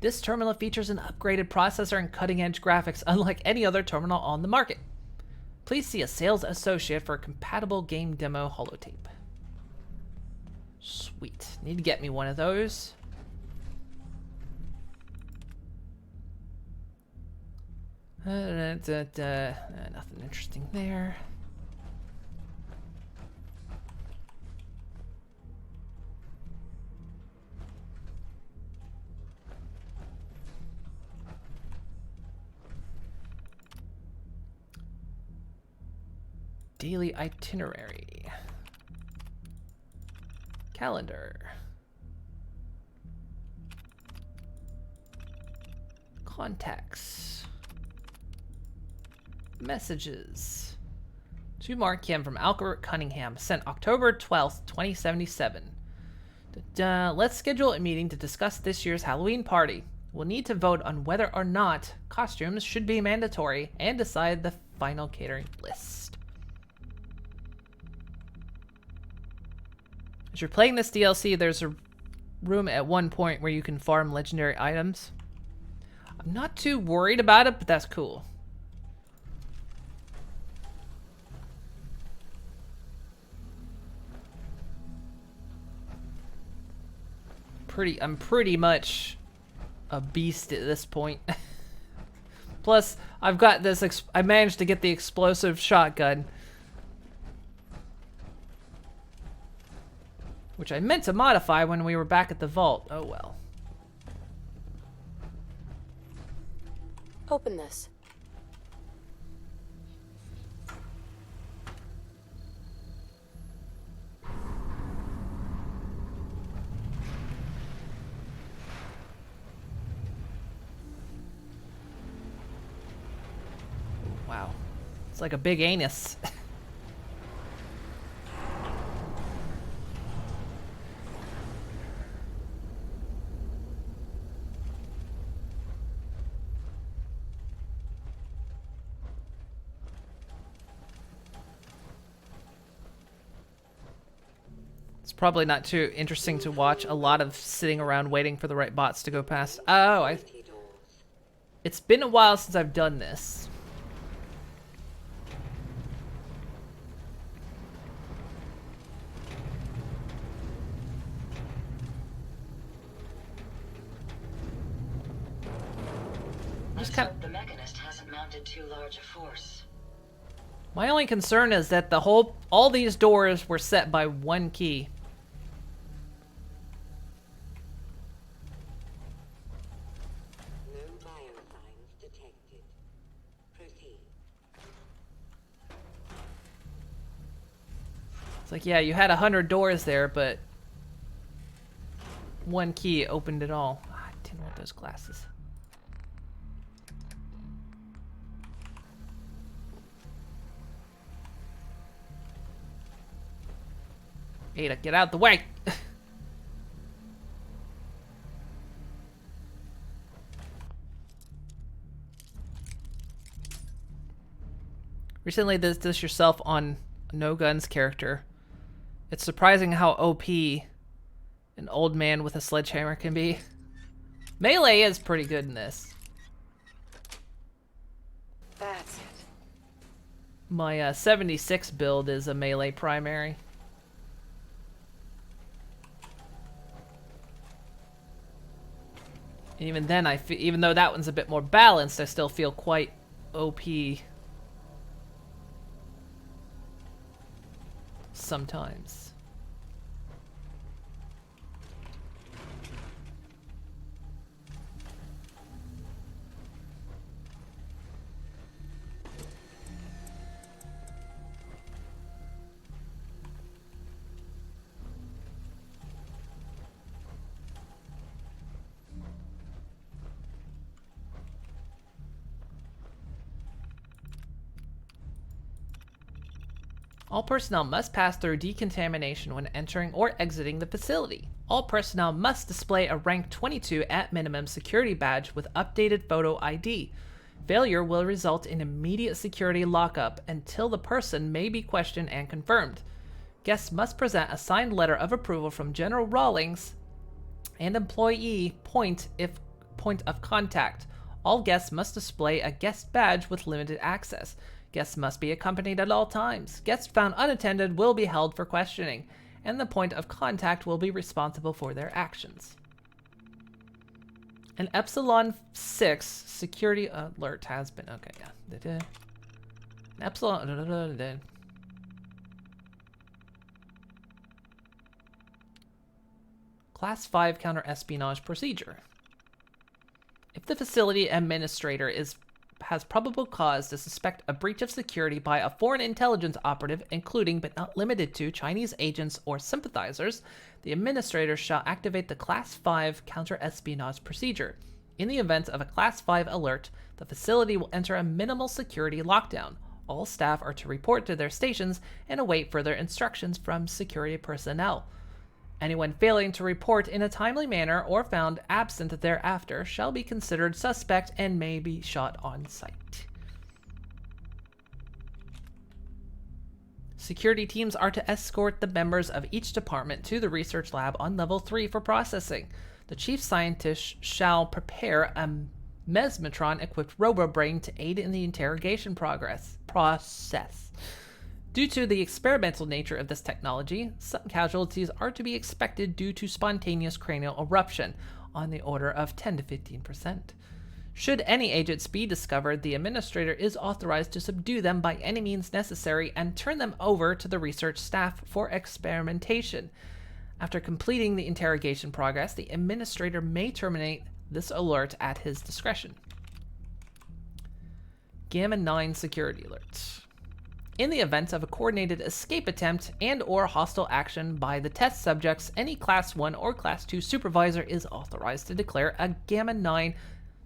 This terminal features an upgraded processor and cutting-edge graphics unlike any other terminal on the market. Please see a sales associate for a compatible game demo holotape. Sweet. Need to get me one of those. Nothing interesting there. Daily itinerary. Calendar. Contacts. Messages. To Mark Kim from Albert Cunningham, sent October 12th, 2077. Let's schedule a meeting to discuss this year's Halloween party. will need to vote on whether or not costumes should be mandatory and decide the final catering list. As you're playing this DLC, there's a room at one point where you can farm legendary items. I'm not too worried about it, but that's cool. I'm pretty much a beast at this point. Plus, I've got this, I managed to get the explosive shotgun. Which I meant to modify when we were back at the vault. Oh well. Open this. Wow. It's like a big anus. It's probably not too interesting to watch. A lot of sitting around waiting for the right bots to go past. Oh, it's been a while since I've done this. Let's hope the Mechanist hasn't mounted too large a force. My only concern is that all these doors were set by one key. No biosigns detected. Proceed. It's like, yeah, you had 100 doors there, but one key opened it all. I didn't want those glasses. Ada, get out the way! Recently this yourself on No Gun's character. It's surprising how OP an old man with a sledgehammer can be. Melee is pretty good in this. That's it. My 76 build is a melee primary. Even then, even though that one's a bit more balanced, I still feel quite OP sometimes. All personnel must pass through decontamination when entering or exiting the facility. All personnel must display a rank 22 at minimum security badge with updated photo ID. Failure will result in immediate security lockup until the person may be questioned and confirmed. Guests must present a signed letter of approval from General Rawlings and employee point of contact. All guests must display a guest badge with limited access. Guests must be accompanied at all times. Guests found unattended will be held for questioning, and the point of contact will be responsible for their actions. An Epsilon 6 security alert has been... Okay, yeah. An Epsilon... Class 5 counter-espionage procedure. If the facility administrator has probable cause to suspect a breach of security by a foreign intelligence operative, including but not limited to Chinese agents or sympathizers, the administrator shall activate the Class 5 counter-espionage procedure. In the event of a Class 5 alert, the facility will enter a minimal security lockdown. All staff are to report to their stations and await further instructions from security personnel. Anyone failing to report in a timely manner or found absent thereafter shall be considered suspect and may be shot on sight. Security teams are to escort the members of each department to the research lab on level 3 for processing. The chief scientist shall prepare a mesmetron-equipped robo-brain to aid in the interrogation process. Due to the experimental nature of this technology, some casualties are to be expected due to spontaneous cranial eruption, on the order of 10 to 15%. Should any agents be discovered, the administrator is authorized to subdue them by any means necessary and turn them over to the research staff for experimentation. After completing the interrogation progress, the administrator may terminate this alert at his discretion. Gamma 9 security alert. In the event of a coordinated escape attempt and/or hostile action by the test subjects, any Class 1 or Class 2 supervisor is authorized to declare a Gamma 9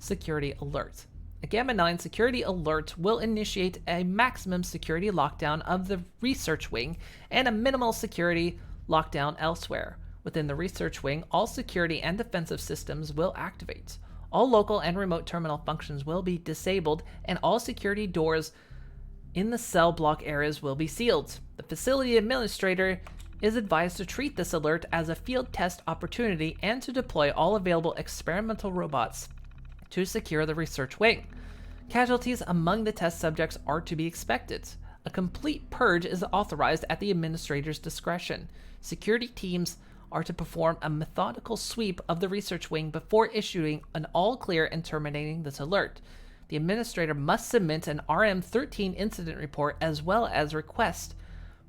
security alert. A Gamma 9 security alert will initiate a maximum security lockdown of the research wing and a minimal security lockdown elsewhere. Within the research wing, all security and defensive systems will activate. All local and remote terminal functions will be disabled, and all security doors in the cell block areas will be sealed. The facility administrator is advised to treat this alert as a field test opportunity and to deploy all available experimental robots to secure the research wing. Casualties among the test subjects are to be expected. A complete purge is authorized at the administrator's discretion. Security teams are to perform a methodical sweep of the research wing before issuing an all-clear and terminating this alert. The administrator must submit an RM-13 incident report as well as request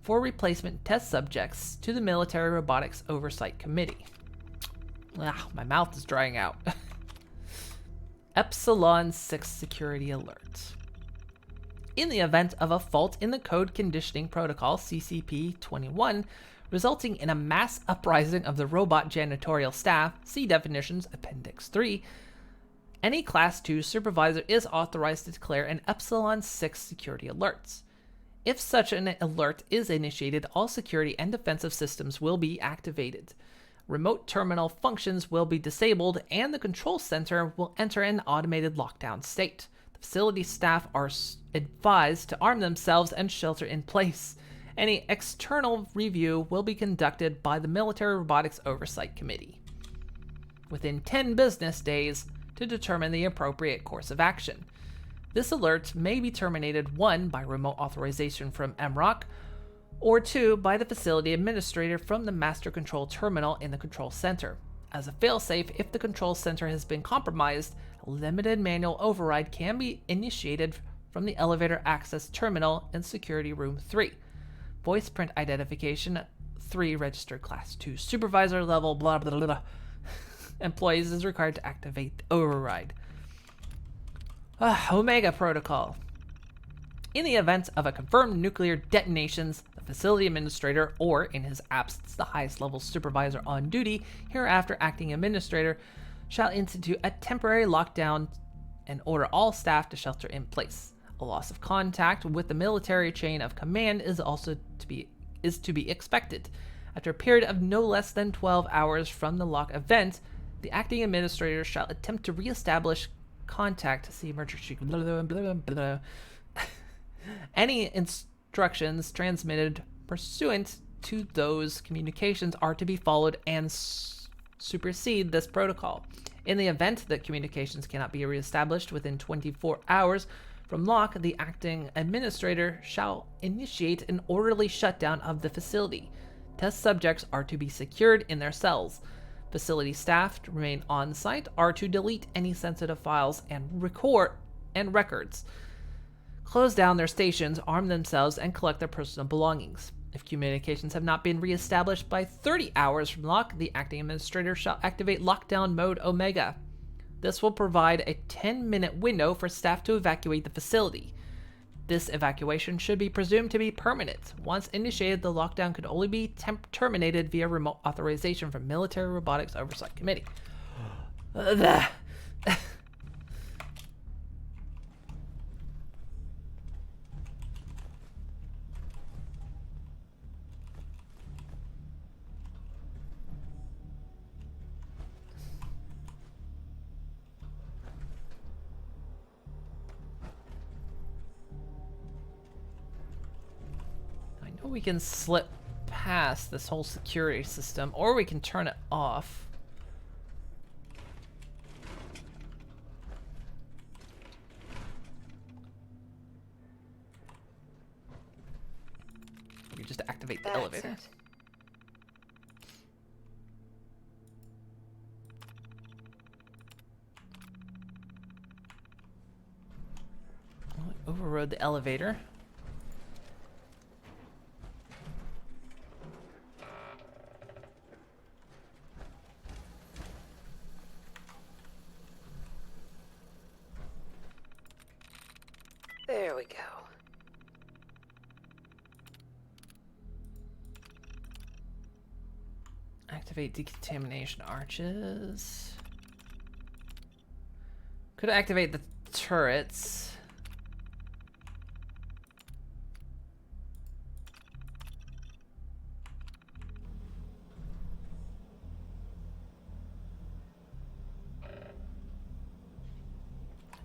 for replacement test subjects to the Military Robotics Oversight Committee. My mouth is drying out. Epsilon 6 security alert. In the event of a fault in the Code Conditioning Protocol CCP-21, resulting in a mass uprising of the robot janitorial staff, see definitions Appendix 3, any Class 2 supervisor is authorized to declare an Epsilon 6 security alert. If such an alert is initiated, all security and defensive systems will be activated. Remote terminal functions will be disabled, and the control center will enter an automated lockdown state. The facility staff are advised to arm themselves and shelter in place. Any external review will be conducted by the Military Robotics Oversight Committee within 10 business days to determine the appropriate course of action. This alert may be terminated 1. By remote authorization from MROC, or 2. By the facility administrator from the master control terminal in the control center. As a failsafe, if the control center has been compromised, a limited manual override can be initiated from the elevator access terminal in security room 3. Voice print identification 3, registered Class 2 supervisor level blah blah blah, blah. Employees is required to activate the override. Omega Protocol. In the event of a confirmed nuclear detonations, the facility administrator, or in his absence the highest level supervisor on duty, hereafter acting administrator, shall institute a temporary lockdown and order all staff to shelter in place. A loss of contact with the military chain of command is also to be expected. After a period of no less than 12 hours from the lock event, the acting administrator shall attempt to reestablish contact. See emergency. Blah, blah, blah, blah. Any instructions transmitted pursuant to those communications are to be followed and supersede this protocol. In the event that communications cannot be reestablished within 24 hours from lock, the acting administrator shall initiate an orderly shutdown of the facility. Test subjects are to be secured in their cells. Facility staff to remain on site are to delete any sensitive files and records. Close down their stations, arm themselves, and collect their personal belongings. If communications have not been reestablished by 30 hours from lock, the acting administrator shall activate lockdown mode Omega. This will provide a 10-minute window for staff to evacuate the facility. This evacuation should be presumed to be permanent. Once initiated, the lockdown could only be terminated via remote authorization from Military Robotics Oversight Committee. We can slip past this whole security system, or we can turn it off. We just activate the elevator. It. Well, we overrode the elevator. There we go. Activate decontamination arches. Could activate the turrets.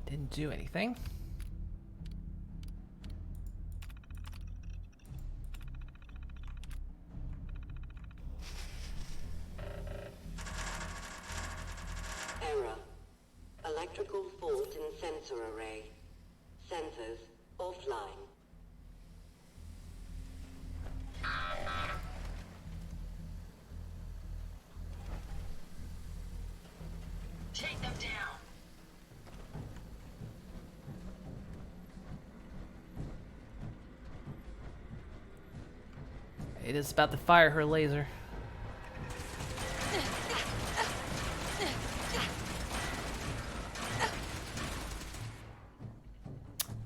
Didn't do anything. Error. Electrical fault in sensor array. Sensors offline. Take them down. It is about to fire her laser.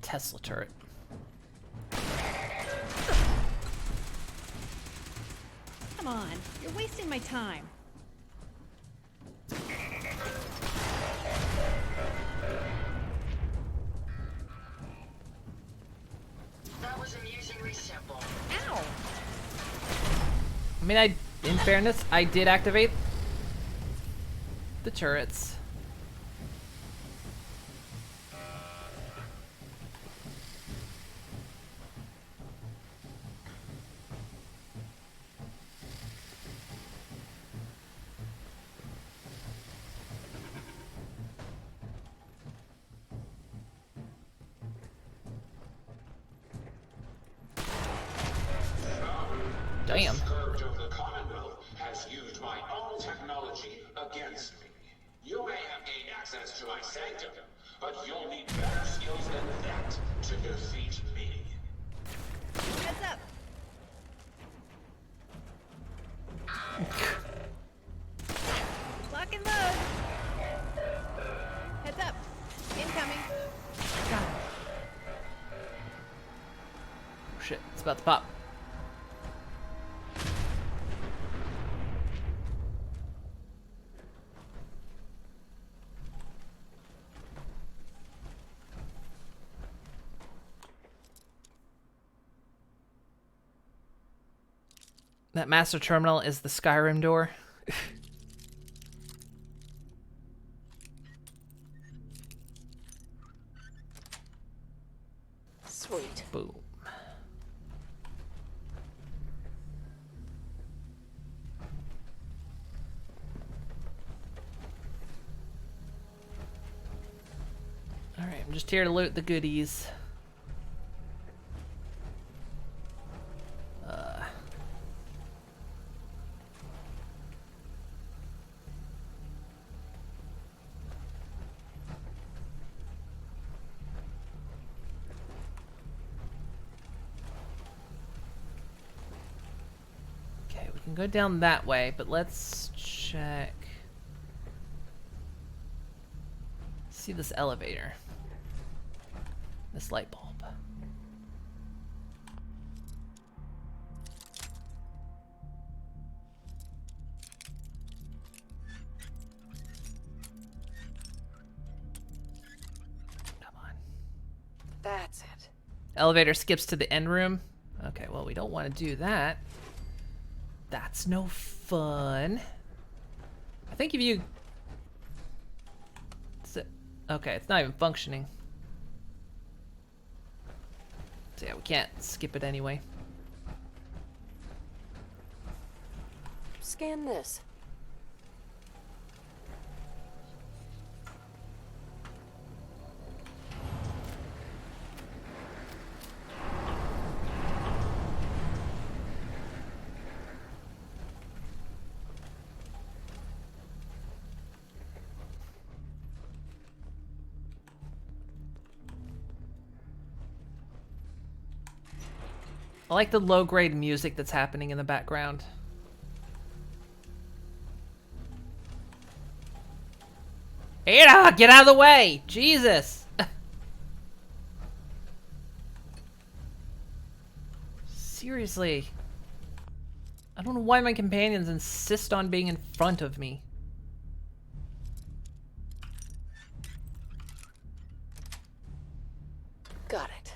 Tesla turret. Come on, you're wasting my time. That was amusingly simple. Ow! I mean, in fairness, I did activate the turrets. Damn. Scourge of the Commonwealth has used my own technology against me. You may have gained access to my sanctum, but you'll need better skills than that to defeat me. Heads up! Lock and load! Heads up! Incoming! Oh, shit, it's about to pop. That master terminal is the Skyrim door. Sweet. Boom. Alright, I'm just here to loot the goodies. Okay, we can go down that way, but let's check. See this elevator. This light bulb. Come on. That's it. Elevator skips to the end room. Okay, well, we don't want to do that. That's no fun. I think if you... Okay, it's not even functioning. So yeah, we can't skip it anyway. Scan this. I like the low-grade music that's happening in the background. Ada, get out of the way! Jesus! Seriously. I don't know why my companions insist on being in front of me. Got it.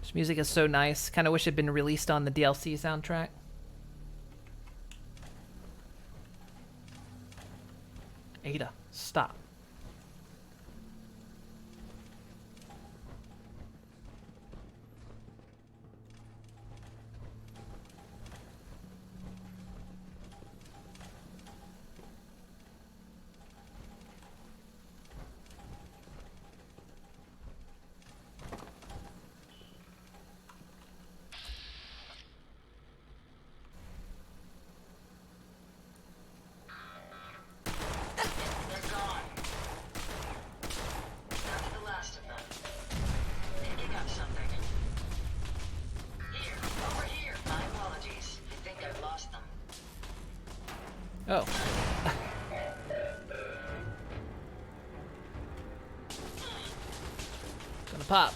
This music is so nice. Kind of wish it'd been released on the DLC soundtrack. Ada, stop. Oh. Gonna pop.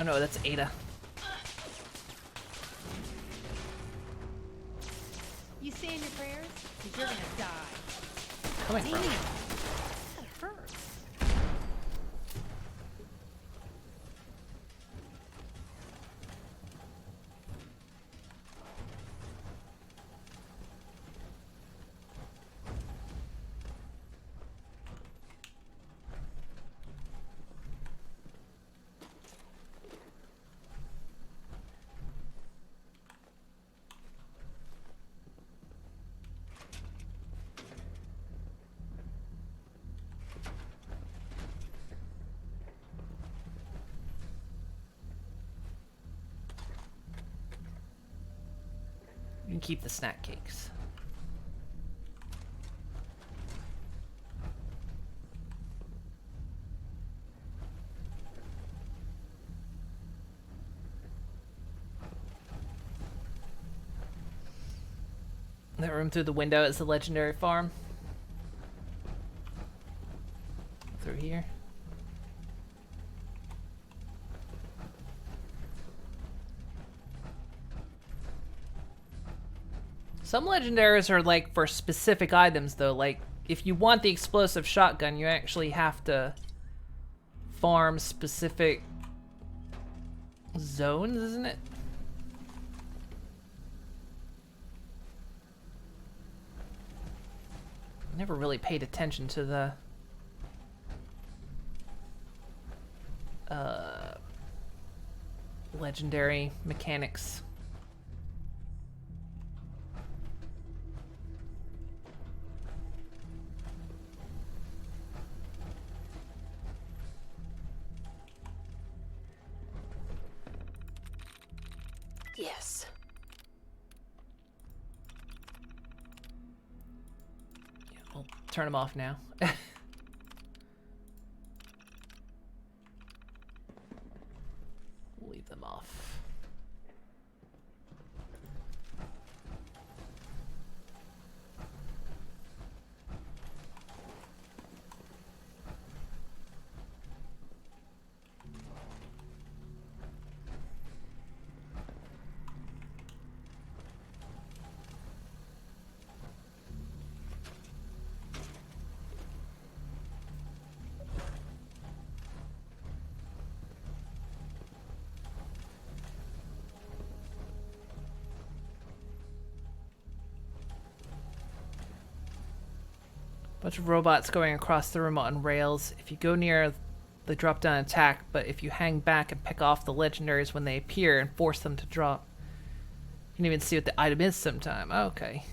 Oh no, that's Ada. You saying your prayers? 'Cause you're gonna die. Coming from? That hurts. You can keep the snack cakes. That room through the window is the legendary farm. Through here. Some legendaries are like for specific items though, like if you want the explosive shotgun you actually have to farm specific zones, isn't it? I never really paid attention to the legendary mechanics. Yes. Yeah, I'll turn them off now. Leave them off. Bunch of robots going across the room on rails. If you go near, they drop down and attack, but if you hang back and pick off the legendaries when they appear and force them to drop, you can even see what the item is sometime. Okay.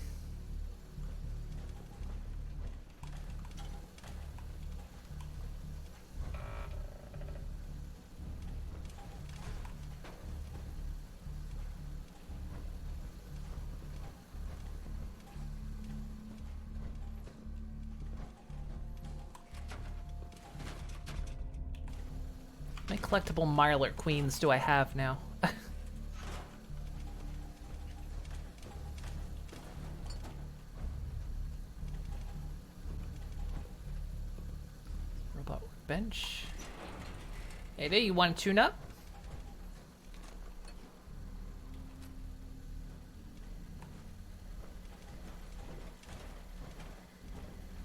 How many collectible Mirelurk Queens do I have now? Robot workbench. Ada, you want to tune up?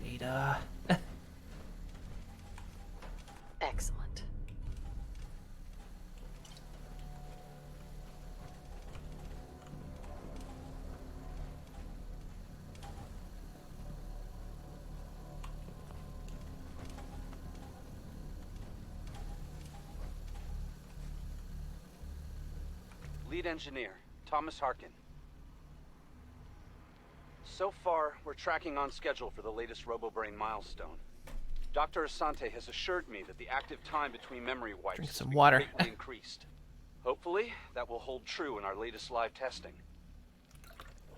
Ada. Excellent. Lead engineer, Thomas Harkin. So far, we're tracking on schedule for the latest RoboBrain milestone. Dr. Asante has assured me that the active time between memory wipes Drink has some been water. greatly increased. Hopefully, that will hold true in our latest live testing.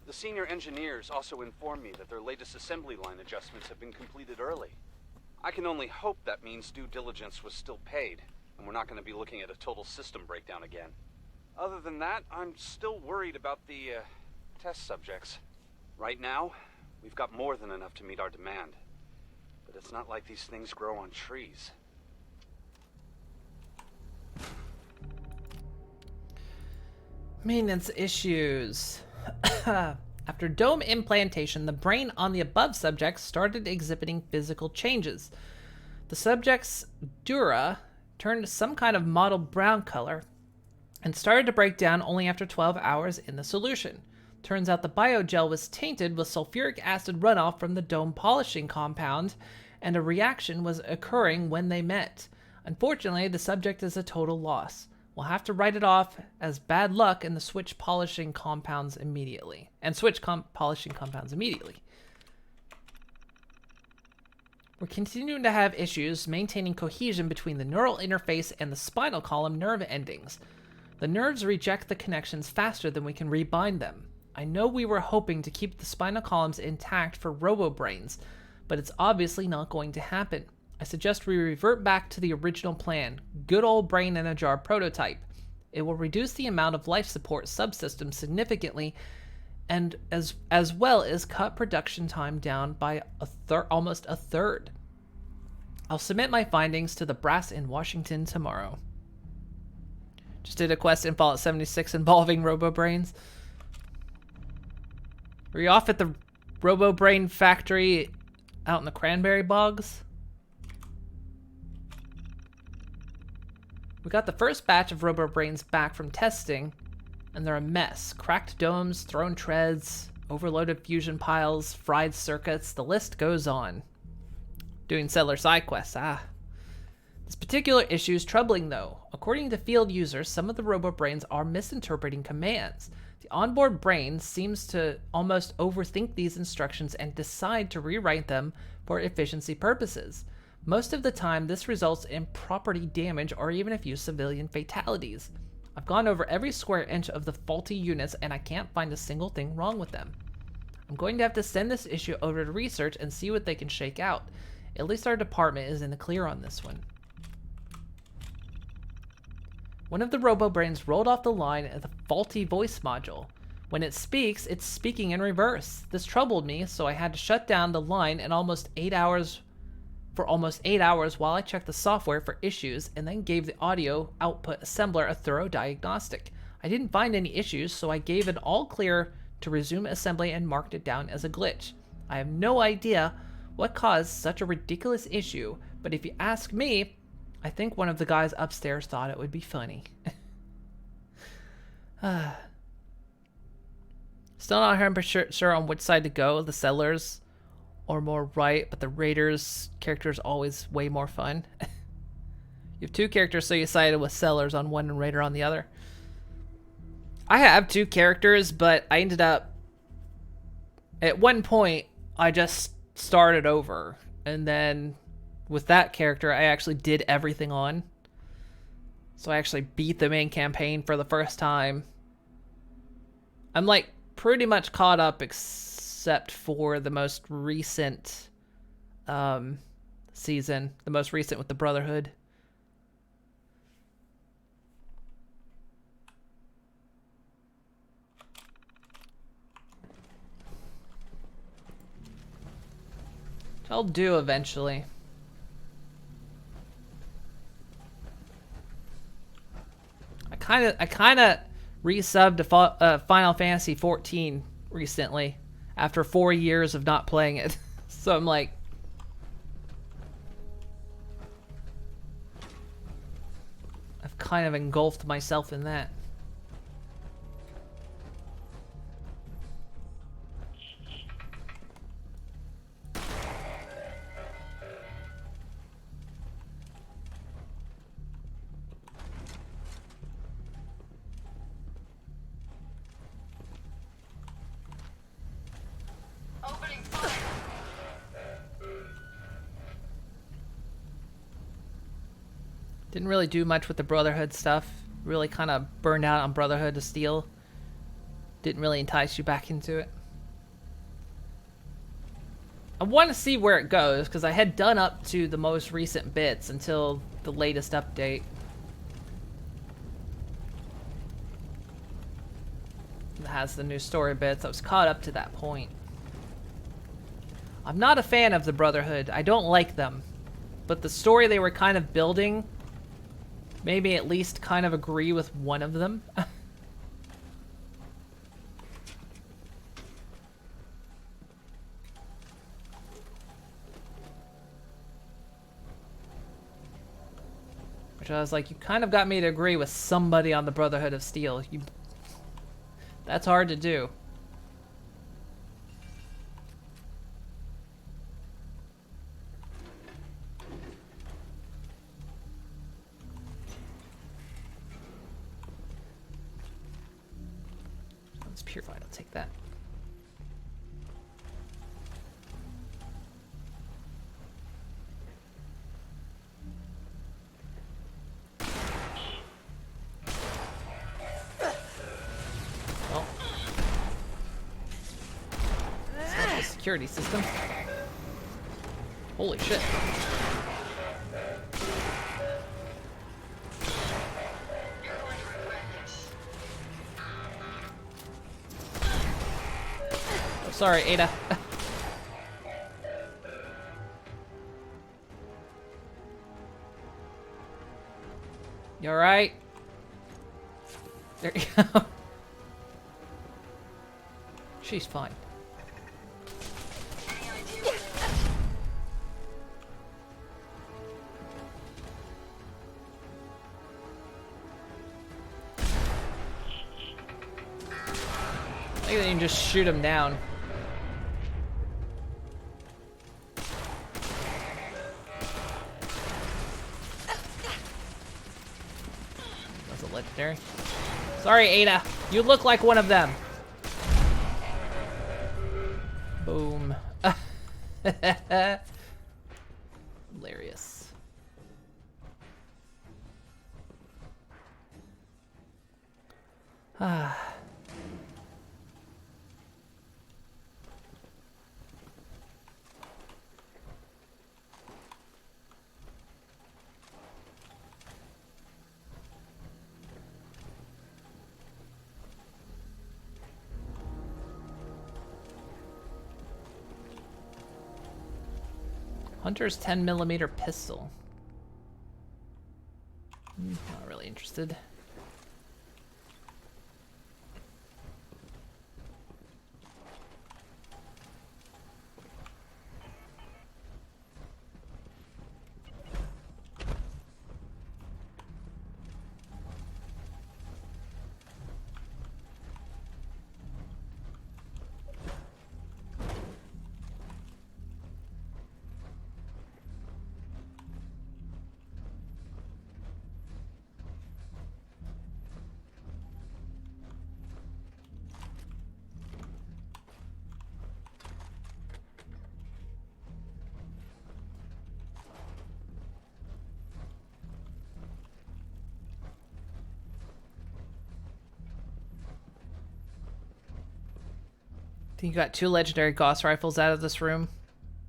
The senior engineers also informed me that their latest assembly line adjustments have been completed early. I can only hope that means due diligence was still paid, and we're not going to be looking at a total system breakdown again. Other than that, I'm still worried about the test subjects. Right now, we've got more than enough to meet our demand. But it's not like these things grow on trees. Maintenance issues. After dome implantation, the brain on the above subjects started exhibiting physical changes. The subject's dura turned some kind of mottled brown color and started to break down only after 12 hours in the solution. Turns out the biogel was tainted with sulfuric acid runoff from the dome polishing compound, and a reaction was occurring when they met. Unfortunately, the subject is a total loss. We'll have to write it off as bad luck and switch polishing compounds immediately. We're continuing to have issues maintaining cohesion between the neural interface and the spinal column nerve endings. The nerves reject the connections faster than we can rebind them. I know we were hoping to keep the spinal columns intact for RoboBrains, but it's obviously not going to happen. I suggest we revert back to the original plan, good old brain in a jar prototype. It will reduce the amount of life support subsystems significantly, and as well as cut production time down by almost a third. I'll submit my findings to the brass in Washington tomorrow. Just did a quest in Fallout 76 involving RoboBrains. Were you off at the RoboBrain factory out in the cranberry bogs? We got the first batch of RoboBrains back from testing, and they're a mess. Cracked domes, thrown treads, overloaded fusion piles, fried circuits, the list goes on. Doing settler side quests, This particular issue is troubling though. According to field users, some of the RoboBrains are misinterpreting commands. The onboard brain seems to almost overthink these instructions and decide to rewrite them for efficiency purposes. Most of the time, this results in property damage or even a few civilian fatalities. I've gone over every square inch of the faulty units and I can't find a single thing wrong with them. I'm going to have to send this issue over to research and see what they can shake out. At least our department is in the clear on this one. One of the RoboBrains rolled off the line at the faulty voice module. When it speaks, it's speaking in reverse. This troubled me, so I had to shut down the line for almost 8 hours while I checked the software for issues and then gave the audio output assembler a thorough diagnostic. I didn't find any issues, so I gave it all clear to resume assembly and marked it down as a glitch. I have no idea what caused such a ridiculous issue, but if you ask me, I think one of the guys upstairs thought it would be funny. Still not 100% sure on which side to go, the settlers or more right, but the Raiders character is always way more fun. You have two characters, so you sided with Sellers on one and Raider on the other. I have two characters, but I ended up... At one point, I just started over. And then with that character, I actually did everything on. So I actually beat the main campaign for the first time. I'm like pretty much caught up except for the most recent season. The most recent with the Brotherhood. I'll do eventually. I kind of resubbed to Final Fantasy 14 recently after 4 years of not playing it. So I'm like, I've kind of engulfed myself in that. Didn't really do much with the Brotherhood stuff. Really kind of burned out on Brotherhood of Steel. Didn't really entice you back into it. I want to see where it goes, because I had done up to the most recent bits until the latest update. It has the new story bits. I was caught up to that point. I'm not a fan of the Brotherhood. I don't like them. But the story they were kind of building made me at least kind of agree with one of them. Which I was like, you kind of got me to agree with somebody on the Brotherhood of Steel. That's hard to do. It's purified, I'll take that. Security system. Holy shit. Oh, sorry, Ada. You alright? There you go. She's fine. I think you can just shoot him down. That's a legendary. Sorry, Ada. You look like one of them. Boom. Hilarious. Ah. Hunter's 10mm pistol. Not really interested. I think you got 2 legendary Gauss rifles out of this room,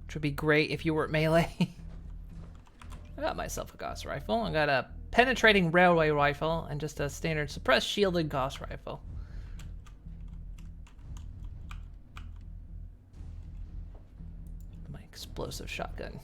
which would be great if you were at melee. I got myself a Gauss rifle. I got a penetrating railway rifle and just a standard suppressed shielded Gauss rifle. My explosive shotgun.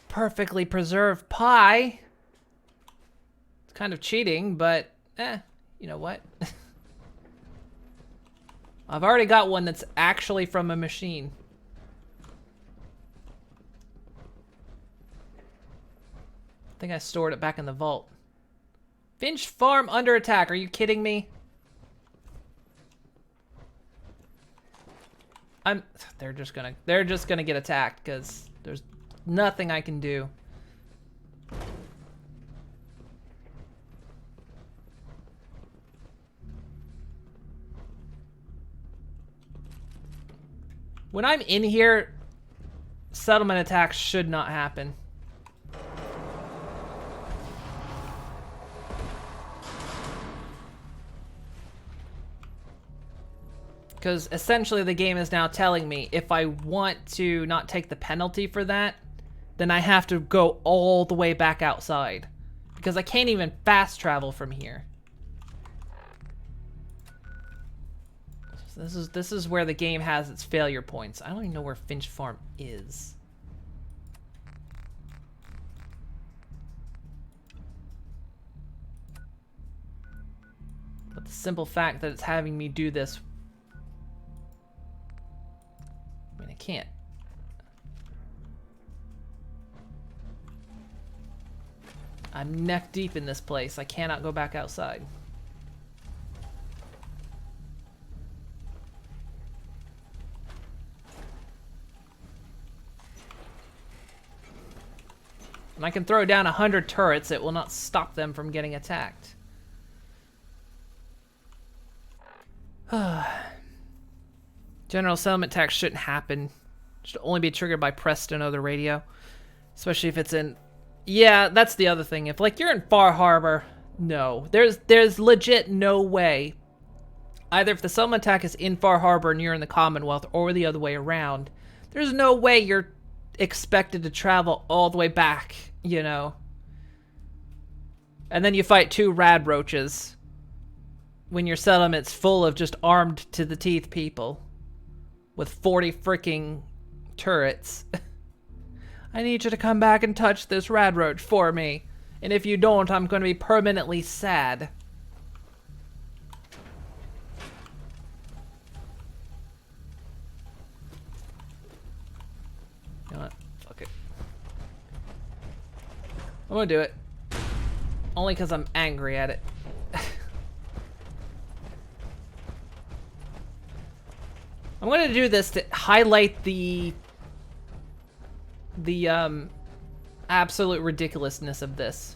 Perfectly preserved pie. It's kind of cheating, but you know what? I've already got one that's actually from a machine. I think I stored it back in the vault. Finch Farm under attack. Are you kidding me? They're just gonna get attacked because there's nothing I can do. When I'm in here, settlement attacks should not happen. Because essentially the game is now telling me if I want to not take the penalty for that, then I have to go all the way back outside. Because I can't even fast travel from here. So this is where the game has its failure points. I don't even know where Finch Farm is. But the simple fact that it's having me do this, I mean, I can't. I'm neck deep in this place. I cannot go back outside. And I can throw down 100 turrets. It will not stop them from getting attacked. General settlement attacks shouldn't happen. Should only be triggered by Preston over the radio. Especially if it's in... Yeah, that's the other thing. If, like, you're in Far Harbor, no. There's legit no way. Either if the settlement attack is in Far Harbor and you're in the Commonwealth, or the other way around, there's no way you're expected to travel all the way back, you know. And then you fight 2 rad roaches when your settlement's full of just armed to the teeth people with 40 freaking turrets. I need you to come back and touch this rad roach for me. And if you don't, I'm going to be permanently sad. You know what? Fuck it. I'm going to do it. Only because I'm angry at it. I'm going to do this to highlight the absolute ridiculousness of this.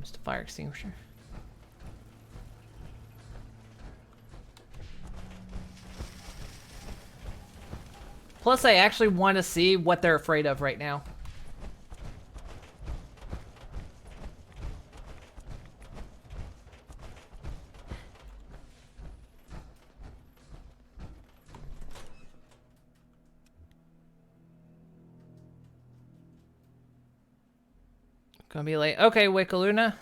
Just a fire extinguisher. Plus, I actually want to see what they're afraid of right now. Gonna be late. Okay, Wickaluna.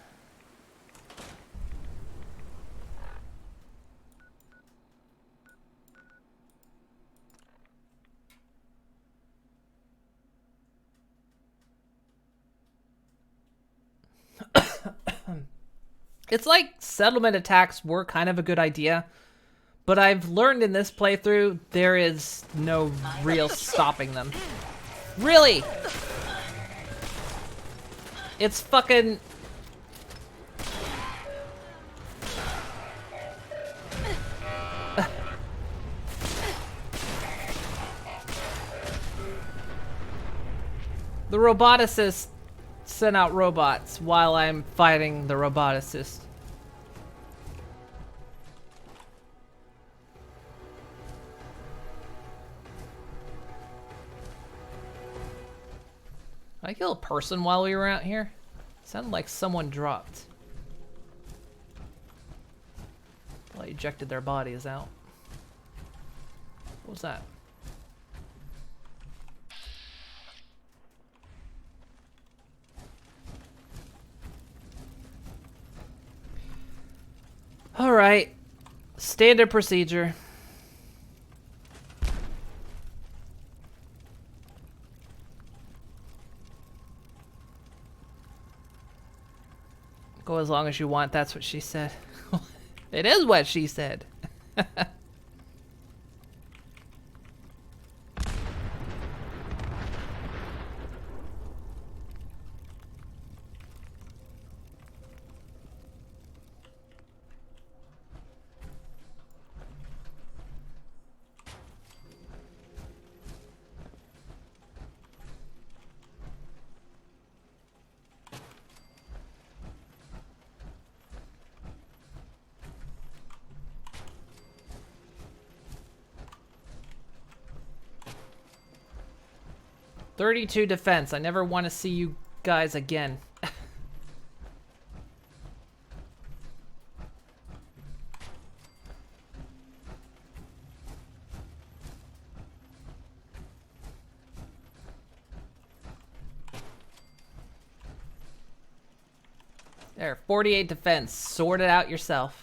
It's like settlement attacks were kind of a good idea, but I've learned in this playthrough there is no real stopping them. Really? It's fucking... The roboticist sent out robots while I'm fighting the roboticist. Did I kill a person while we were out here? Sounded like someone dropped. Well, I ejected their bodies out. What was that? Alright. Standard procedure. Go as long as you want, that's what she said. It is what she said. .32 defense. I never want to see you guys again. There, 48 defense. Sort it out yourself.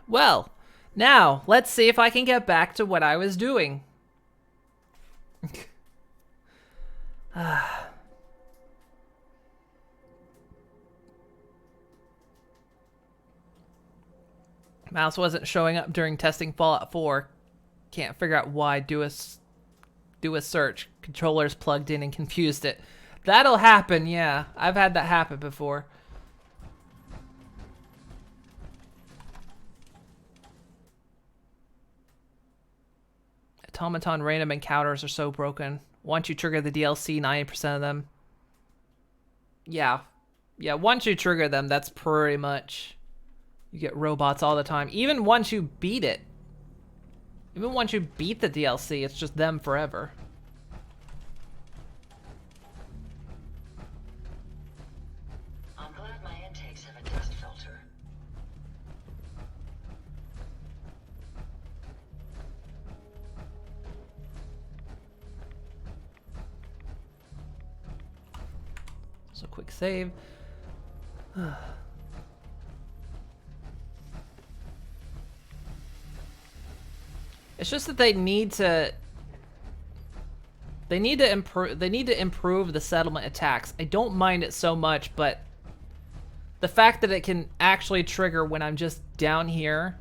Well, now, let's see if I can get back to what I was doing. Mouse wasn't showing up during testing Fallout 4. Can't figure out why. Do a search. Controller's plugged in and confused it. That'll happen, yeah. I've had that happen before. Automaton random encounters are so broken. Once you trigger the DLC, 90% of them. Yeah. Yeah, once you trigger them, that's pretty much... You get robots all the time. Even once you beat it. Even once you beat the DLC, it's just them forever. I'm glad my intakes have a dust filter. So quick save. It's just that they need to improve the settlement attacks. I don't mind it so much, but the fact that it can actually trigger when I'm just down here,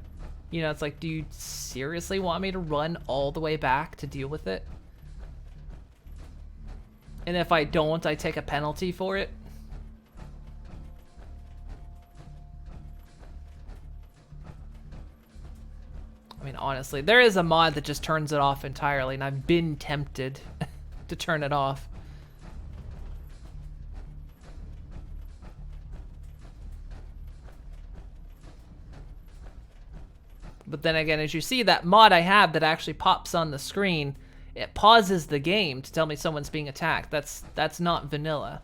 you know, it's like, do you seriously want me to run all the way back to deal with it? And if I don't, I take a penalty for it. I mean, honestly, there is a mod that just turns it off entirely, and I've been tempted to turn it off. But then again, as you see, that mod I have that actually pops on the screen, it pauses the game to tell me someone's being attacked. That's not vanilla.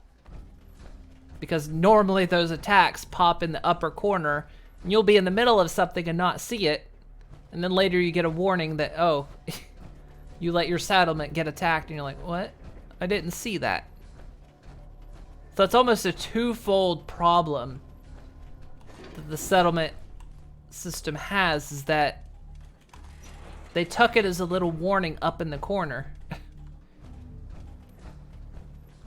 Because normally those attacks pop in the upper corner, and you'll be in the middle of something and not see it, and then later you get a warning that, oh, you let your settlement get attacked, and you're like, what? I didn't see that. So it's almost a twofold problem that the settlement system has, is that they took it as a little warning up in the corner.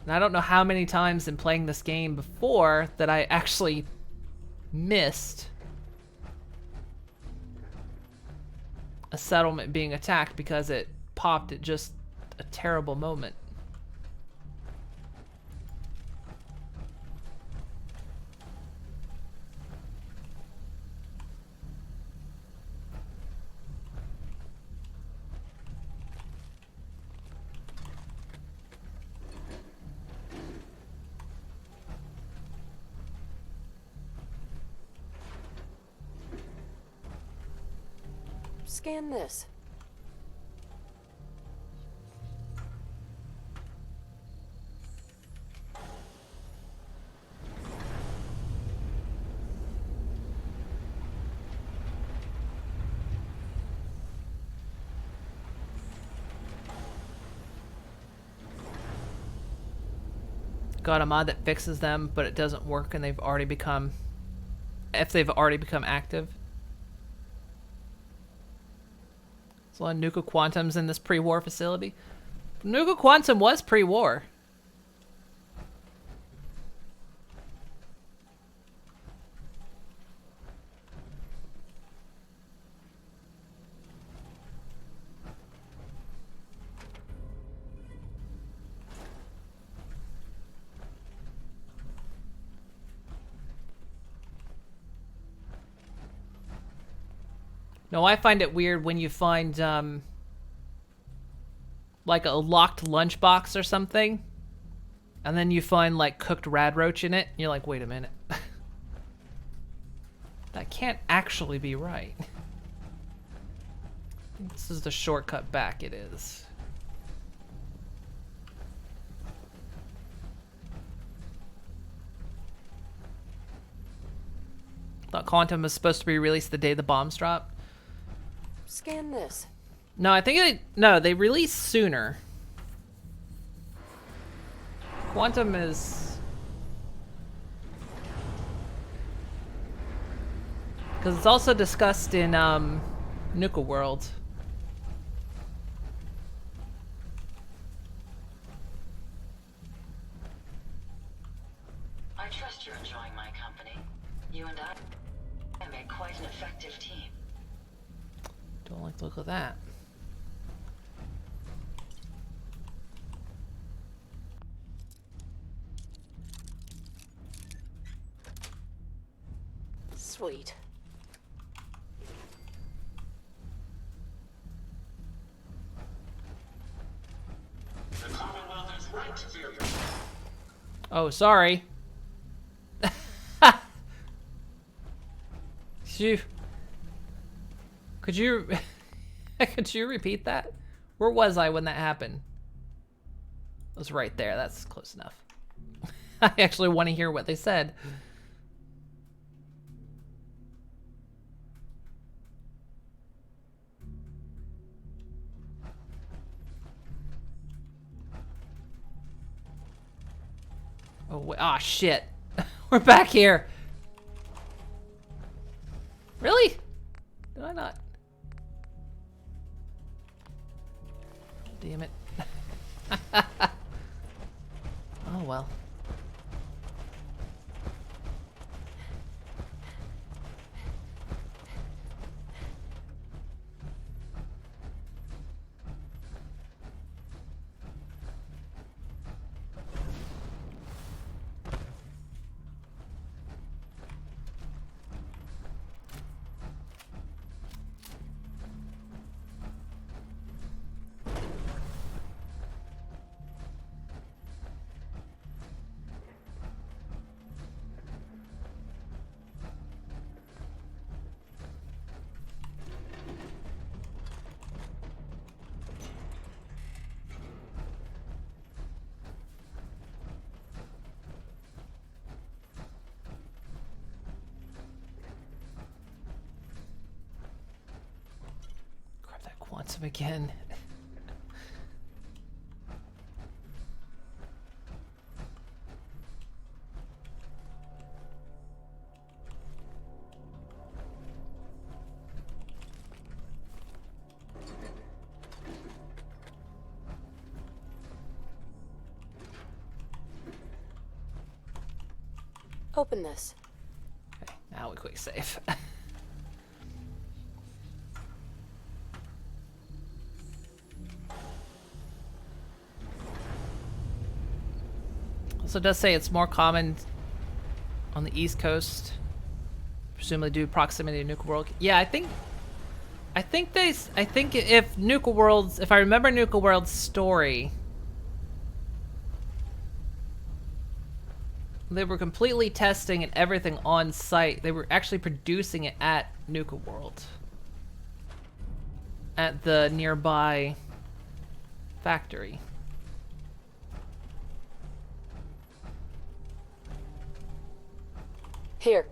And I don't know how many times in playing this game before that I actually missed a settlement being attacked because it popped at just a terrible moment. Scan this. Got a mod that fixes them, but it doesn't work, and they've already become, if they've already become active. There's a lot of Nuka Quantums in this pre-war facility. Nuka Quantum was pre-war. No, I find it weird when you find, like a locked lunchbox or something, and then you find, like, cooked rad roach in it, and you're like, wait a minute. That can't actually be right. This is the shortcut back, it is. Thought Quantum was supposed to be released the day the bombs dropped. Scan this. No, I think they release sooner. Quantum is... because it's also discussed in Nuka World. I trust you're enjoying my company. You and I make quite an effective team. Don't like the look of that. Sweet. The Commonwealth is right to fear you. Oh, sorry. Could you repeat that? Where was I when that happened? It was right there. That's close enough. I actually want to hear what they said. Oh, ah, shit. We're back here. Really? Did I not? Damn it. Oh, well. him again. Open this. Okay, now we quick save. Also does say it's more common on the East Coast, presumably due to proximity to Nuka World. Yeah, I think if Nuka World's, if I remember Nuka World's story, they were completely testing and everything on site. They were actually producing it at Nuka World, at the nearby factory. Here.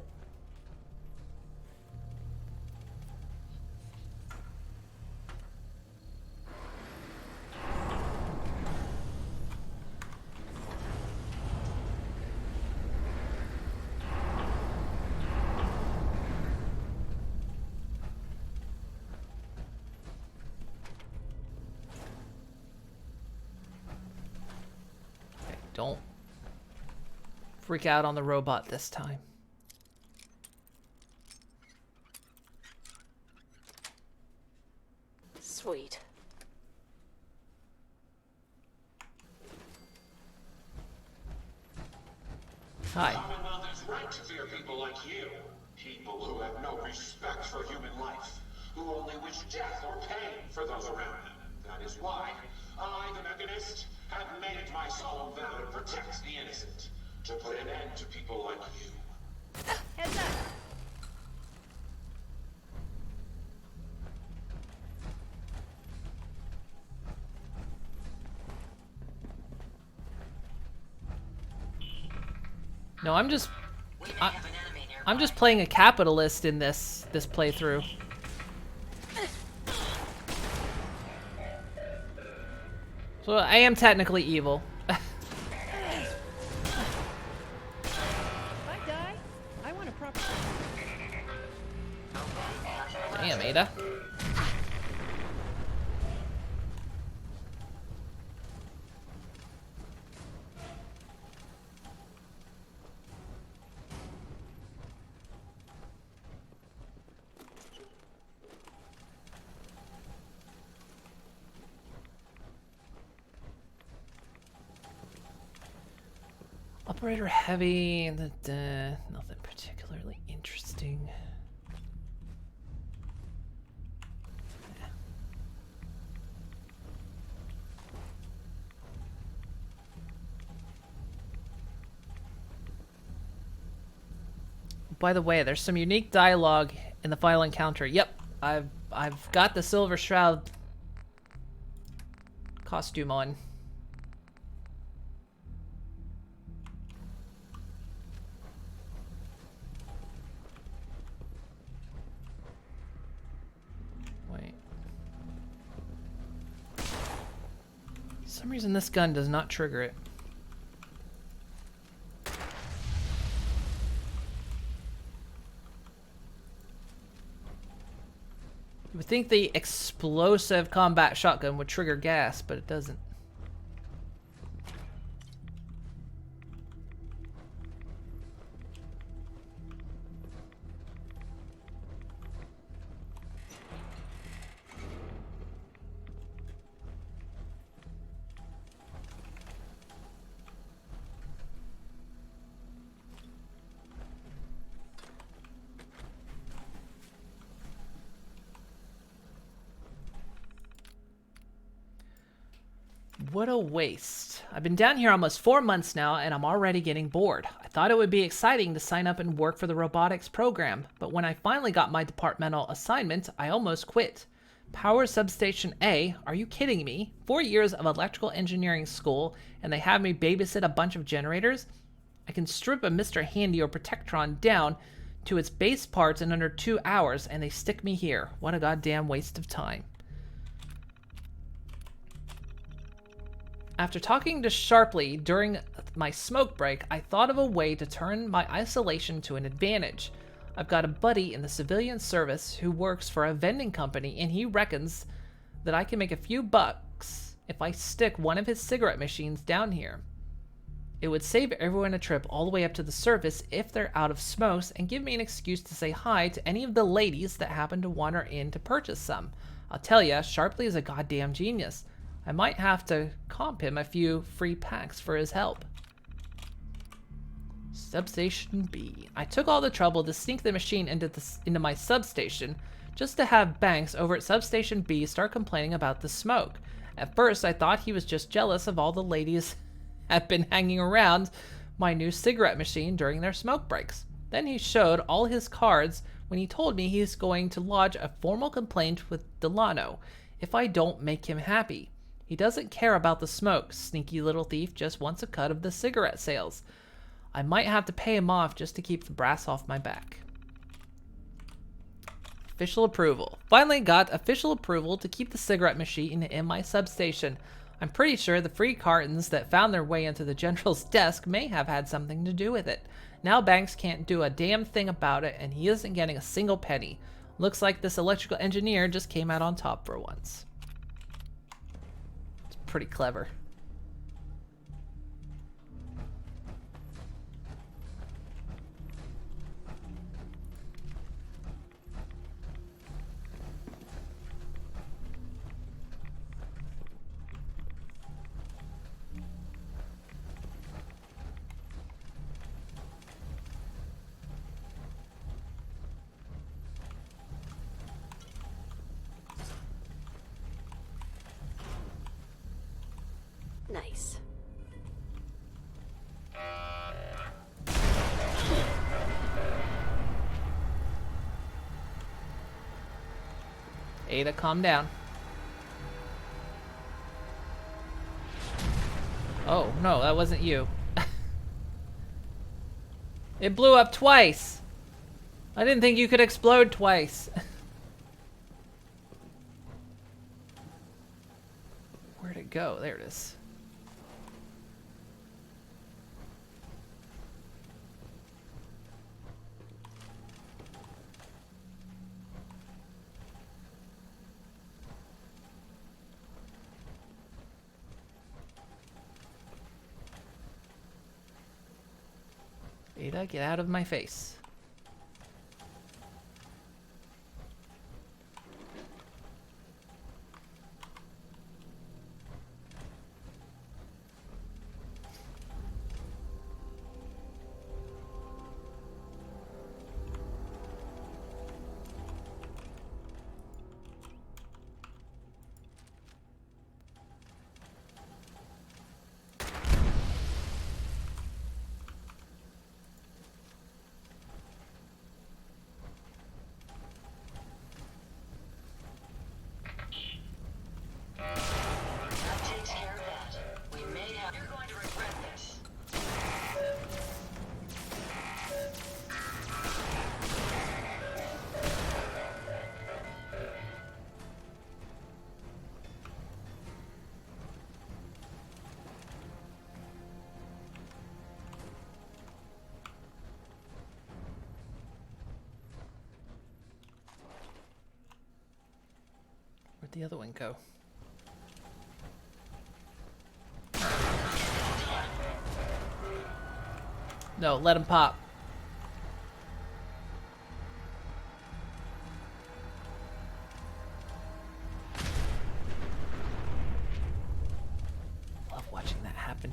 Okay, don't freak out on the robot this time. Sweet. Hi. The Commonwealth is right to fear people like you. People who have no respect for human life, who only wish death or pain for those around them. That is why I, the Mechanist, have made it my solemn vow to protect the innocent, to put an end to people like you. Heads up! No, I'm just playing a capitalist in this playthrough. So I am technically evil. If I die, I want a proper. Damn, Ada. Operator heavy, nothing particularly interesting. By the way, there's some unique dialogue in the final encounter. Yep, I've got the Silver Shroud costume on. For some reason this gun does not trigger it. You would think the explosive combat shotgun would trigger gas, but it doesn't. What a waste. I've been down here almost 4 months now, and I'm already getting bored. I thought it would be exciting to sign up and work for the robotics program, but when I finally got my departmental assignment, I almost quit. Power Substation A? Are you kidding me? 4 years of electrical engineering school, and they have me babysit a bunch of generators? I can strip a Mr. Handy or Protectron down to its base parts in under 2 hours, and they stick me here. What a goddamn waste of time. After talking to Sharpley during my smoke break, I thought of a way to turn my isolation to an advantage. I've got a buddy in the civilian service who works for a vending company, and he reckons that I can make a few bucks if I stick one of his cigarette machines down here. It would save everyone a trip all the way up to the surface if they're out of smokes, and give me an excuse to say hi to any of the ladies that happen to wander in to purchase some. I'll tell ya, Sharpley is a goddamn genius. I might have to comp him a few free packs for his help. Substation B. I took all the trouble to sneak the machine into my substation just to have Banks over at Substation B start complaining about the smoke. At first, I thought he was just jealous of all the ladies had been hanging around my new cigarette machine during their smoke breaks. Then he showed all his cards when he told me he's going to lodge a formal complaint with Delano if I don't make him happy. He doesn't care about the smoke, sneaky little thief just wants a cut of the cigarette sales. I might have to pay him off just to keep the brass off my back. Official approval. Finally got official approval to keep the cigarette machine in my substation. I'm pretty sure the free cartons that found their way into the general's desk may have had something to do with it. Now Banks can't do a damn thing about it, and he isn't getting a single penny. Looks like this electrical engineer just came out on top for once. It's pretty clever. Nice. Ada, calm down. Oh, no, that wasn't you. It blew up twice. I didn't think you could explode twice. Where'd it go? There it is. Ada, get out of my face. That takes care of that. We may have. You're going to regret this. Where'd the other one go? No, let him pop. Love watching that happen.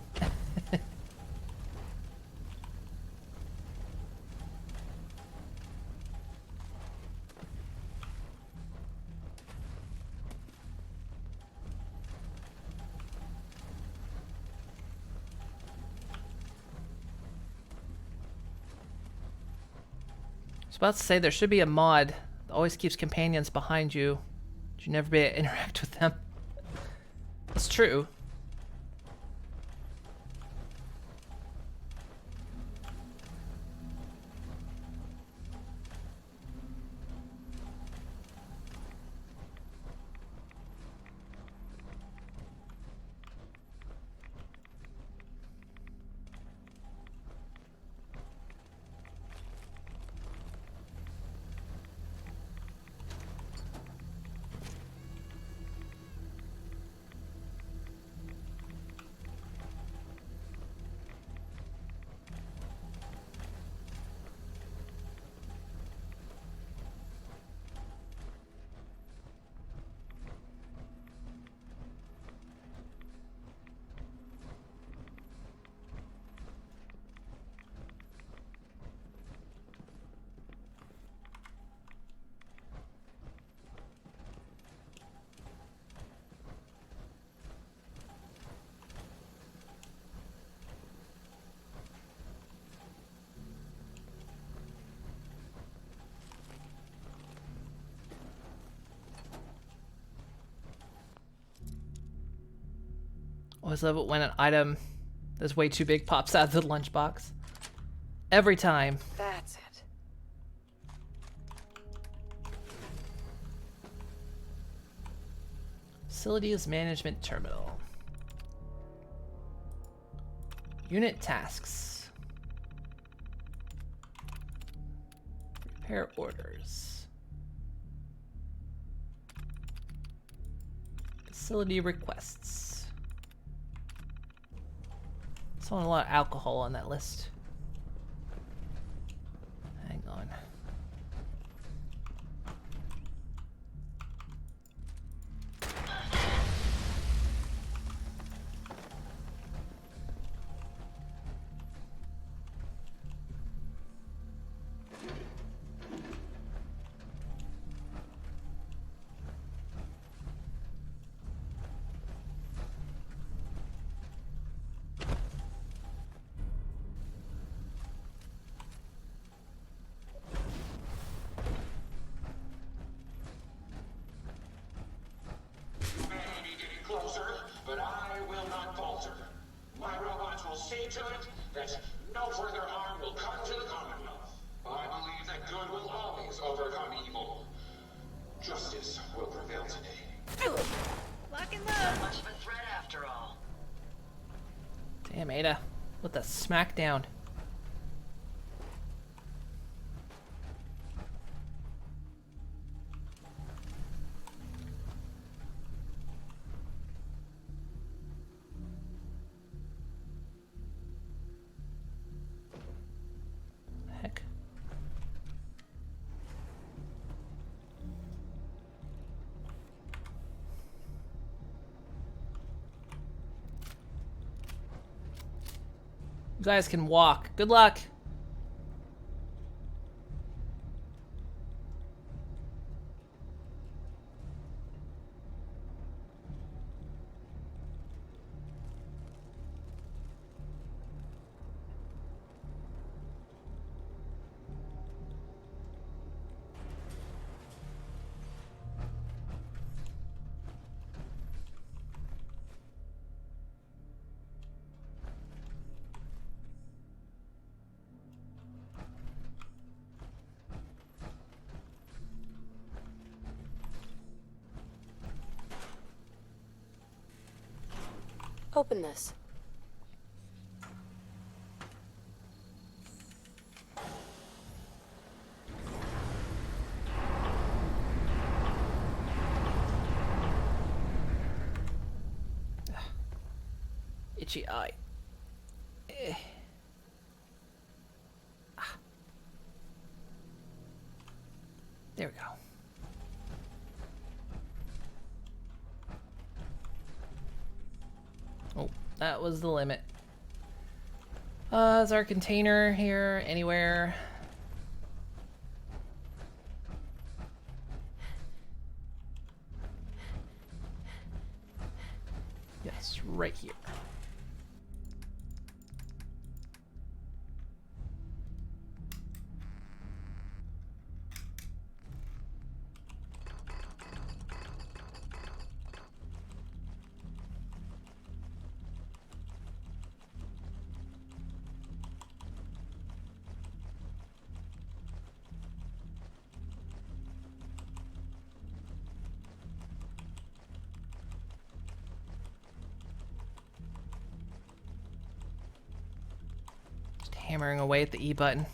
I was about to say there should be a mod that always keeps companions behind you. You never be able to interact with them. It's true. Always love it when an item that's way too big pops out of the lunchbox. Every time. That's it. Facilities Management Terminal. Unit tasks. Repair orders. Facility requests. Saw a lot of alcohol on that list. Hang on. Closer, but I will not falter. My robots will see to it that no further harm will come to the Commonwealth. I believe that good will always overcome evil. Justice will prevail today. Lock and Not much of a threat after all. Damn, Ada. What the smackdown. Heck. You guys can walk. Good luck. Open this. Itchy eye. There we go. Oh, that was the limit. Is our container here anywhere? Yes, right here. Hammering away at the E button.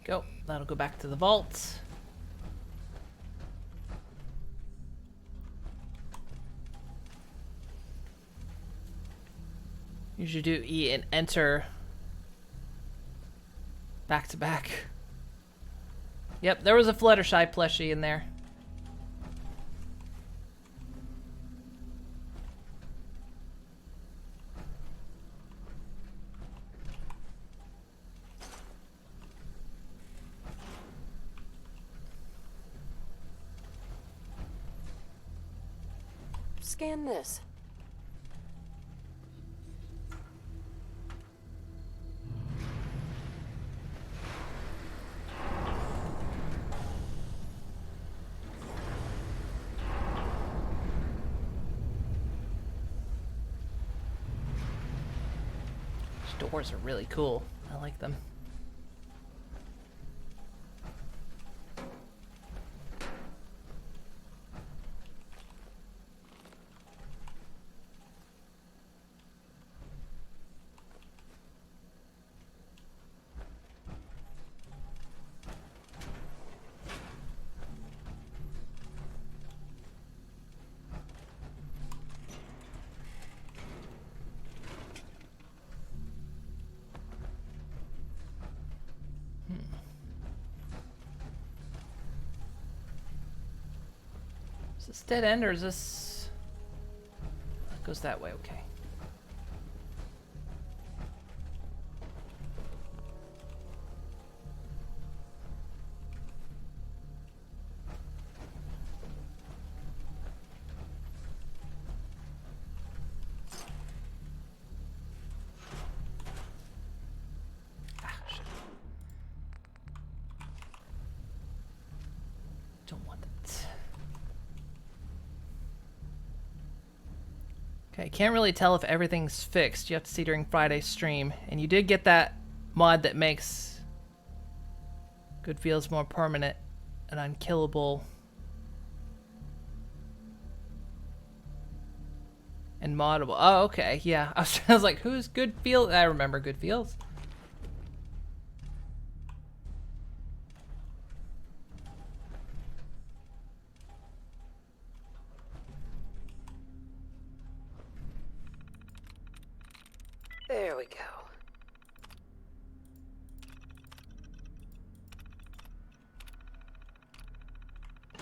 Go. That'll go back to the vault. Usually do E and enter back to back. Yep, there was a Fluttershy plushie in there. Scan this. These doors are really cool. I like them. Is this dead end or is this... It goes that way, okay. Don't want that. Okay, can't really tell if everything's fixed. You have to see during Friday's stream. And you did get that mod that makes good feels more permanent and unkillable. And moddable. Oh, okay, yeah. I was like, who's Good Feels? I remember Good Feels. There we go.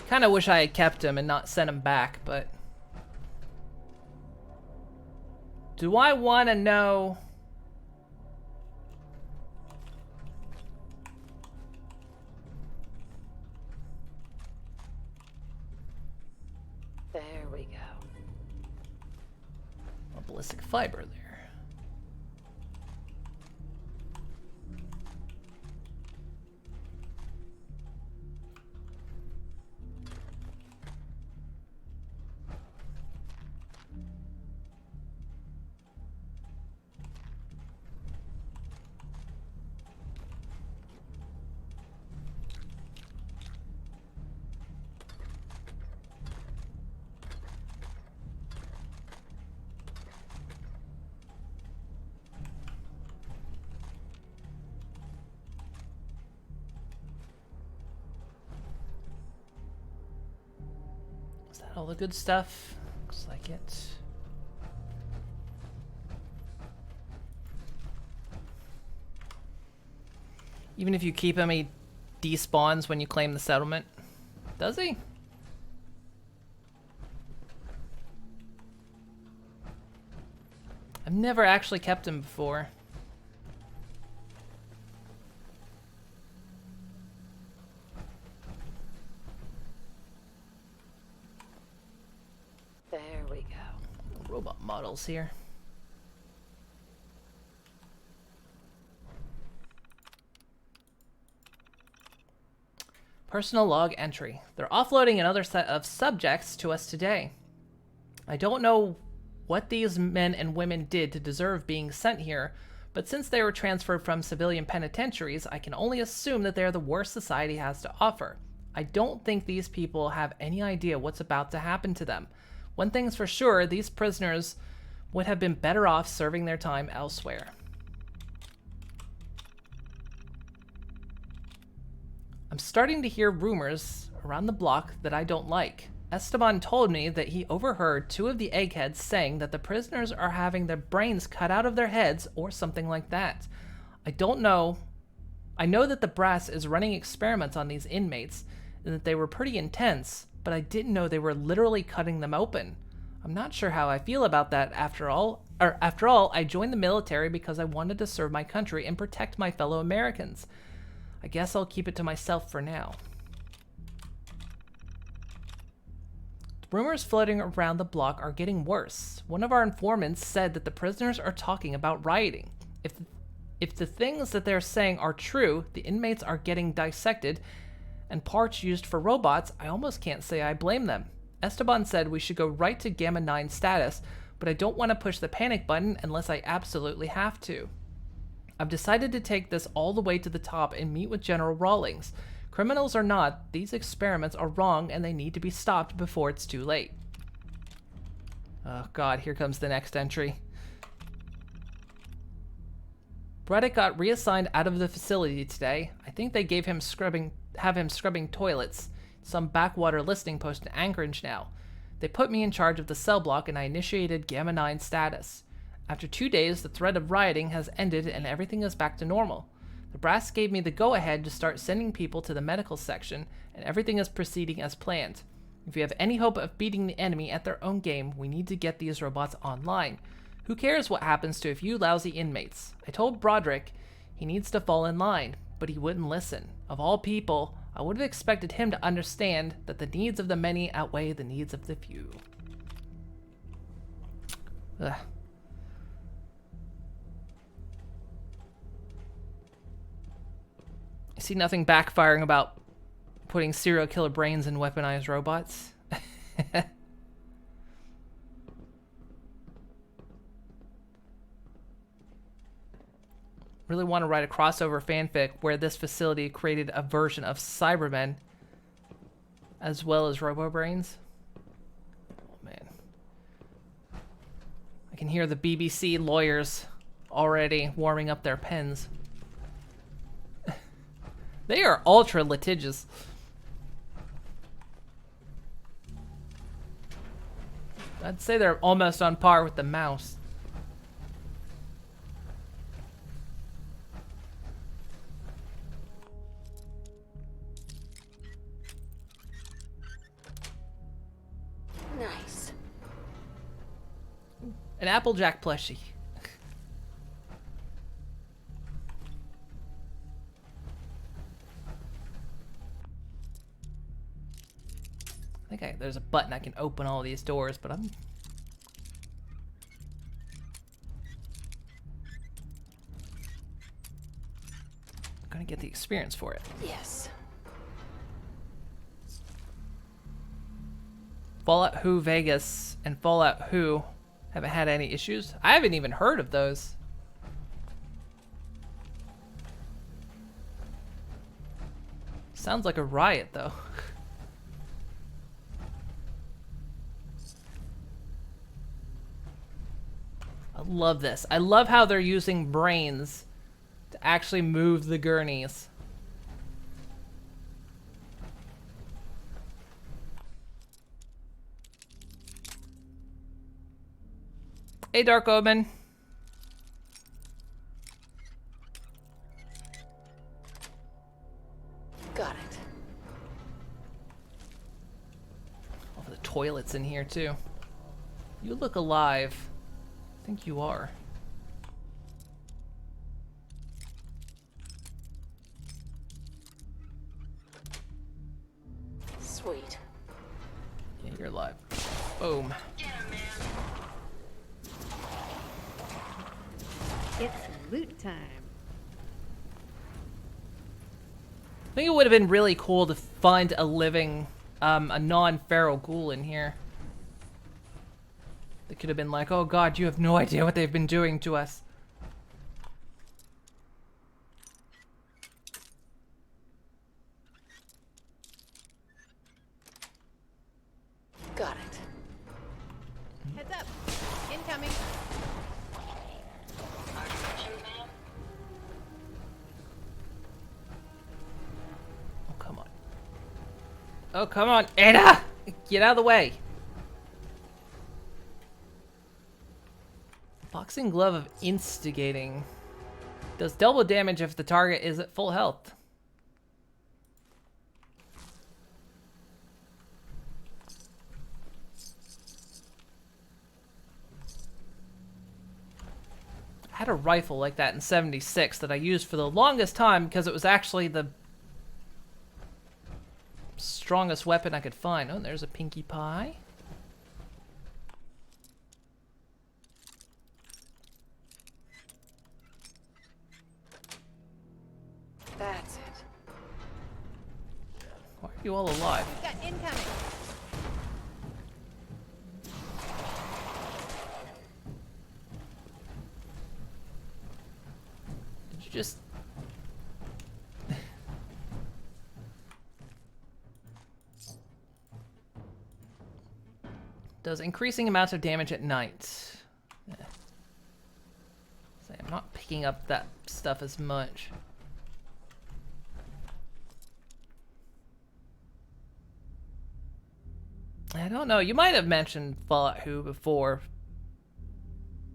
Kind of wish I had kept him and not sent him back, but... Do I want to know... There we go. A ballistic fiber there. Is that all the good stuff? Looks like it. Even if you keep him, he despawns when you claim the settlement. Does he? I've never actually kept him before. There we go. Robot models here. Personal log entry. They're offloading another set of subjects to us today. I don't know what these men and women did to deserve being sent here, but since they were transferred from civilian penitentiaries, I can only assume that they're the worst society has to offer. I don't think these people have any idea what's about to happen to them. One thing's for sure, these prisoners would have been better off serving their time elsewhere. I'm starting to hear rumors around the block that I don't like. Esteban told me that he overheard two of the eggheads saying that the prisoners are having their brains cut out of their heads or something like that. I don't know. I know that the brass is running experiments on these inmates and that they were pretty intense, but I didn't know they were literally cutting them open. I'm not sure how I feel about that after all. After all, I joined the military because I wanted to serve my country and protect my fellow Americans. I guess I'll keep it to myself for now. Rumors floating around the block are getting worse. One of our informants said that the prisoners are talking about rioting. If the things that they're saying are true, the inmates are getting dissected and parts used for robots. I almost can't say I blame them. Esteban said we should go right to Gamma 9 status, but I don't want to push the panic button unless I absolutely have to. I've decided to take this all the way to the top and meet with General Rawlings. Criminals or not, these experiments are wrong and they need to be stopped before it's too late. Oh god, here comes the next entry. Braddock got reassigned out of the facility today. I think they gave him scrubbing toilets. Some backwater listening post in Anchorage now. They put me in charge of the cell block and I initiated Gamma 9 status. After 2 days, the threat of rioting has ended and everything is back to normal. The brass gave me the go-ahead to start sending people to the medical section, and everything is proceeding as planned. If we have any hope of beating the enemy at their own game, we need to get these robots online. Who cares what happens to a few lousy inmates? I told Broderick he needs to fall in line, but he wouldn't listen. Of all people, I would have expected him to understand that the needs of the many outweigh the needs of the few. Ugh. I see nothing backfiring about putting serial killer brains in weaponized robots. Really want to write a crossover fanfic where this facility created a version of Cybermen as well as RoboBrains. Oh man. I can hear the BBC lawyers already warming up their pens. They are ultra litigious. I'd say they're almost on par with the mouse. Nice. An Applejack plushie. I think there's a button I can open all these doors, but I'm gonna get the experience for it. Yes. Fallout Who Vegas and Fallout Who haven't had any issues. I haven't even heard of those. Sounds like a riot, though. I love this. I love how they're using brains to actually move the gurneys. Hey, Dark Omen. Got it. Oh, the toilets in here, too. You look alive. I think you are. Sweet. Yeah, you're alive. Boom. It's loot time. I think it would have been really cool to find a living, a non-feral ghoul in here. They could have been like, oh god, you have no idea what they've been doing to us. Got it. Heads up. Incoming. Oh, come on. Oh, come on, Ada! Get out of the way. Boxing Glove of Instigating. Does double damage if the target is at full health. I had a rifle like that in 76 that I used for the longest time because it was actually the strongest weapon I could find. Oh, there's a Pinkie Pie. you all alive? We've got incoming. Did you just... Does increasing amounts of damage at night. Yeah. So I'm not picking up that stuff as much. I don't know. You might have mentioned Fallout Who before.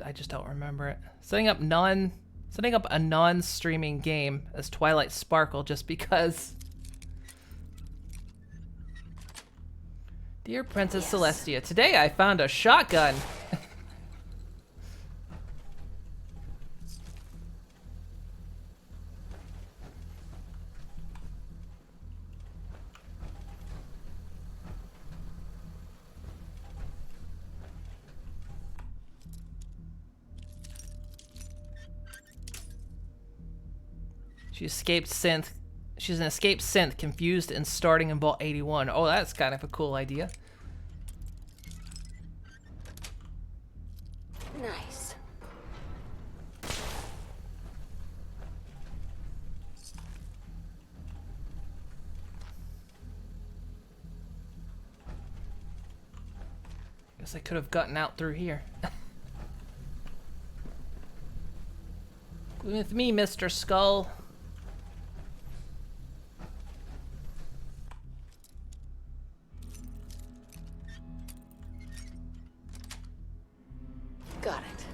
I just don't remember it. Setting up a non-streaming game as Twilight Sparkle just because. Dear Princess Celestia, today I found a shotgun. She escaped synth. She's an escaped synth, confused and starting in Vault 81. Oh, that's kind of a cool idea. Nice. Guess I could have gotten out through here. With me, Mr. Skull. Got it.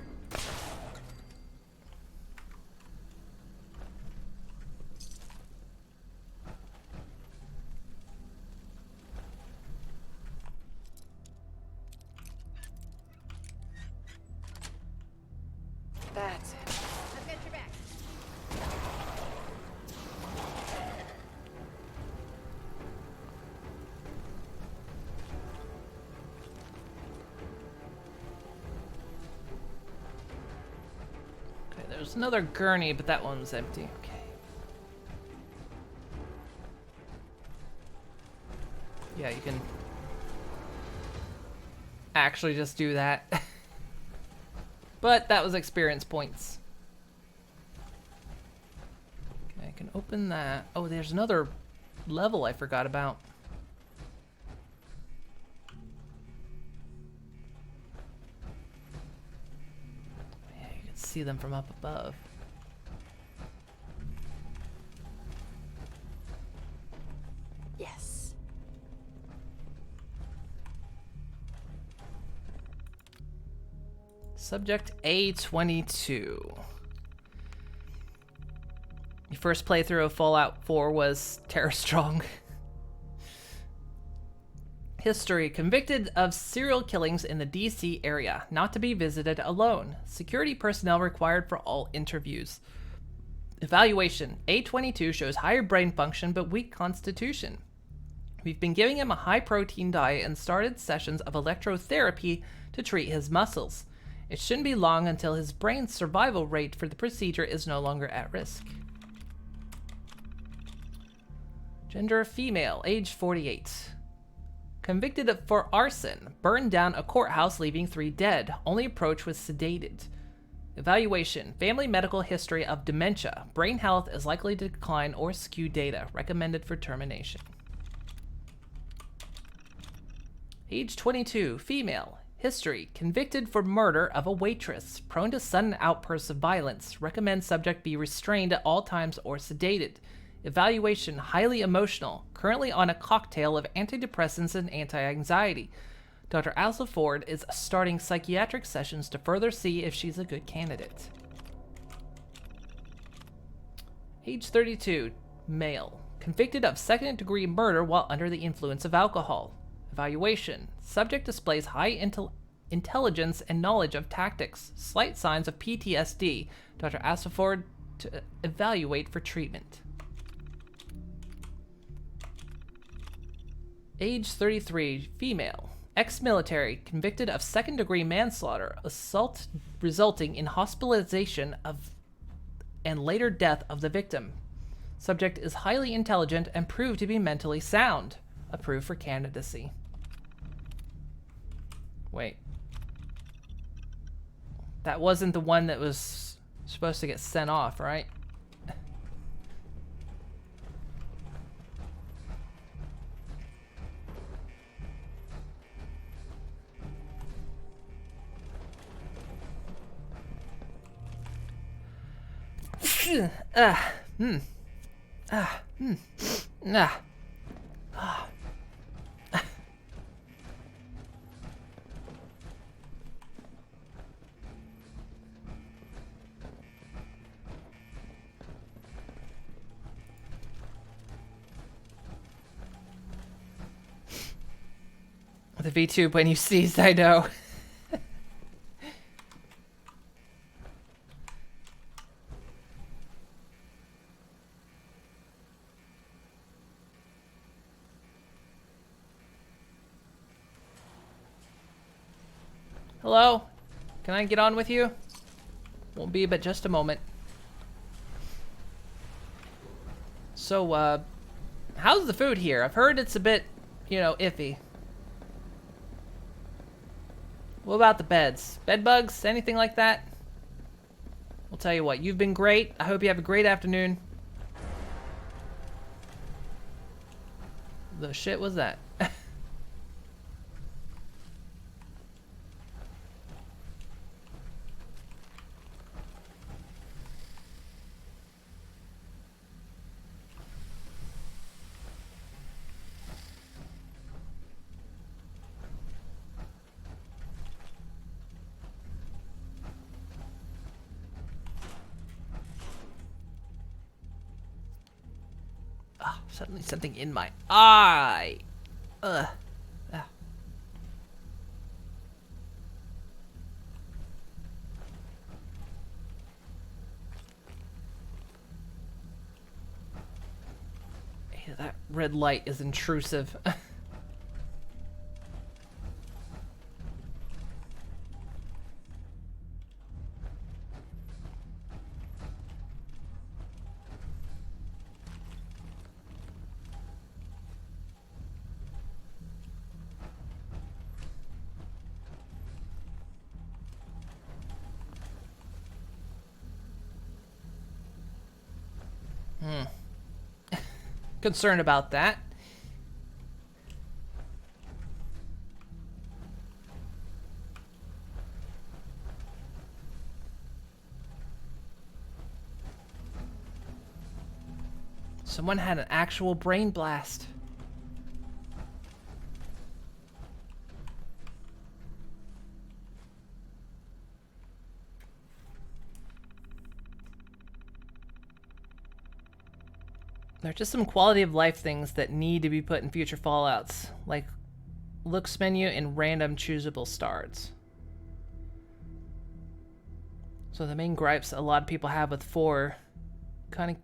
That's it. I've got your back. Okay, there's another gurney, but that one was empty. Okay. Yeah, you can actually just do that. But that was experience points. Okay, I can open that. Oh, there's another level I forgot about. Yeah, you can see them from up above. Yes. Subject A22. Your first playthrough of Fallout 4 was Terror Strong. History. Convicted of serial killings in the DC area. Not to be visited alone. Security personnel required for all interviews. Evaluation. A22 shows higher brain function but weak constitution. We've been giving him a high-protein diet and started sessions of electrotherapy to treat his muscles. It shouldn't be long until his brain's survival rate for the procedure is no longer at risk. Gender female, age 48. Convicted for arson, burned down a courthouse leaving 3 dead. Only approach was sedated. Evaluation, family medical history of dementia. Brain health is likely to decline or skew data. Recommended for termination. Age 22, female. History, convicted for murder of a waitress, prone to sudden outbursts of violence. Recommend subject be restrained at all times or sedated. Evaluation, highly emotional, currently on a cocktail of antidepressants and anti-anxiety. Dr. Alsa Ford is starting psychiatric sessions to further see if she's a good candidate. Age 32, male, convicted of second-degree murder while under the influence of alcohol. Evaluation. Subject displays high intelligence and knowledge of tactics. Slight signs of PTSD. Dr. Asaford to evaluate for treatment. Age 33, female. Ex-military, convicted of second-degree manslaughter, assault resulting in hospitalization of and later death of the victim. Subject is highly intelligent and proved to be mentally sound. Approved for candidacy. Wait. That wasn't the one that was supposed to get sent off, right? The VTube when you sneezed, I know. Hello? Can I get on with you? Won't be but just a moment. So, how's the food here? I've heard it's a bit, you know, iffy. What about the beds? Bed bugs? Anything like that? I'll tell you what, you've been great. I hope you have a great afternoon. The shit was that? Suddenly something in my eye. Ugh. Ah. Yeah, that red light is intrusive. Concerned about that. Someone had an actual brain blast. There are just some quality of life things that need to be put in future Fallouts, like looks menu and random choosable stars. So the main gripes a lot of people have with 4, kind of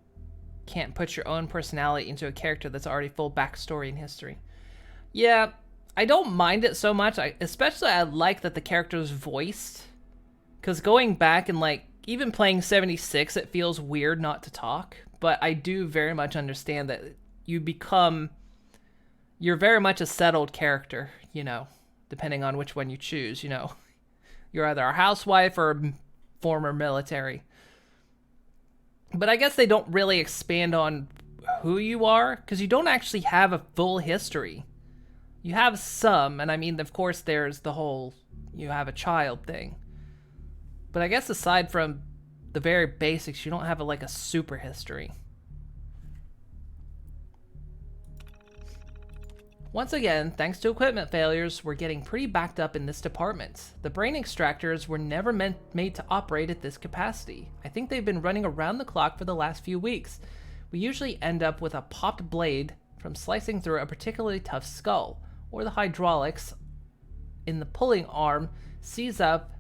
can't put your own personality into a character that's already full backstory and history. Yeah, I don't mind it so much. Especially I like that the character is voiced, because going back and like even playing 76, it feels weird not to talk. But I do very much understand that you're very much a settled character, you know, depending on which one you choose, you know. You're either a housewife or a former military. But I guess they don't really expand on who you are, because you don't actually have a full history. You have some, and I mean, of course, there's the whole you have a child thing. But I guess aside from the very basics, you don't have like a super history. Once again, thanks to equipment failures, we're getting pretty backed up in this department. The brain extractors were never made to operate at this capacity. I think they've been running around the clock for the last few weeks. We usually end up with a popped blade from slicing through a particularly tough skull, or the hydraulics in the pulling arm seize up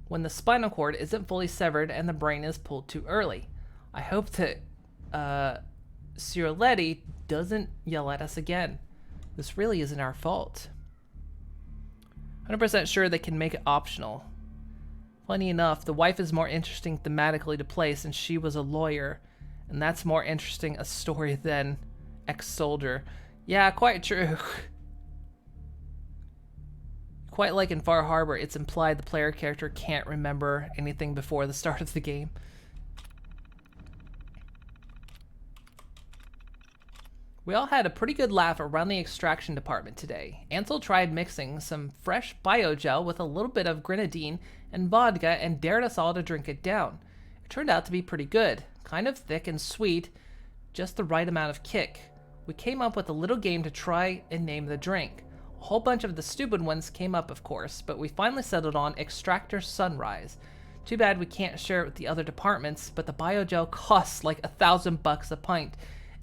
when the spinal cord isn't fully severed and the brain is pulled too early. I hope that Ciroletti doesn't yell at us again. This really isn't our fault. 100% sure they can make it optional. Funny enough, the wife is more interesting thematically to play since she was a lawyer, and that's more interesting a story than ex-soldier. Yeah, quite true. Quite like in Far Harbor, it's implied the player character can't remember anything before the start of the game. We all had a pretty good laugh around the extraction department today. Ansel tried mixing some fresh biogel with a little bit of grenadine and vodka and dared us all to drink it down. It turned out to be pretty good, kind of thick and sweet, just the right amount of kick. We came up with a little game to try and name the drink. A whole bunch of the stupid ones came up, of course, but we finally settled on Extractor Sunrise. Too bad we can't share it with the other departments, but the biogel costs like $1,000 a pint,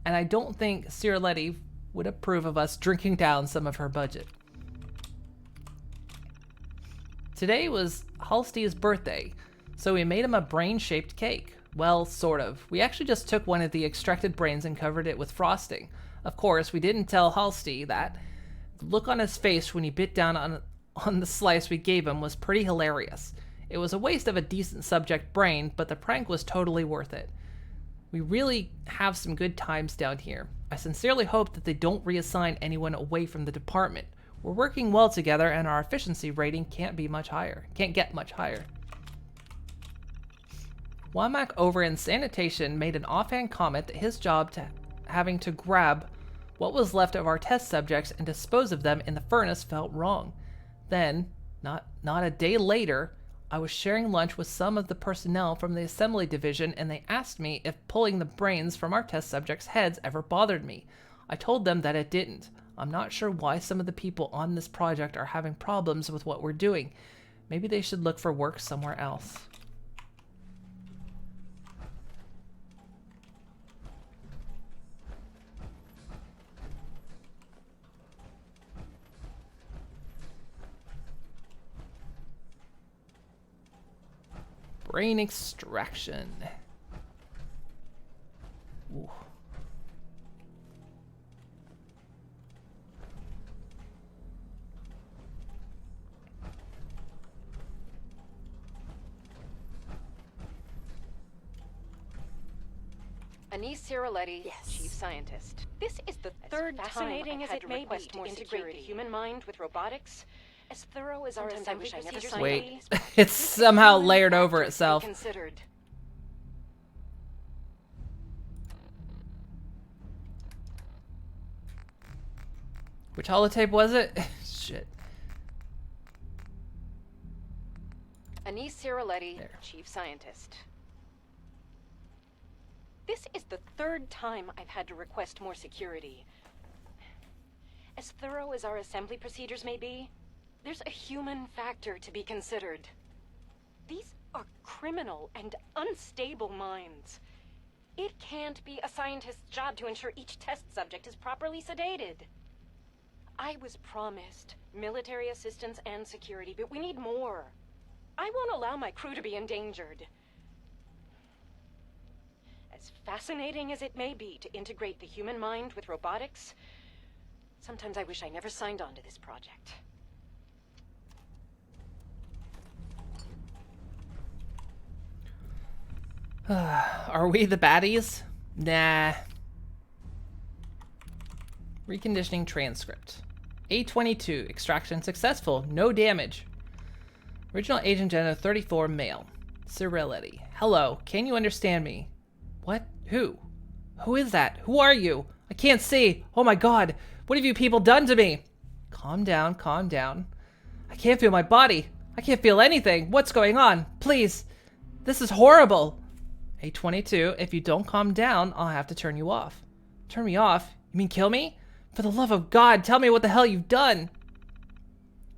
and I don't think Ciarletti would approve of us drinking down some of her budget. Today was Halstead's birthday, so we made him a brain-shaped cake. Well, sort of. We actually just took one of the extracted brains and covered it with frosting. Of course, we didn't tell Halstead that. The look on his face when he bit down on the slice we gave him was pretty hilarious. It was a waste of a decent subject brain, but the prank was totally worth it. We really have some good times down here. I sincerely hope that they don't reassign anyone away from the department. We're working well together and our efficiency rating can't get much higher. Womack over in sanitation made an offhand comment that his job to having to grab what was left of our test subjects and dispose of them in the furnace felt wrong. Then, not a day later, I was sharing lunch with some of the personnel from the assembly division and they asked me if pulling the brains from our test subjects' heads ever bothered me. I told them that it didn't. I'm not sure why some of the people on this project are having problems with what we're doing. Maybe they should look for work somewhere else. Brain extraction. Ooh. Anise Ciarletti, Chief Scientist. This is the third fascinating time I've as had it to may be request to more integrate security. the human mind with robotics, As thorough as our assembly procedures may Wait, be, it's somehow layered over itself. considered. Which holotape was it? Shit. Anise Ciarletti, Chief Scientist. This is the third time I've had to request more security. As thorough as our assembly procedures may be, there's a human factor to be considered. These are criminal and unstable minds. It can't be a scientist's job to ensure each test subject is properly sedated. I was promised military assistance and security, but we need more. I won't allow my crew to be endangered. As fascinating as it may be to integrate the human mind with robotics, sometimes I wish I never signed on to this project. Are we the baddies? Nah. Reconditioning transcript. A22, extraction successful, no damage. Original Agent Gender 34, male. Ciarletti. Hello, can you understand me? What? Who? Who is that? Who are you? I can't see. Oh my god, what have you people done to me? Calm down, calm down. I can't feel my body. I can't feel anything. What's going on? Please. This is horrible. A22, if you don't calm down, I'll have to turn you off. Turn me off? You mean kill me? For the love of God, tell me what the hell you've done.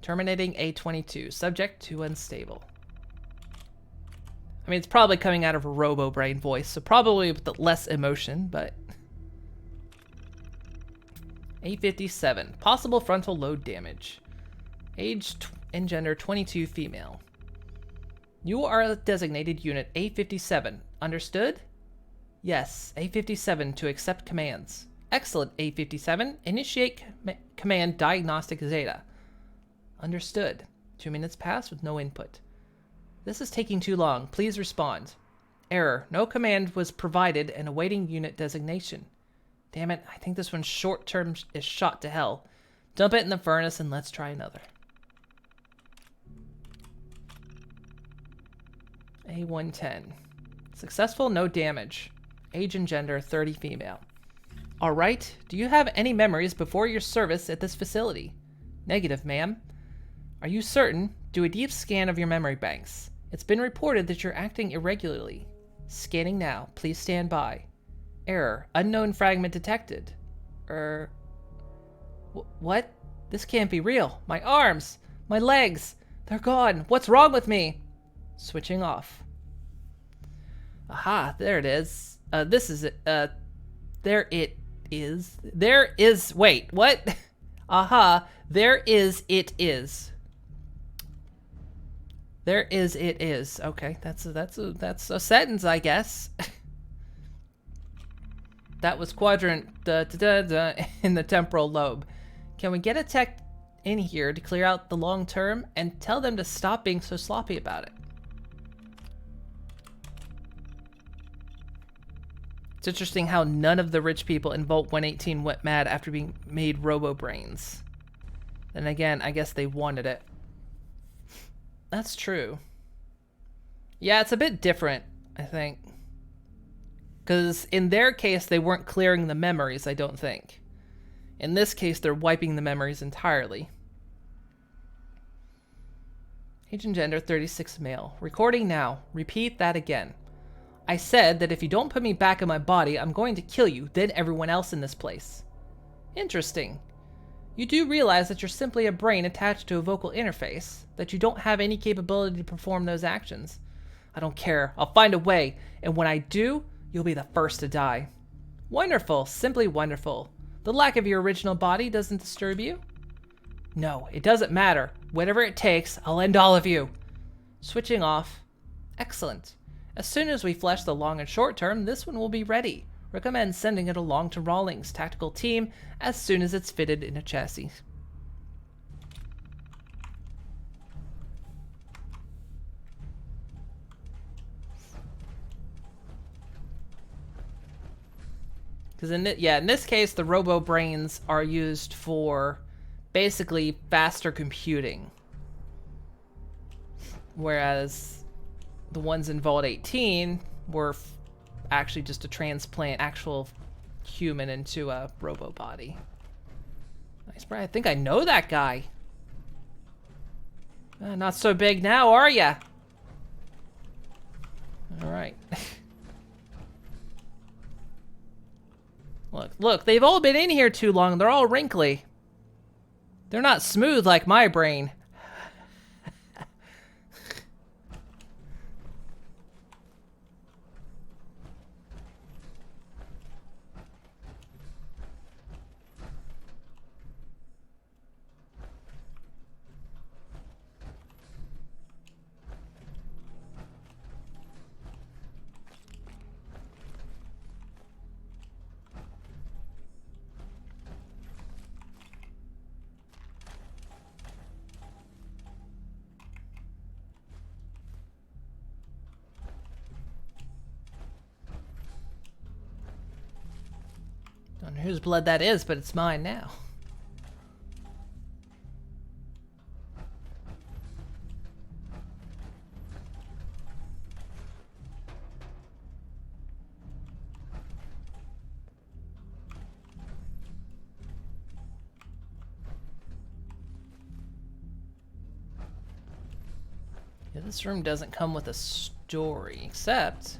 Terminating A22, subject to unstable. I mean, it's probably coming out of a robo-brain voice, so probably with less emotion, but... A57, possible frontal lobe damage. Age and gender 22, female. You are a designated unit A57, understood? Yes, A57 to accept commands. Excellent, A57. Initiate command diagnostic Zeta. Understood. 2 minutes pass with no input. This is taking too long. Please respond. Error. No command was provided and awaiting unit designation. Damn it, I think this one's short-term is shot to hell. Dump it in the furnace and let's try another. A110. Successful, no damage. Age and gender, 30 female. Alright, do you have any memories before your service at this facility? Negative, ma'am. Are you certain? Do a deep scan of your memory banks. It's been reported that you're acting irregularly. Scanning now. Please stand by. Error. Unknown fragment detected. What? This can't be real. My arms! My legs! They're gone! What's wrong with me? Switching off. Aha, there it is. This is it. There it is. There is. Wait, what? Aha, there is. It is. There is. It is. Okay, that's a sentence, I guess. That was quadrant in the temporal lobe. Can we get a tech in here to clear out the long term and tell them to stop being so sloppy about it? It's interesting how none of the rich people in Vault 118 went mad after being made robo-brains. Then again, I guess they wanted it. That's true. Yeah, it's a bit different, I think. Because in their case, they weren't clearing the memories, I don't think. In this case, they're wiping the memories entirely. Age and gender, 36 male. Recording now. Repeat that again. I said that if you don't put me back in my body, I'm going to kill you, then everyone else in this place. Interesting. You do realize that you're simply a brain attached to a vocal interface, that you don't have any capability to perform those actions. I don't care. I'll find a way, and when I do, you'll be the first to die. Wonderful. Simply wonderful. The lack of your original body doesn't disturb you? No, it doesn't matter. Whatever it takes, I'll end all of you. Switching off. Excellent. As soon as we flesh the long and short term, this one will be ready. Recommend sending it along to Rawlings' tactical team as soon as it's fitted in a chassis. Because in this case, the robo brains are used for basically faster computing, whereas the ones in Vault 18 were actually just to transplant actual human into a robo body. Nice, I think I know that guy. Not so big now, are ya? All right. Look, they've all been in here too long. They're all wrinkly. They're not smooth like my brain. Don't know whose blood that is, but it's mine now. Yeah, this room doesn't come with a story, except...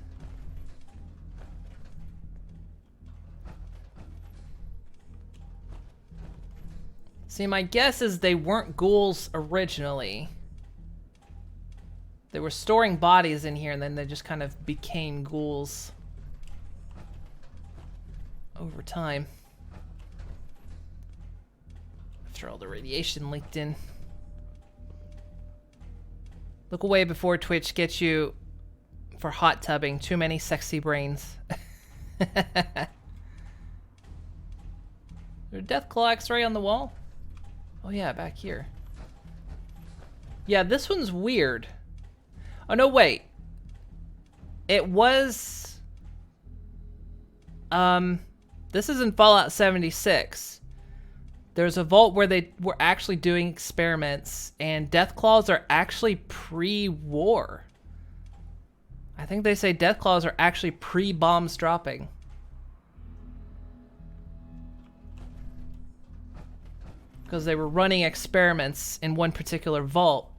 See, my guess is they weren't ghouls originally. They were storing bodies in here and then they just kind of became ghouls over time. After all the radiation leaked in. Look away before Twitch gets you for hot tubbing. Too many sexy brains. There's a Deathclaw X-ray on the wall? Oh yeah, back here. Yeah, this one's weird. Oh no, wait. It was... This is in Fallout 76. There's a vault where they were actually doing experiments, and Deathclaws are actually pre-war. I think they say Deathclaws are actually pre-bombs dropping. Because they were running experiments in one particular vault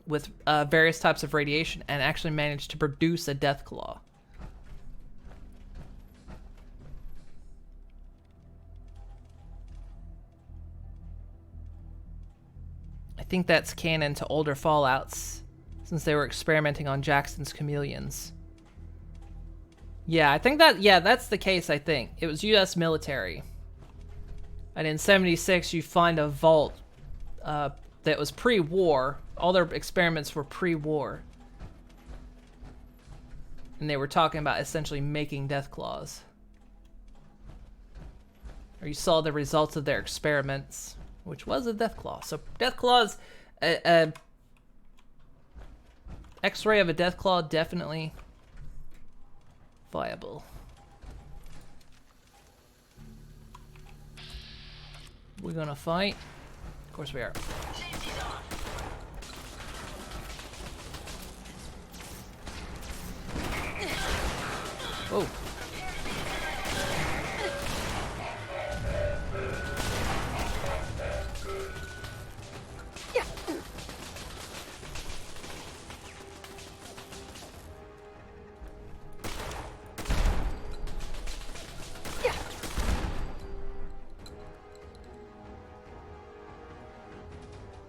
with various types of radiation and actually managed to produce a Deathclaw. I think that's canon to older Fallouts, since they were experimenting on Jackson's chameleons. Yeah, I think that, yeah, that's the case, I think. It was US military. And in 76, you find a vault that was pre-war. All their experiments were pre-war. And they were talking about essentially making Deathclaws. Or you saw the results of their experiments, which was a Deathclaw. So Deathclaws, X-ray of a Deathclaw, definitely viable. We're gonna fight. Of course we are. Oh.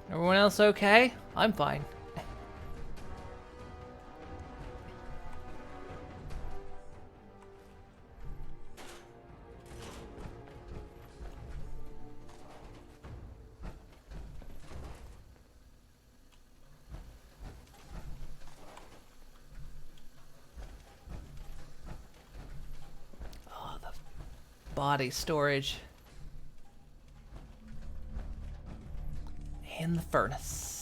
Everyone else okay? I'm fine. Oh, the body storage. In the furnace.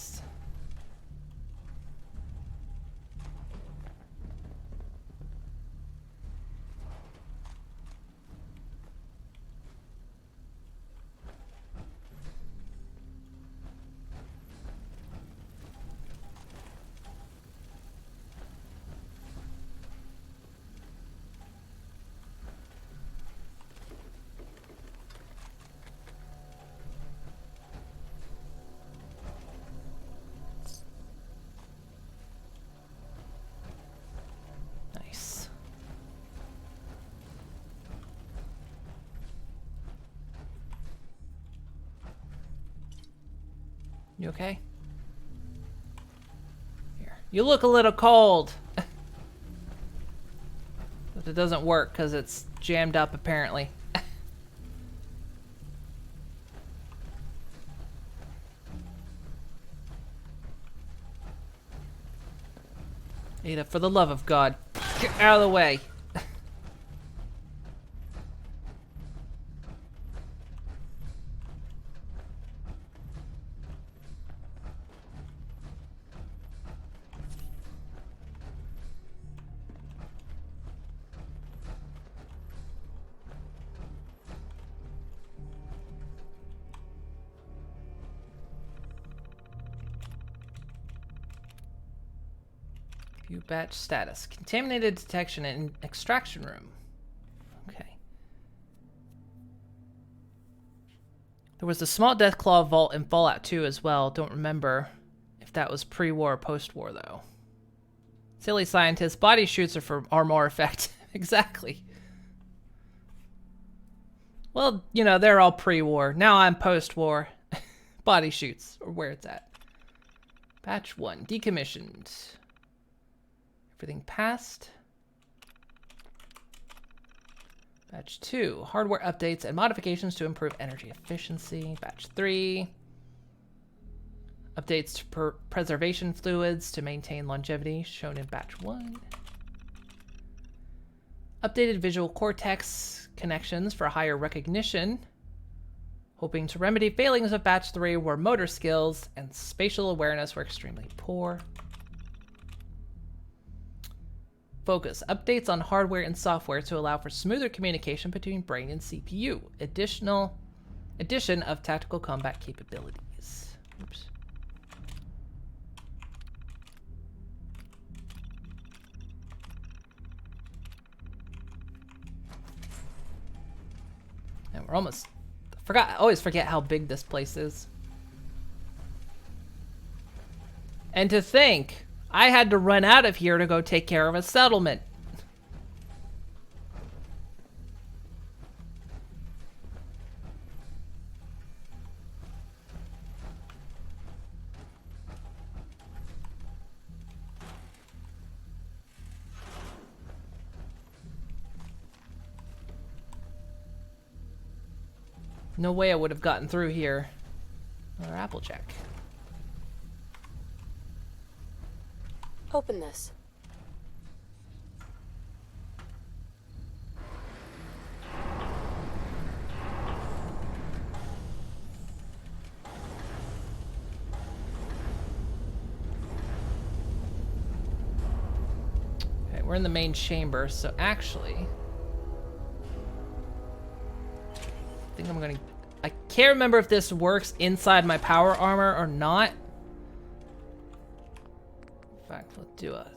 You okay? Here. You look a little cold. But it doesn't work because it's jammed up apparently. Ada, for the love of God, get out of the way. View batch status. Contaminated detection in extraction room. Okay. There was a small Deathclaw vault in Fallout 2 as well. Don't remember if that was pre-war or post-war though. Silly scientists. Body shoots are more effective. Exactly. Well, you know, they're all pre-war. Now I'm post-war. Body shoots, or where it's at. Batch 1. Decommissioned. Everything passed. Batch 2. Hardware updates and modifications to improve energy efficiency. Batch 3. Updates to preservation fluids to maintain longevity, shown in Batch 1. Updated visual cortex connections for higher recognition. Hoping to remedy failings of Batch 3 where motor skills and spatial awareness were extremely poor. Focus. Updates on hardware and software to allow for smoother communication between brain and CPU. Addition of tactical combat capabilities. Oops. And we're almost... I always forget how big this place is. And to think, I had to run out of here to go take care of a settlement. No way I would have gotten through here. Another Applejack. Open this. Okay, we're in the main chamber, so actually... I think I'm gonna... I can't remember if this works inside my power armor or not. In fact, we'll do a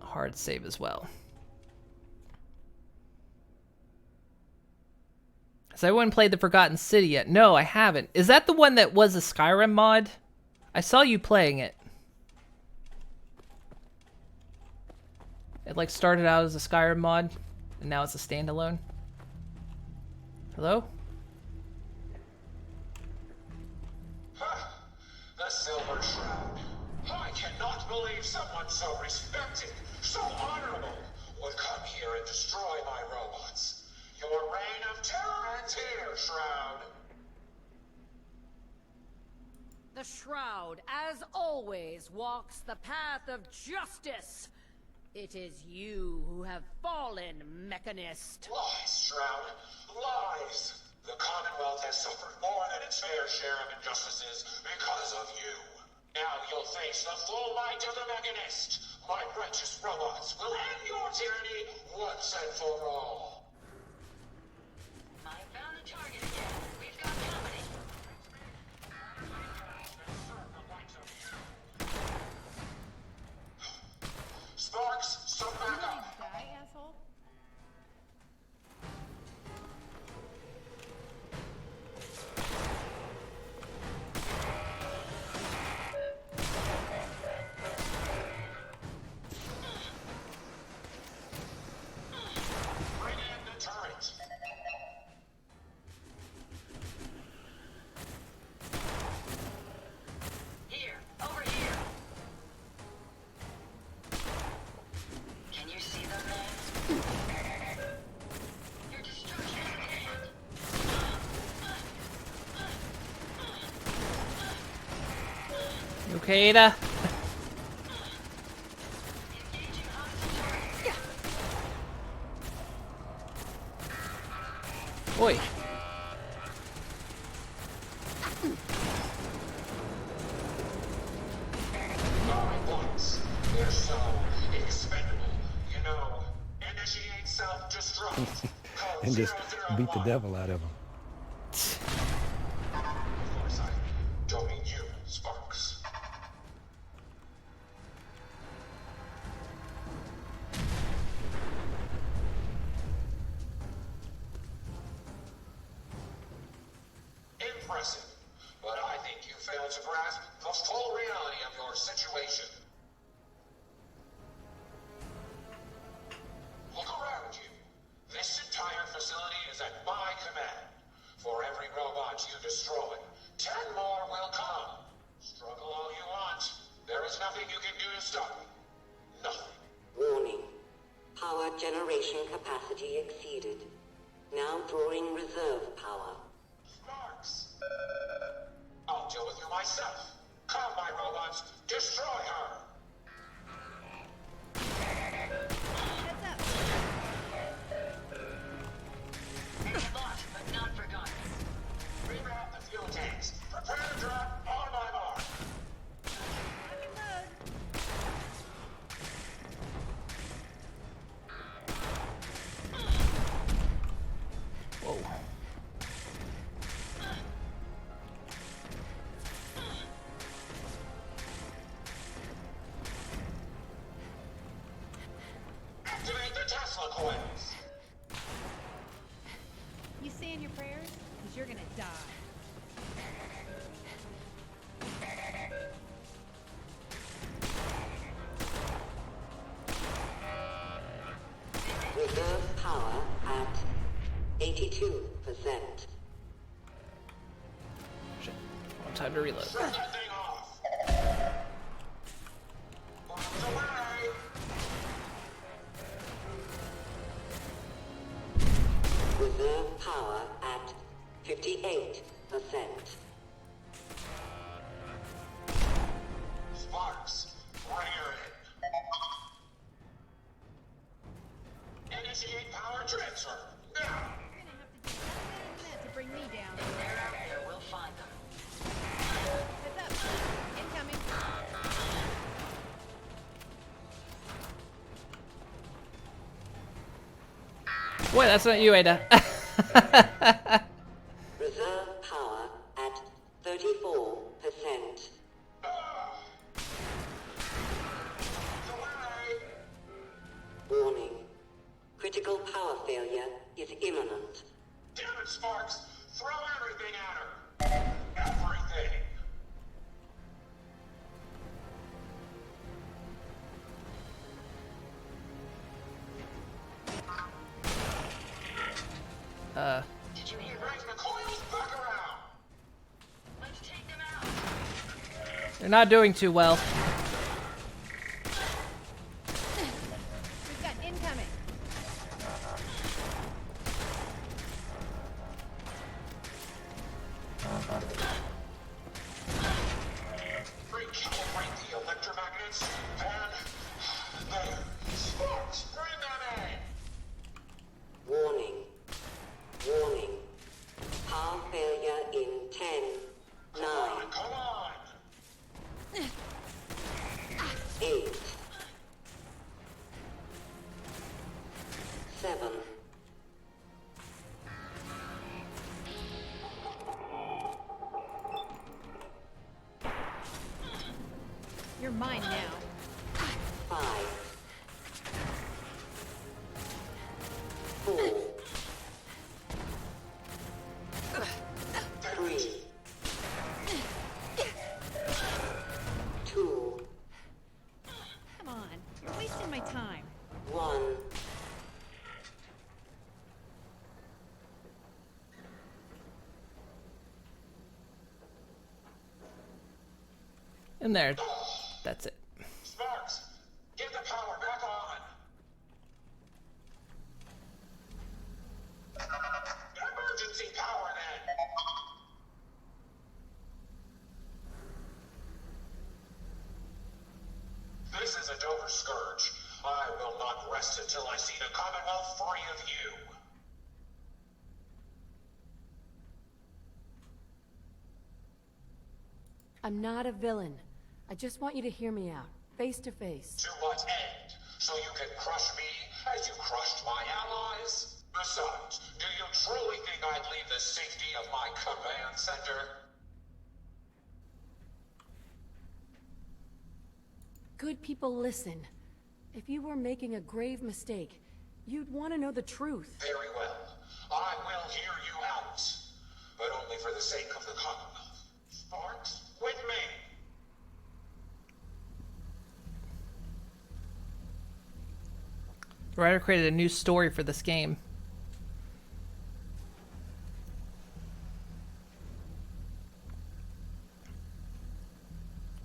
hard save as well. Has everyone played the Forgotten City yet? No, I haven't. Is that the one that was a Skyrim mod? I saw you playing it. It like started out as a Skyrim mod, and now it's a standalone. Hello? The Silver Shroud. I cannot believe someone so respected, so honorable, would come here and destroy my robots. Your reign of terror ends here, Shroud. The Shroud, as always, walks the path of justice. It is you who have fallen, Mechanist. Lies, Shroud. Lies. The Commonwealth has suffered more than its fair share of injustices because of you. Now you'll face the full might of the Mechanist. My righteous robots will end your tyranny once and for all. I found the target again. We've got company. Sparks, so back up. Die, asshole. Bring in the turret. Here, over here. Can you see them, man? Your destruction is at hand. You okay, Ada? Oi. Robots. They're so expendable. You know, initiate self-destruct. And just beat the devil out of him. Of course, I don't mean you, Sparks. Impressive, but I think you failed to grasp the full reality of your situation. Look around you. This entire facility is at my command. For every robot you destroy, 10 more will come. Struggle all you want. There is nothing you can do to stop me. Nothing. Warning. Power generation capacity exceeded. Now drawing reserve power. Sparks. I'll deal with you myself. Come, my robots. Destroy her. Bought, but not forgotten. Reroute the fuel tanks. Prepare to drop on my mark. consequence. You saying your prayers? Because you're gonna die. Reserve power at 82%. Shit. Wrong time to reload. Shut that thing off. Bombs away. Reserve power at 58%. Sparks, bring her in. Initiate power transfer. Now. To bring me down. They're out there. We'll find them. Heads up. Incoming. Wait, that's not you, Ada. Reserve power at 34%. Warning. Critical power failure is imminent. Damn it, Sparks. Throw everything at her. Everything. Did you hear? Brings the coils back around. Let's take them out. They're not doing too well. We've got incoming. Recalibrate the electromagnets and there. Sparks, bring them in. Warning. Warning. Power failure in 10, 9, Come on. 8, 7. You're mine now. 5, 4, 3, 2, Come on. You're wasting my time. 1. In there. That's it. Sparks, get the power back on. Emergency power then. This is a Dover Scourge. I will not rest until I see the Commonwealth free of you. I'm not a villain. I just want you to hear me out, face to face. To what end? So you can crush me as you crushed my allies? Besides, do you truly think I'd leave the safety of my command center? Good people, listen. If you were making a grave mistake, you'd want to know the truth. Very well. I will hear you out. But only for the sake of the Commonwealth. Sparks, with me. The writer created a new story for this game.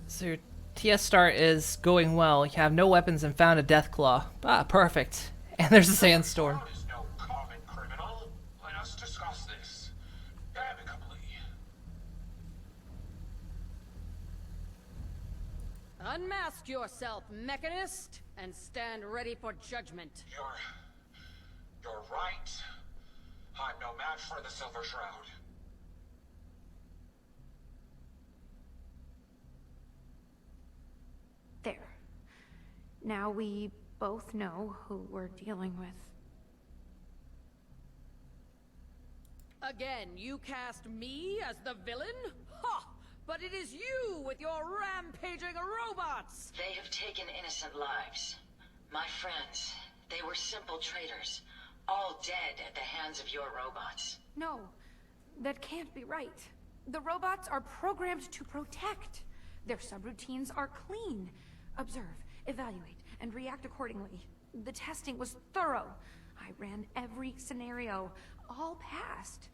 So your TS start is going well. You have no weapons and found a Deathclaw. Ah, perfect. And there's a sandstorm. Is no common criminal. Let us discuss this amicably. Unmask yourself, Mechanist, and stand ready for judgment. You're right. I'm no match for the Silver Shroud. There. Now we both know who we're dealing with. Again, you cast me as the villain? Ha! But it is you with your rampaging robots! They have taken innocent lives. My friends, They were simple traitors, all dead at the hands of your robots. No, that can't be right. The robots are programmed to protect. Their subroutines are clean. Observe, evaluate, and react accordingly. The testing was thorough. I ran every scenario. All passed.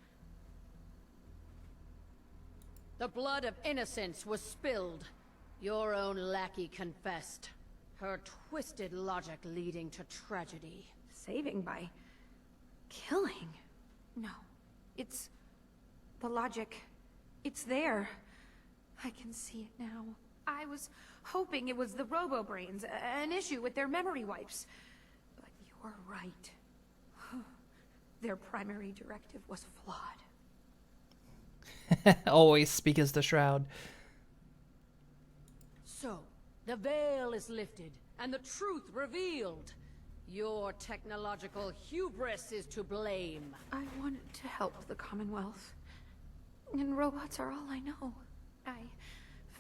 The blood of innocence was spilled. Your own lackey confessed. Her twisted logic leading to tragedy. Saving by killing? No. It's the logic. It's there. I can see it now. I was hoping it was the robo-brains, an issue with their memory wipes. But you're right. Their primary directive was flawed. Always speak as the Shroud. So, the veil is lifted, and the truth revealed. Your technological hubris is to blame. I wanted to help the Commonwealth. And robots are all I know. I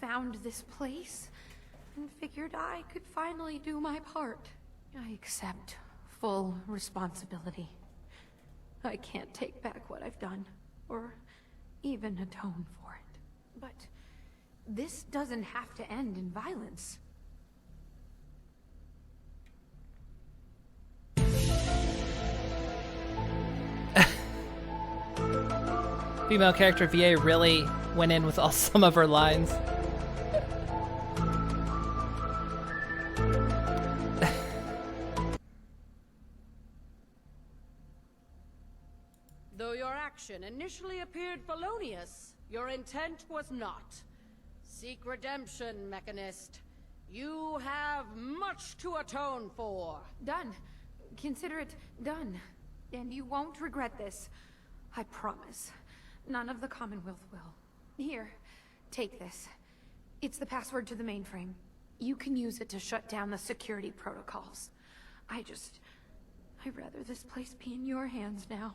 found this place, and figured I could finally do my part. I accept full responsibility. I can't take back what I've done, or even atone for it. But this doesn't have to end in violence. Female character VA really went in with some of her lines. Though your action initially appeared felonious, your intent was not. Seek redemption, Mechanist. You have much to atone for. Done. Consider it done. And you won't regret this. I promise. None of the Commonwealth will. Here, take this. It's the password to the mainframe. You can use it to shut down the security protocols. I'd rather this place be in your hands now.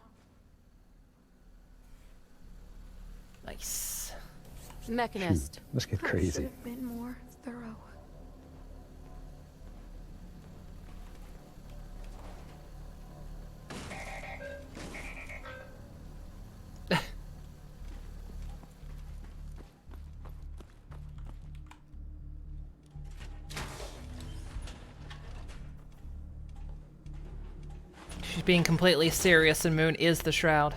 Nice. Mechanist. Shoot, let's get I crazy. should have been more thorough. She's being completely serious, and Moon is the Shroud.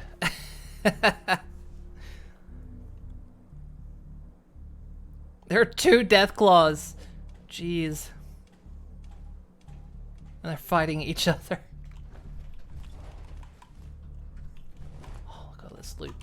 There are 2 Death Claws. Jeez. And they're fighting each other. Oh, look at all this loot.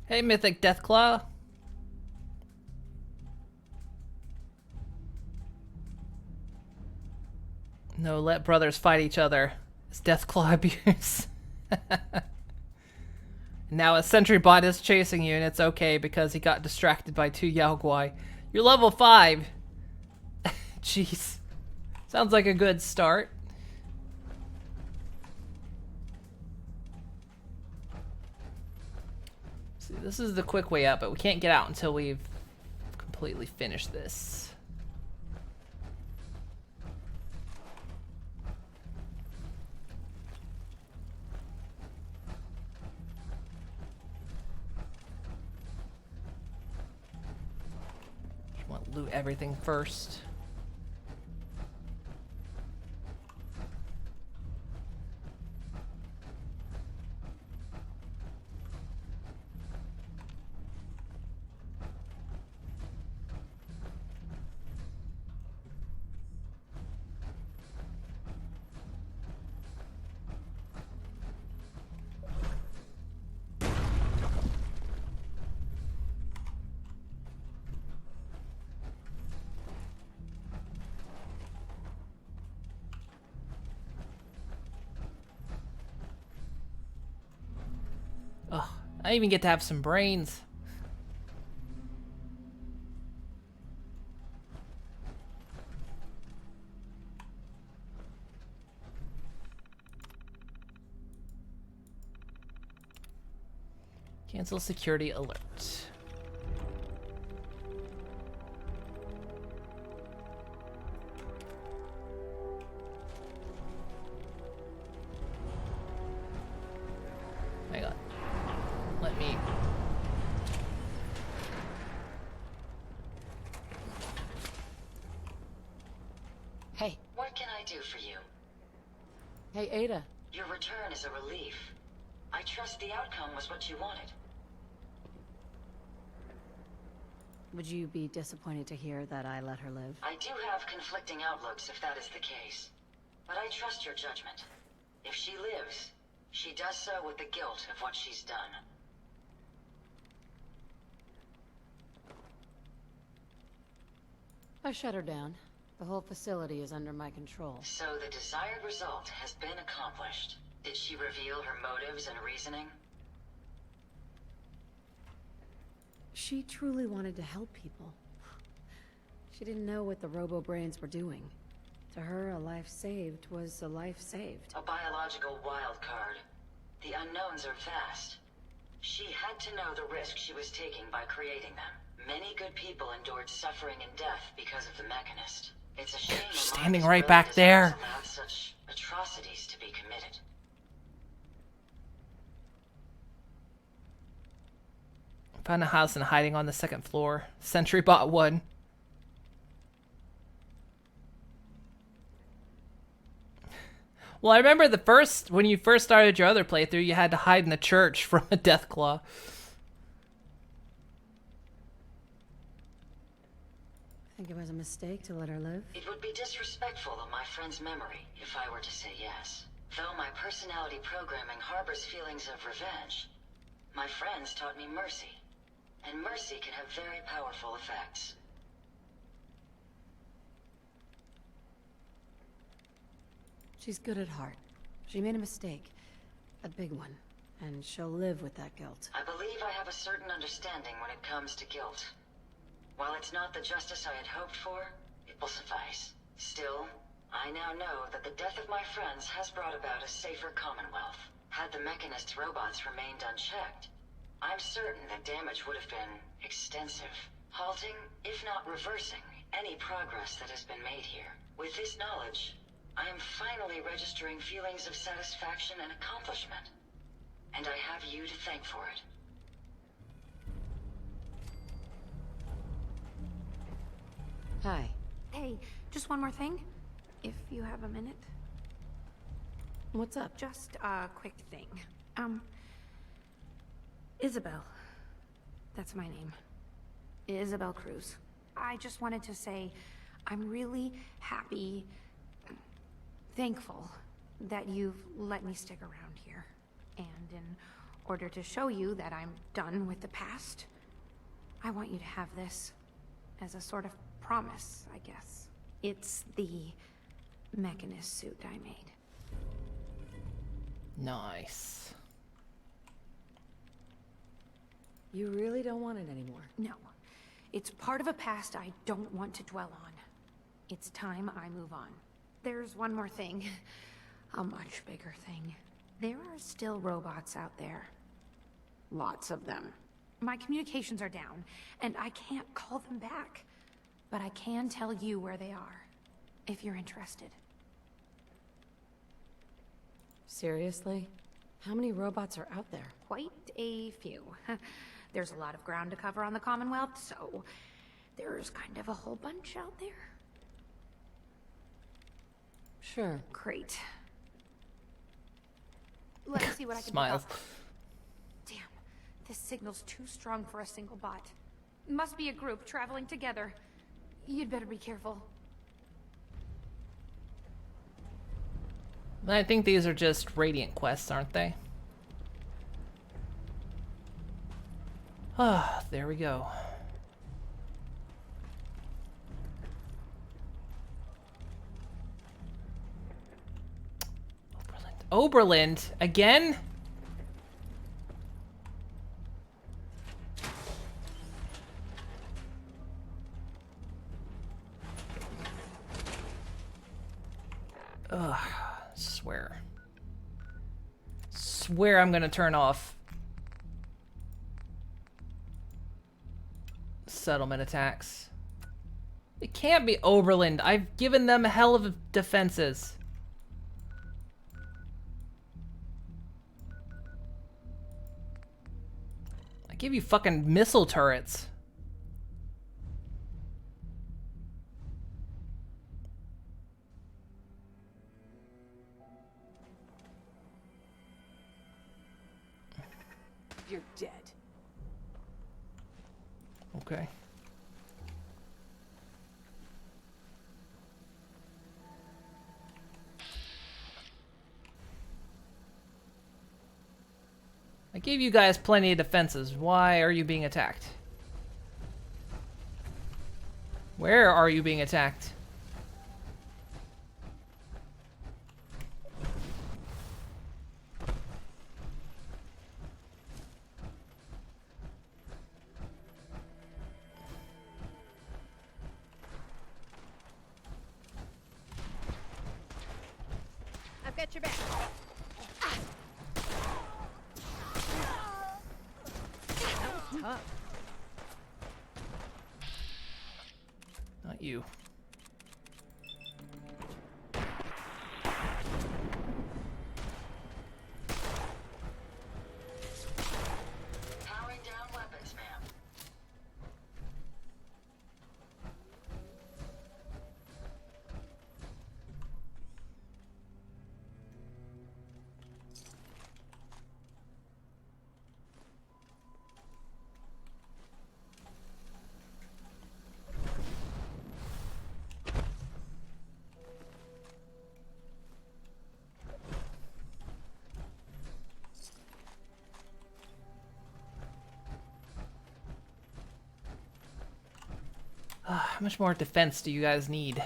Hey, Mythic Deathclaw. No, let brothers fight each other. It's Deathclaw abuse. Now a sentry bot is chasing you, and it's okay because he got distracted by 2 Yao Guai. You're level 5. Jeez. Sounds like a good start. This is the quick way out, but we can't get out until we've completely finished this. Just want to loot everything first. Ugh, I even get to have some brains. Cancel security alert. Hang on. Let me... Hey. What can I do for you? Hey, Ada. Your return is a relief. I trust the outcome was what you wanted. Would you be disappointed to hear that I let her live? I do have conflicting outlooks if that is the case. But I trust your judgment. If she lives, she does so with the guilt of what she's done. I shut her down. The whole facility is under my control. So the desired result has been accomplished. Did she reveal her motives and reasoning? She truly wanted to help people. She didn't know what the Robo-Brains were doing. To her, a life saved was a life saved. A biological wild card. The unknowns are vast. She had to know the risk she was taking by creating them. Many good people endured suffering and death because of the Mechanist. It's a shame standing right back there. allowed such atrocities to be committed. Found a house and hiding on the second floor. Sentry bought one. Well, I remember when you first started your other playthrough, you had to hide in the church from a Deathclaw. I think it was a mistake to let her live. It would be disrespectful of my friend's memory if I were to say yes. Though my personality programming harbors feelings of revenge, my friends taught me mercy. And mercy can have very powerful effects. She's good at heart. She made a mistake. A big one. And she'll live with that guilt. I believe I have a certain understanding when it comes to guilt. While it's not the justice I had hoped for, it will suffice. Still, I now know that the death of my friends has brought about a safer Commonwealth. Had the Mechanist's robots remained unchecked, I'm certain that damage would have been extensive, halting, if not reversing, any progress that has been made here. With this knowledge, I am finally registering feelings of satisfaction and accomplishment. And I have you to thank for it. Hi. Hey, just one more thing, if you have a minute. What's up? Just a quick thing. Isabel. That's my name. Isabel Cruz. I just wanted to say I'm really happy, thankful that you've let me stick around here. And in order to show you that I'm done with the past, I want you to have this as a sort of promise, I guess. It's the Mechanist suit I made. Nice. You really don't want it anymore? No. It's part of a past I don't want to dwell on. It's time I move on. There's one more thing. A much bigger thing. There are still robots out there. Lots of them. My communications are down, and I can't call them back. But I can tell you where they are, if you're interested. Seriously? How many robots are out there? Quite a few. There's a lot of ground to cover on the Commonwealth, so there's kind of a whole bunch out there. Sure. Great. Let's see what I can Smiles. pick up. Damn, this signal's too strong for a single bot. Must be a group traveling together. You'd better be careful. I think these are just Radiant quests, aren't they? Ah, there we go. Oberlin again? Ugh, swear I'm gonna turn off settlement attacks. It can't be Oberlin. I've given them a hell of defenses. I give you fucking missile turrets. You're dead. Okay. I gave you guys plenty of defenses. Why are you being attacked? Where are you being attacked? I've got your back. That was tough. Not you. Powering down weapons, ma'am. How much more defense do you guys need?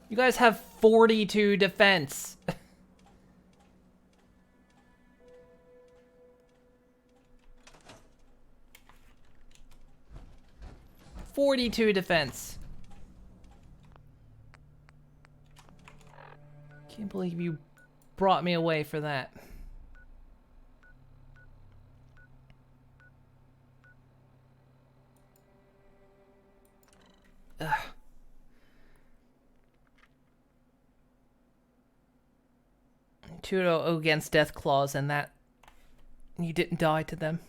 You guys have 42 defense. 42 defense. Can't believe you brought me away for that. Ugh. Tudo against death claws, and that you didn't die to them.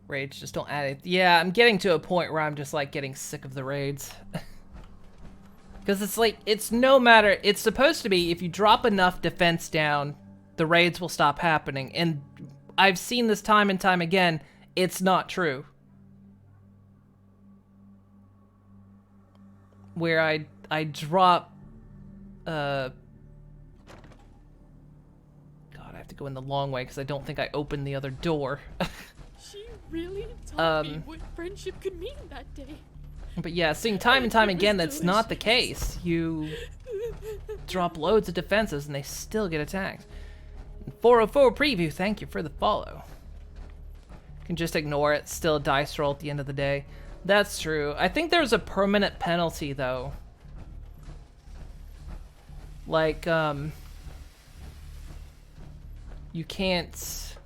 Raids, just don't add it. Yeah, I'm getting to a point where I'm just like getting sick of the raids. Because it's like, it's no matter, it's supposed to be if you drop enough defense down, the raids will stop happening. And I've seen this time and time again, it's not true. Where I drop, God, I have to go in the long way because I don't think I opened the other door. She really taught me what friendship could mean that day. But yeah, seeing time and time again that's not the case. You drop loads of defenses and they still get attacked. 404 preview, thank you for the follow. You can just ignore it, still a dice roll at the end of the day. That's true. I think there's a permanent penalty, though. Like, you can't...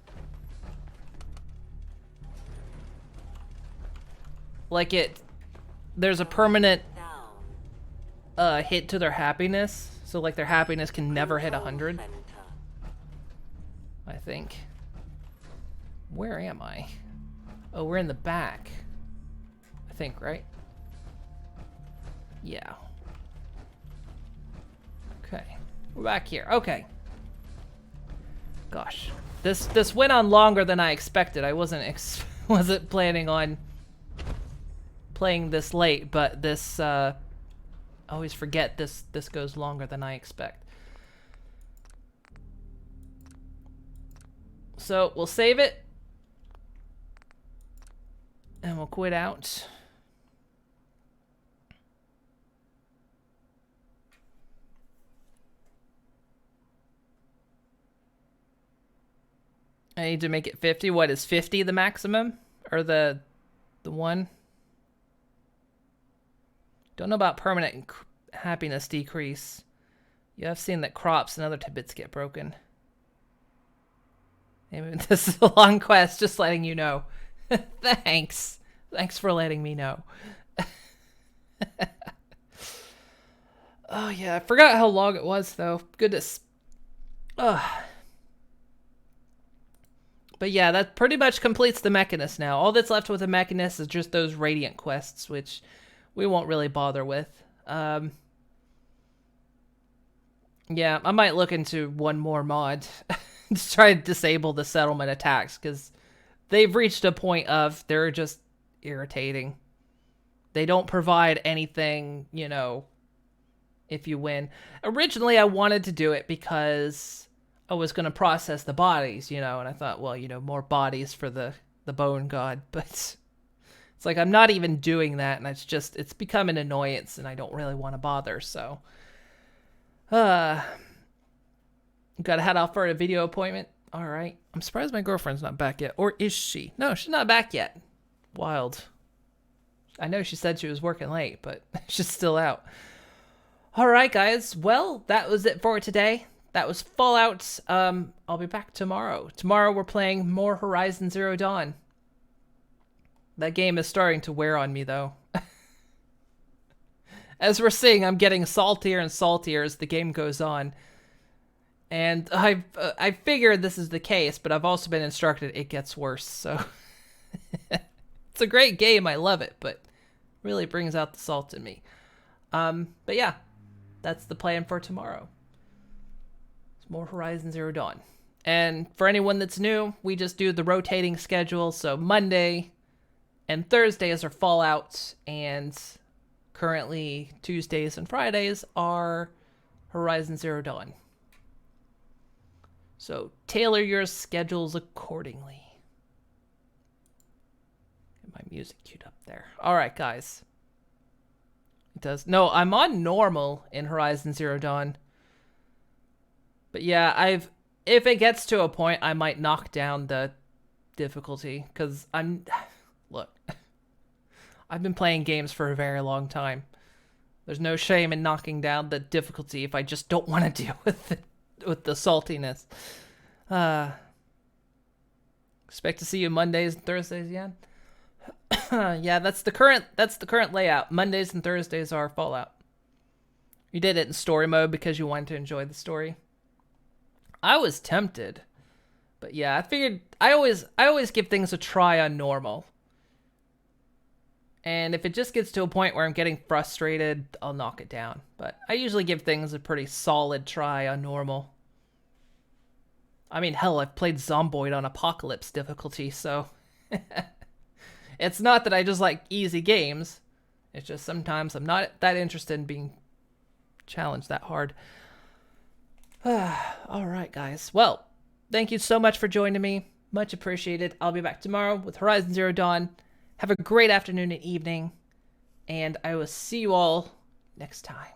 Like, there's a permanent hit to their happiness. So, like, their happiness can never hit 100. I think. Where am I? Oh, we're in the back. I think, right? Yeah. Okay. We're back here. Okay. Gosh. This went on longer than I expected. I wasn't planning on playing this late, but this I always forget this goes longer than I expect. So, we'll save it. And we'll quit out. I need to make it 50. What is 50 the maximum? Or the one? Don't know about permanent happiness decrease. You have seen that crops and other tidbits get broken. Maybe this is a long quest, just letting you know. Thanks. Thanks for letting me know. Oh yeah, I forgot how long it was though. Goodness. Ugh. But yeah, that pretty much completes the Mechanist now. All that's left with the Mechanist is just those Radiant quests, which we won't really bother with. Yeah, I might look into one more mod to try to disable the settlement attacks, because they've reached a point of they're just irritating. They don't provide anything, you know, if you win. Originally, I wanted to do it because I was going to process the bodies, you know, and I thought, well, you know, more bodies for the Bone God, but it's like I'm not even doing that, and it's become an annoyance, and I don't really want to bother, so... Gotta head off for a video appointment. Alright. I'm surprised my girlfriend's not back yet. Or is she? No, she's not back yet. Wild. I know she said she was working late, but she's still out. Alright, guys. Well, that was it for today. That was Fallout. I'll be back tomorrow. Tomorrow we're playing more Horizon Zero Dawn. That game is starting to wear on me, though. As we're seeing, I'm getting saltier and saltier as the game goes on. And I figured this is the case, but I've also been instructed it gets worse, so... It's a great game, I love it, but really brings out the salt in me. But yeah, that's the plan for tomorrow. It's more Horizon Zero Dawn. And for anyone that's new, we just do the rotating schedule, so Monday and Thursdays are Fallout, and... currently, Tuesdays and Fridays are Horizon Zero Dawn. So, tailor your schedules accordingly. Get my music queued up there. Alright, guys. It does. No, I'm on normal in Horizon Zero Dawn. But yeah, if it gets to a point, I might knock down the difficulty. Because look... I've been playing games for a very long time. There's no shame in knocking down the difficulty if I just don't want to deal with the saltiness. Expect to see you Mondays and Thursdays again. Yeah, that's the current layout. Mondays and Thursdays are Fallout. You did it in story mode because you wanted to enjoy the story. I was tempted, but yeah, I figured I always give things a try on normal. And if it just gets to a point where I'm getting frustrated, I'll knock it down. But I usually give things a pretty solid try on normal. I mean, hell, I've played Zomboid on Apocalypse difficulty, so... It's not that I just like easy games. It's just sometimes I'm not that interested in being challenged that hard. Alright, guys. Well, thank you so much for joining me. Much appreciated. I'll be back tomorrow with Horizon Zero Dawn. Have a great afternoon and evening, and I will see you all next time.